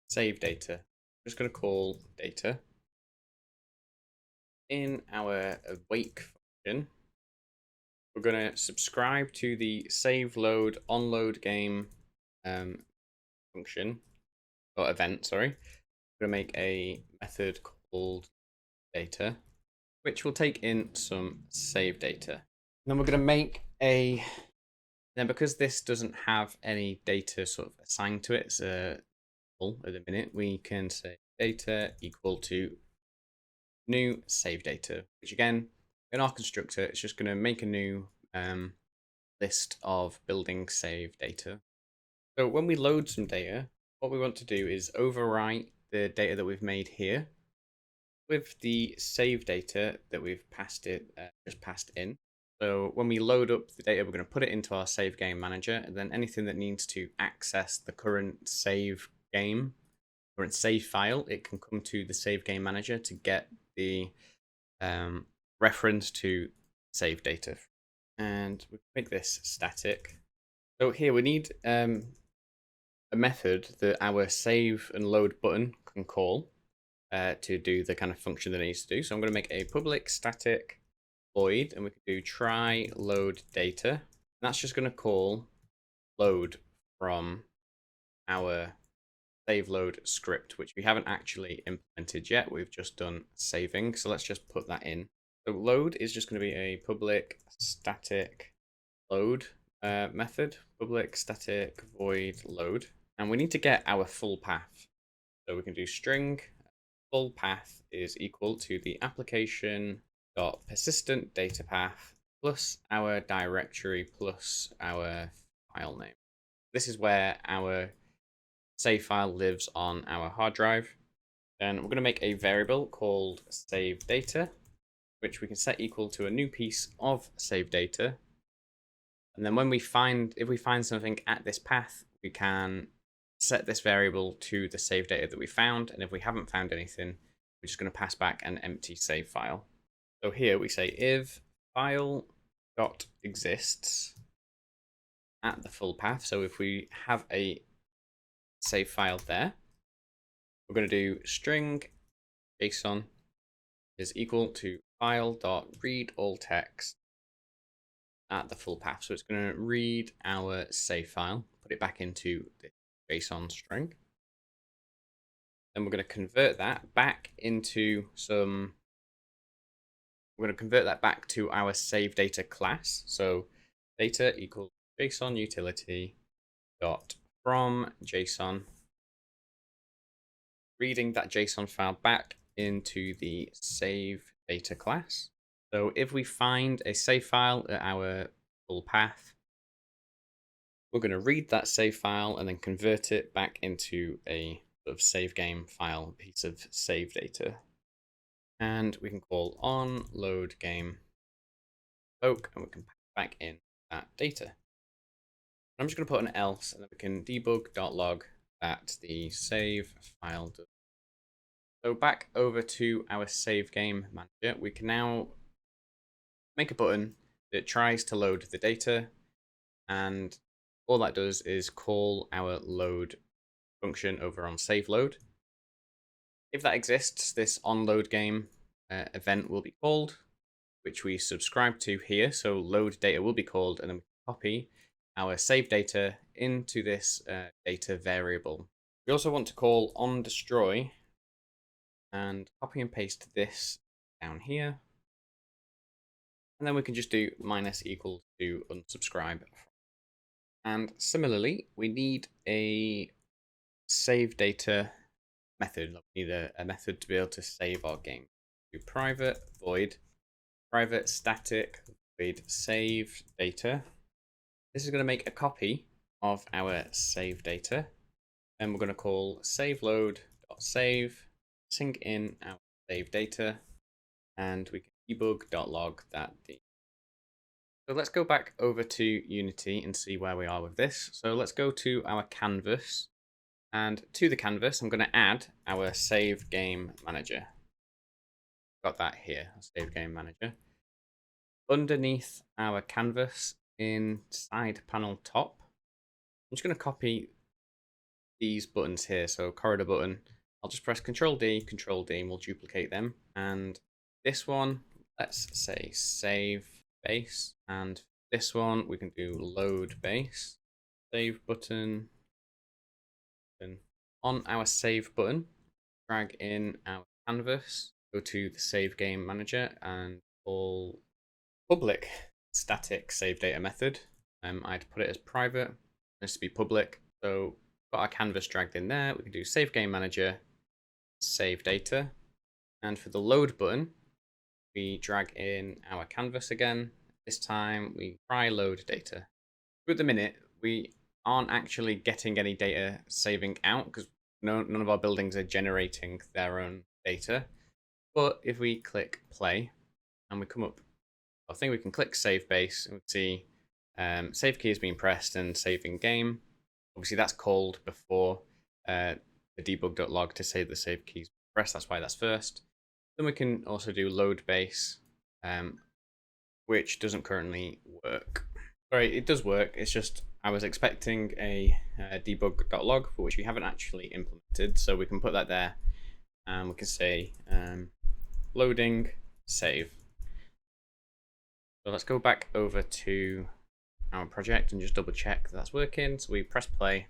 Speaker 1: save data. I'm just going to call data. In our awake function, we're going to subscribe to the save load onload game function or event. Sorry, we're going to make a method called data, which will take in some save data. And then we're going to make a. Then because this doesn't have any data sort of assigned to it, it's at the minute, we can say data equal to new save data, which again, in our constructor, it's just going to make a new list of building save data. So when we load some data, what we want to do is overwrite the data that we've made here with the save data that we've just passed in. So when we load up the data, we're going to put it into our save game manager, and then anything that needs to access the current save game current save file, it can come to the save game manager to get the reference to save data. And we make this static. So here we need a method that our save and load button can call to do the kind of function that it needs to do. So I'm going to make a public static void, and we can do try load data. And that's just going to call load from our save load script, which we haven't actually implemented yet. We've just done saving. So let's just put that in. So load is just going to be a public static load method, public static void load. And we need to get our full path. So we can do string full path is equal to the application dot persistent data path plus our directory plus our file name. This is where our save file lives on our hard drive. Then we're going to make a variable called save data, which we can set equal to a new piece of save data. And then when we find, if we find something at this path, we can set this variable to the save data that we found. And if we haven't found anything, we're just going to pass back an empty save file. So here we say if file.exists at the full path. So if we have a save file there, we're going to do string JSON is equal to file.read all text at the full path. So it's going to read our save file, put it back into the JSON string. Then we're going to convert that back into some, we're going to convert that back to our save data class. So data equals JSON utility dot from JSON, reading that JSON file back into the save data class. So if we find a save file at our full path, we're going to read that save file and then convert it back into a sort of save game file piece of save data. And we can call on load game poke, and we can pack back in that data. I'm just going to put an else, and then we can debug.log that the save file does. So back over to our save game manager, we can now make a button that tries to load the data, and all that does is call our load function over on save load. If that exists, this onload game event will be called, which we subscribe to here. So load data will be called, and then we copy our save data into this data variable. We also want to call on destroy and copy and paste this down here. And then we can just do minus equal to unsubscribe. And similarly, we need a save data method. We need a method to be able to save our game. Do private void, private static void save data. This is going to make a copy of our save data. Then we're going to call save load.save, sync in our save data, and we can debug.log that. So let's go back over to Unity and see where we are with this. So let's go to our canvas, and to the canvas, I'm going to add our save game manager. Got that here, save game manager. Underneath our canvas, in side panel top, I'm just going to copy these buttons here. So corridor button, I'll just press Control D, and we'll duplicate them. And this one, let's say save base, and this one we can do load base. Save button. Then on our save button, drag in our canvas, go to the save game manager, and call public static save data method. I'd put it as private, this to be public. So got our canvas dragged in there. We can do save game manager, save data, and for the load button, we drag in our canvas again. This time we try load data. At the minute, we aren't actually getting any data saving out because none of our buildings are generating their own data. But if we click play and we come up, I think we can click save base and we see save key has been pressed and saving game. Obviously that's called before the debug.log to say the save keys pressed. That's why that's first. Then we can also do load base, which doesn't currently work. Sorry, it does work. It's just I was expecting a debug.log, for which we haven't actually implemented. So we can put that there, and we can say loading save. So let's go back over to our project and just double check that that's working. So we press play,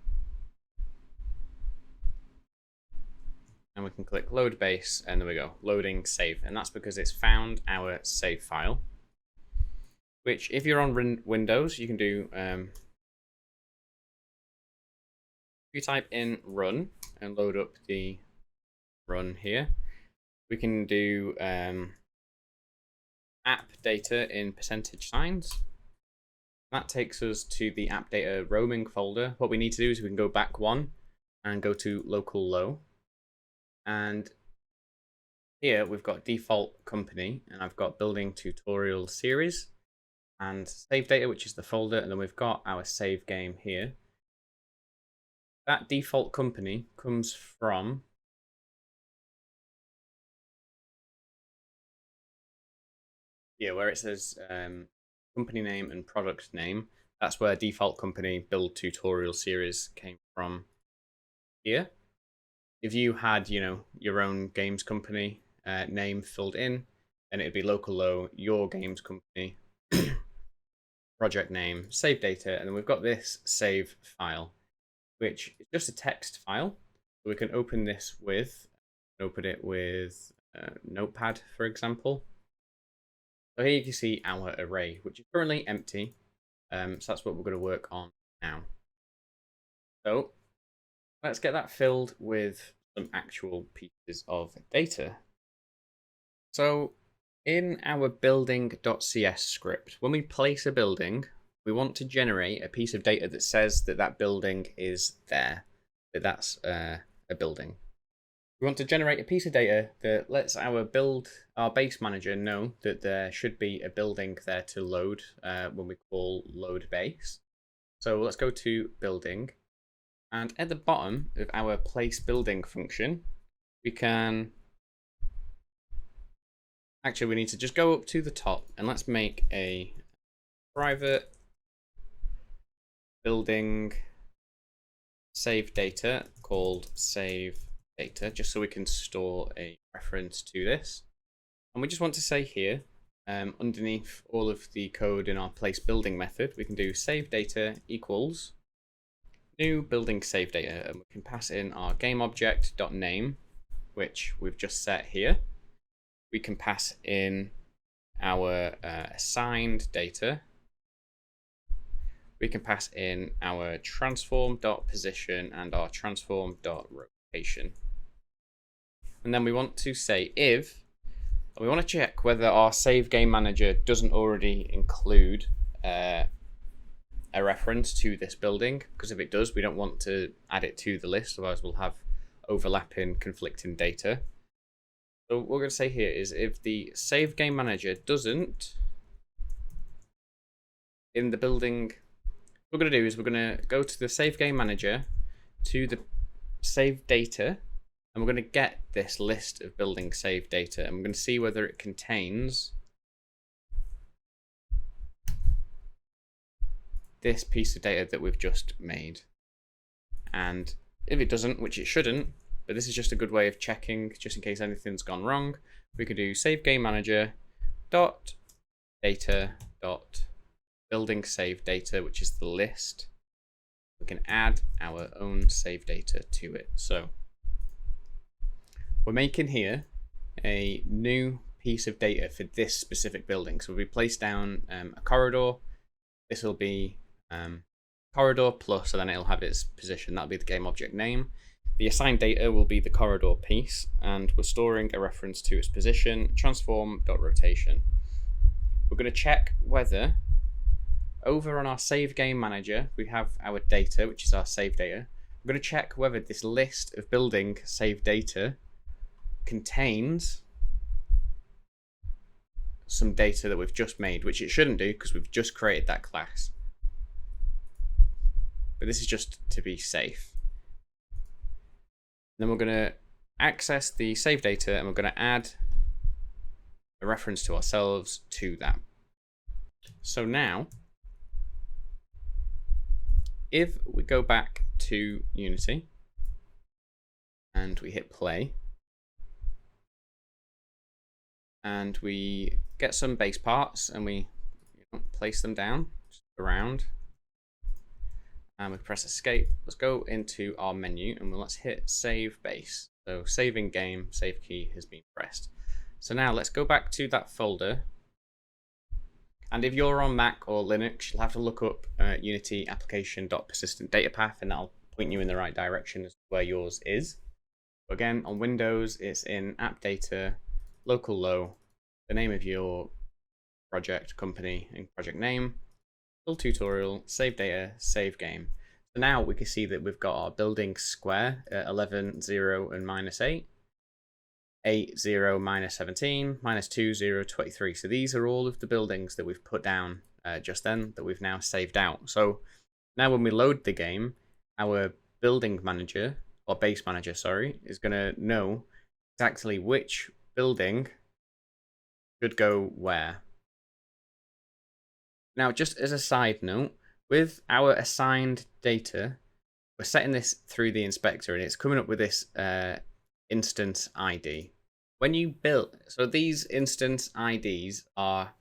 Speaker 1: and we can click load base, and there we go, loading save. And that's because it's found our save file, which if you're on Windows, you can do, if you type in run and load up the run here, we can do app data in percentage signs. That takes us to the app data roaming folder. What we need to do is we can go back one and go to local low. And here we've got default company, and I've got building tutorial series and save data, which is the folder, and then we've got our save game here. That default company comes from here where it says company name and product name. That's where default company build tutorial series came from here. If you had, your own games company name filled in, then it'd be local low, your games company, project name, save data, and then we've got this save file, which is just a text file. So we can open this with, Notepad, for example. So here you can see our array, which is currently empty. So that's what we're going to work on now. So let's get that filled with some actual pieces of data. So in our building.cs script, when we place a building, we want to generate a piece of data that says that that building is there, that that's a building. We want to generate a piece of data that lets our base manager know that there should be a building there to load when we call load base. So let's go to building, and at the bottom of our place building function, we can actually, we need to just go up to the top and let's make a private building save data called save data, just so we can store a reference to this. And we just want to say here, underneath all of the code in our place building method, we can do save data equals new building save data, and we can pass in our game object.name, which we've just set here. We can pass in our assigned data. We can pass in our transform.position and our transform.rotation. And then we want to say if, and we want to check whether our save game manager doesn't already include a reference to this building, because if it does, we don't want to add it to the list, otherwise we'll have overlapping, conflicting data. So what we're going to say here is if the save game manager doesn't, in the building, what we're going to do is we're going to go to the save game manager, to the save data, and we're going to get this list of building save data, and we're going to see whether it contains this piece of data that we've just made. And if it doesn't, which it shouldn't, but this is just a good way of checking, just in case anything's gone wrong, we could do save game manager dot data dot building save data, which is the list. We can add our own save data to it. So we're making here a new piece of data for this specific building. So we place down a corridor. This will be corridor plus, and then it'll have its position. That'll be the game object name. The assigned data will be the corridor piece, and we're storing a reference to its position, transform.rotation. We're going to check whether over on our save game manager, we have our data, which is our save data. We're going to check whether this list of building save data contains some data that we've just made, which it shouldn't do because we've just created that class. But this is just to be safe. Then we're going to access the save data and we're going to add a reference to ourselves to that. So now, if we go back to Unity and we hit play, and we get some base parts and we place them down just around, and we press escape. Let's go into our menu and let's hit save base. So saving game, save key has been pressed. So now let's go back to that folder. And if you're on Mac or Linux, you'll have to look up Unity application.persistent data path, and that'll point you in the right direction as to where yours is. But again, on Windows, it's in app data, local low, the name of your project, company, and project name, build tutorial, save data, save game. So now we can see that we've got our building square at 11, 0, and -8. 8, 0, -17, -2, 0, 23. So these are all of the buildings that we've put down just then that we've now saved out. So now when we load the game, our building manager, or base manager, sorry, is going to know exactly which building should go where. Now, just as a side note, with our assigned data, we're setting this through the inspector and it's coming up with this instance ID. When you build, so these instance IDs are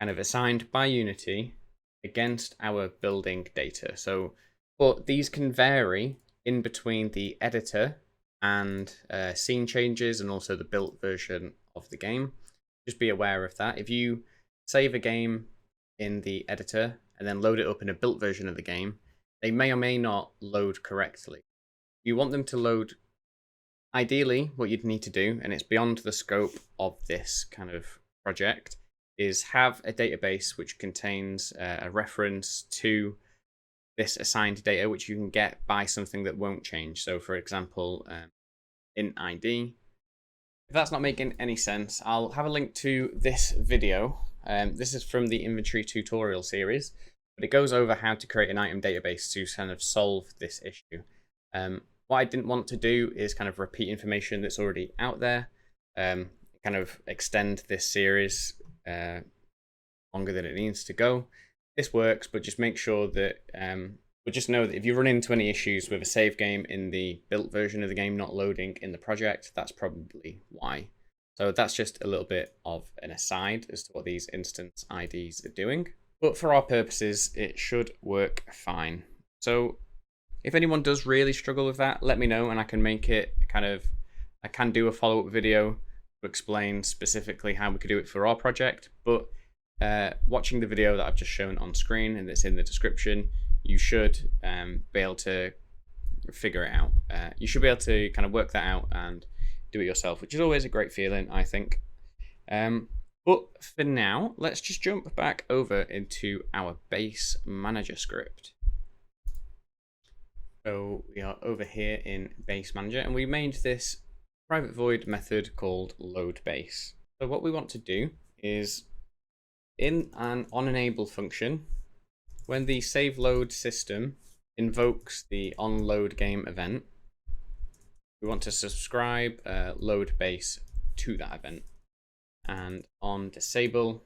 Speaker 1: kind of assigned by Unity against our building data. So, but these can vary in between the editor and scene changes and also the built version of the game. Just be aware of that. If you save a game in the editor and then load it up in a built version of the game, they may or may not load correctly. You want them to load. Ideally, what you'd need to do, and it's beyond the scope of this kind of project, is have a database which contains a reference to this assigned data, which you can get by something that won't change. So for example, int ID. If that's not making any sense, I'll have a link to this video. This is from the inventory tutorial series, but it goes over how to create an item database to kind of solve this issue. What I didn't want to do is kind of repeat information that's already out there, kind of extend this series longer than it needs to go. This works, but just make sure that, but just know that if you run into any issues with a save game in the built version of the game not loading in the project, that's probably why. So that's just a little bit of an aside as to what these instance IDs are doing. But for our purposes, it should work fine. So if anyone does really struggle with that, let me know and I can make it I can do a follow-up video to explain specifically how we could do it for our project. But watching the video that I've just shown on screen and that's in the description, you should be able to figure it out. You should be able to kind of work that out and do it yourself, which is always a great feeling, I think. But for now, let's just jump back over into our base manager script. So we are over here in base manager and we made this private void method called load base. So what we want to do is in an onEnable function, when the save load system invokes the onLoad game event, we want to subscribe load base to that event. And on disable,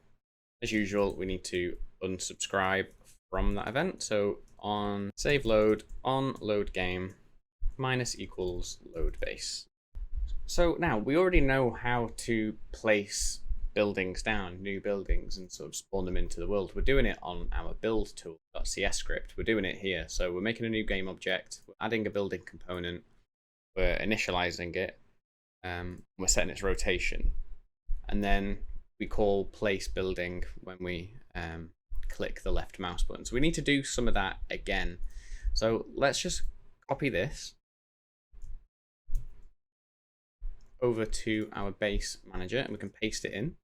Speaker 1: as usual, we need to unsubscribe from that event. So on save load, on load game, -= load base. So now we already know how to place buildings down, new buildings, and sort of spawn them into the world. We're doing it on our build tool.cs script. We're doing it here. So we're making a new game object, we're adding a building component, we're initializing it, we're setting its rotation. And then we call place building when we click the left mouse button. So we need to do some of that again. So let's just copy this over to our base manager and we can paste it in.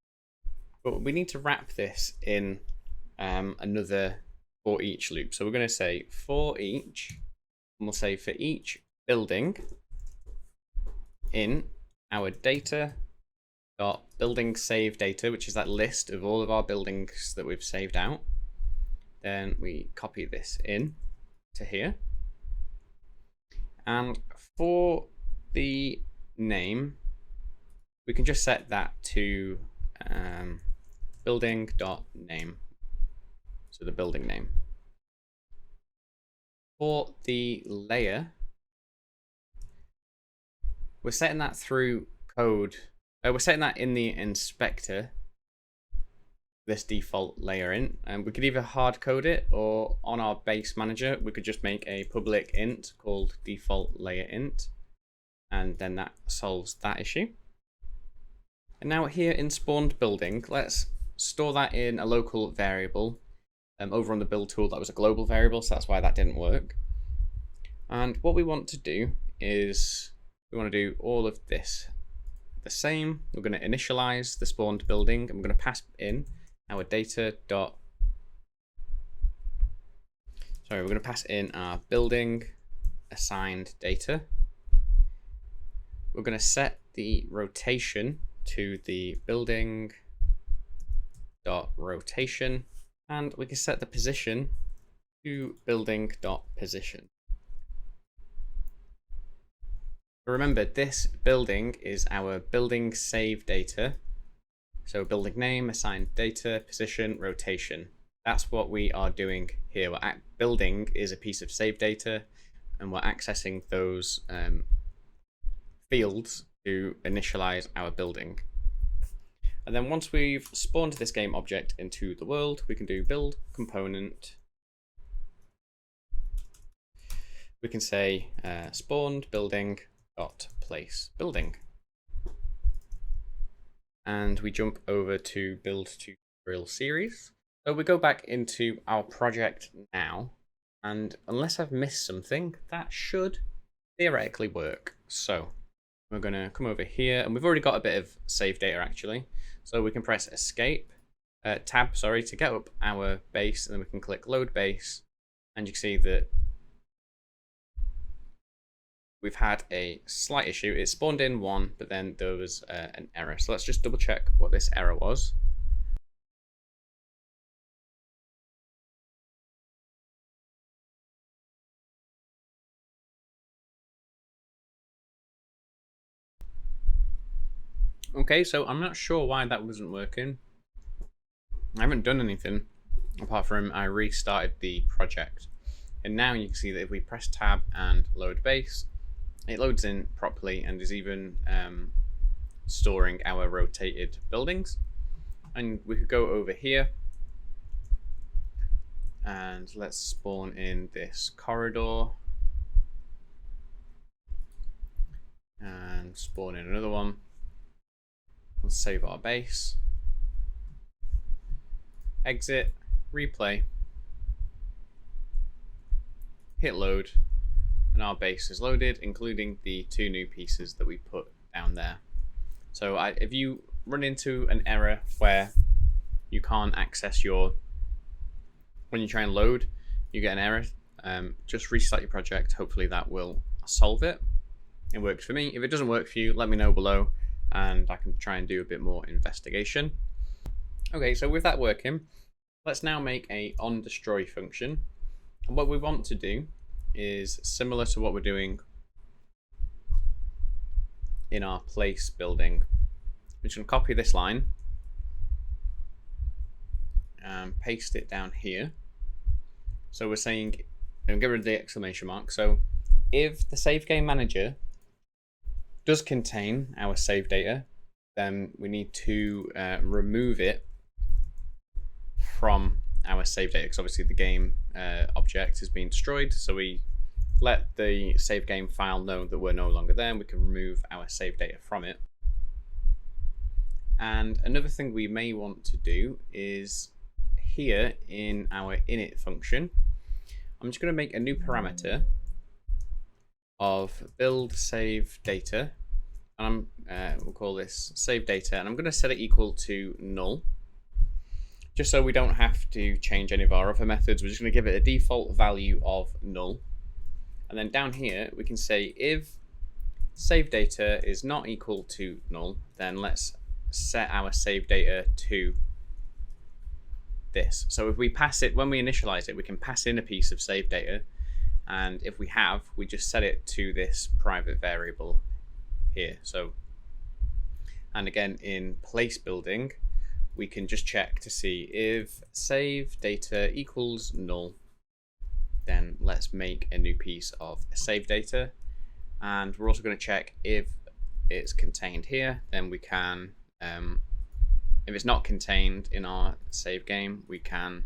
Speaker 1: But we need to wrap this in another for each loop. So we're going to say for each, and we'll say for each building in our data dot building save data, which is that list of all of our buildings that we've saved out. Then we copy this in to here. And for the name, we can just set that to building.name, so the building name. For the layer, we're setting that through code. We're setting that in the inspector, this default layer int, and we could either hard code it, or on our base manager we could just make a public int called default layer int, and then that solves that issue. And now here in spawned building, let's store that in a local variable. Over on the build tool, that was a global variable, so that's why that didn't work. And what we want to do is we want to do all of this the same. We're going to initialize the spawned building, and we're going to pass in our data dot. Sorry, we're going to pass in our building assigned data. We're going to set the rotation to the building dot rotation, and we can set the position to building dot position. Remember, this building is our building save data. So building name, assigned data, position, rotation. That's what we are doing here. Building is a piece of save data, and we're accessing those fields to initialize our building. And then once we've spawned this game object into the world, we can do build component. We can say spawned building dot place building, and we jump over to build tutorial series. So we go back into our project now, and unless I've missed something, that should theoretically work. So we're going to come over here, and we've already got a bit of save data actually, so we can press escape tab, sorry, to get up our base, and then we can click load base, and you can see that we've had a slight issue. It spawned in 1, but then there was an error. So let's just double check what this error was. Okay, so I'm not sure why that wasn't working. I haven't done anything apart from I restarted the project. And now you can see that if we press tab and load base, it loads in properly and is even storing our rotated buildings. And we could go over here and let's spawn in this corridor and spawn in another one. Let's save our base, exit, replay, hit load, and our base is loaded, including the 2 new pieces that we put down there. So if you run into an error where you can't access when you try and load, you get an error, just restart your project. Hopefully that will solve it. It works for me. If it doesn't work for you, let me know below, and I can try and do a bit more investigation. Okay, so with that working, let's now make a onDestroy function. And what we want to do is similar to what we're doing in our place building. We're just going to copy this line and paste it down here. So we're saying, and get rid of the exclamation mark. So if the save game manager does contain our save data, then we need to remove it from our save data, because obviously the game object has been destroyed. So we let the save game file know that we're no longer there, and we can remove our save data from it. And another thing we may want to do is here in our init function, I'm just going to make a new parameter of build save data, and we'll call this save data, and I'm going to set it equal to null, just so we don't have to change any of our other methods. We're just going to give it a default value of null. And then down here we can say if save data is not equal to null, then let's set our save data to this. So if we pass it, when we initialize it, we can pass in a piece of save data, and if we have, we just set it to this private variable here. So, and again in place building, we can just check to see if save data equals null. Then let's make a new piece of save data, and we're also going to check if it's contained here. Then we can, if it's not contained in our save game, we can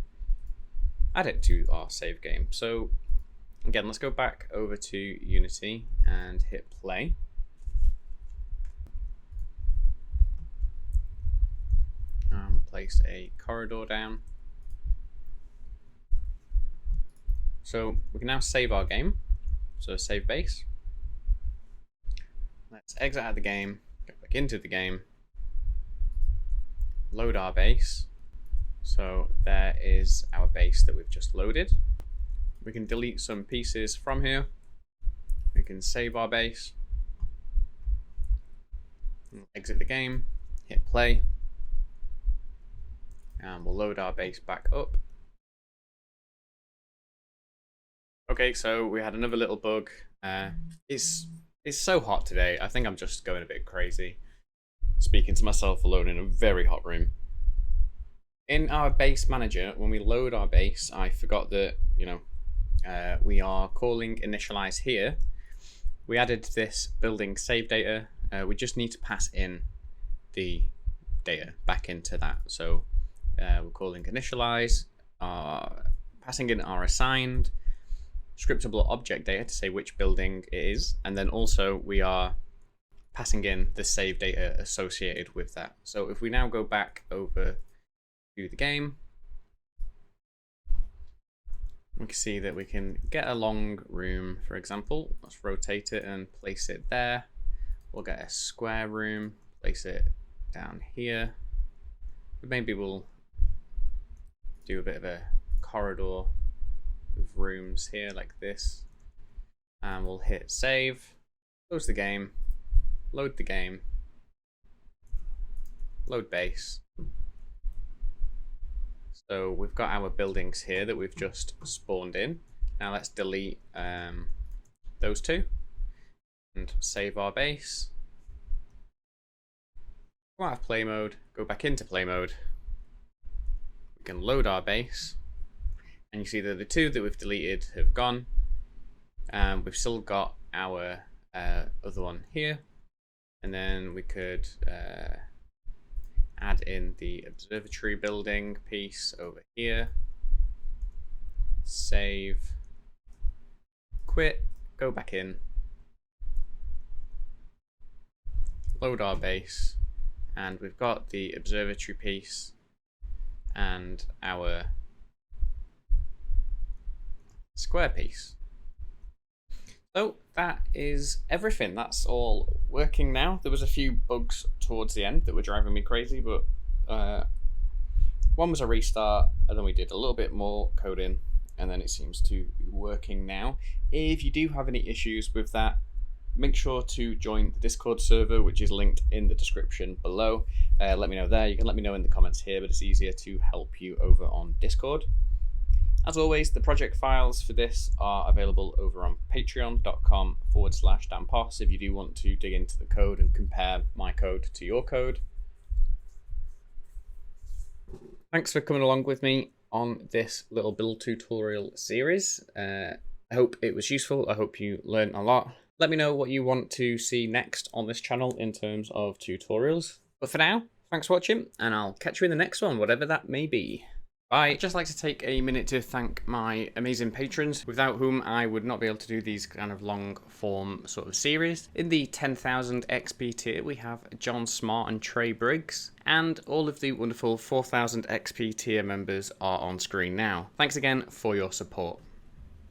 Speaker 1: add it to our save game. So again, let's go back over to Unity and hit play. Place a corridor down. So we can now save our game. So save base. Let's exit out of the game, go back into the game, load our base. So there is our base that we've just loaded. We can delete some pieces from here. We can save our base, exit the game, hit play, and we'll load our base back up. Okay, so we had another little bug. It's so hot today. I think I'm just going a bit crazy, speaking to myself alone in a very hot room. In our base manager, when we load our base, I forgot that, we are calling initialize here. We added this building save data. We just need to pass in the data back into that. So we're calling initialize, passing in our assigned scriptable object data to say which building it is, and then also we are passing in the save data associated with that. So if we now go back over to the game, we can see that we can get a long room, for example. Let's rotate it and place it there. We'll get a square room, place it down here. But maybe we'll do a bit of a corridor with rooms here like this, and we'll hit save, close the game, load the game, load base. So we've got our buildings here that we've just spawned in. Now let's delete those two and save our base. Go out of play mode, go back into play mode. We can load our base, and you see that the two that we've deleted have gone. We've still got our other one here, and then we could add in the observatory building piece over here. Save, quit, go back in, load our base, and we've got the observatory piece and our square piece. So that is everything. That's all working now. There was a few bugs towards the end that were driving me crazy, but one was a restart, and then we did a little bit more coding, and then it seems to be working now. If you do have any issues with that, make sure to join the Discord server, which is linked in the description below. Let me know there. You can let me know in the comments here, but it's easier to help you over on Discord. As always, the project files for this are available over on patreon.com/danposs if you do want to dig into the code and compare my code to your code. Thanks for coming along with me on this little build tutorial series. I hope it was useful. I hope you learned a lot. Let me know what you want to see next on this channel in terms of tutorials. But for now, thanks for watching, and I'll catch you in the next one, whatever that may be. Bye. I'd just like to take a minute to thank my amazing patrons, without whom I would not be able to do these kind of long form sort of series. In the 10,000 XP tier, we have John Smart and Trey Briggs, and all of the wonderful 4,000 XP tier members are on screen now. Thanks again for your support.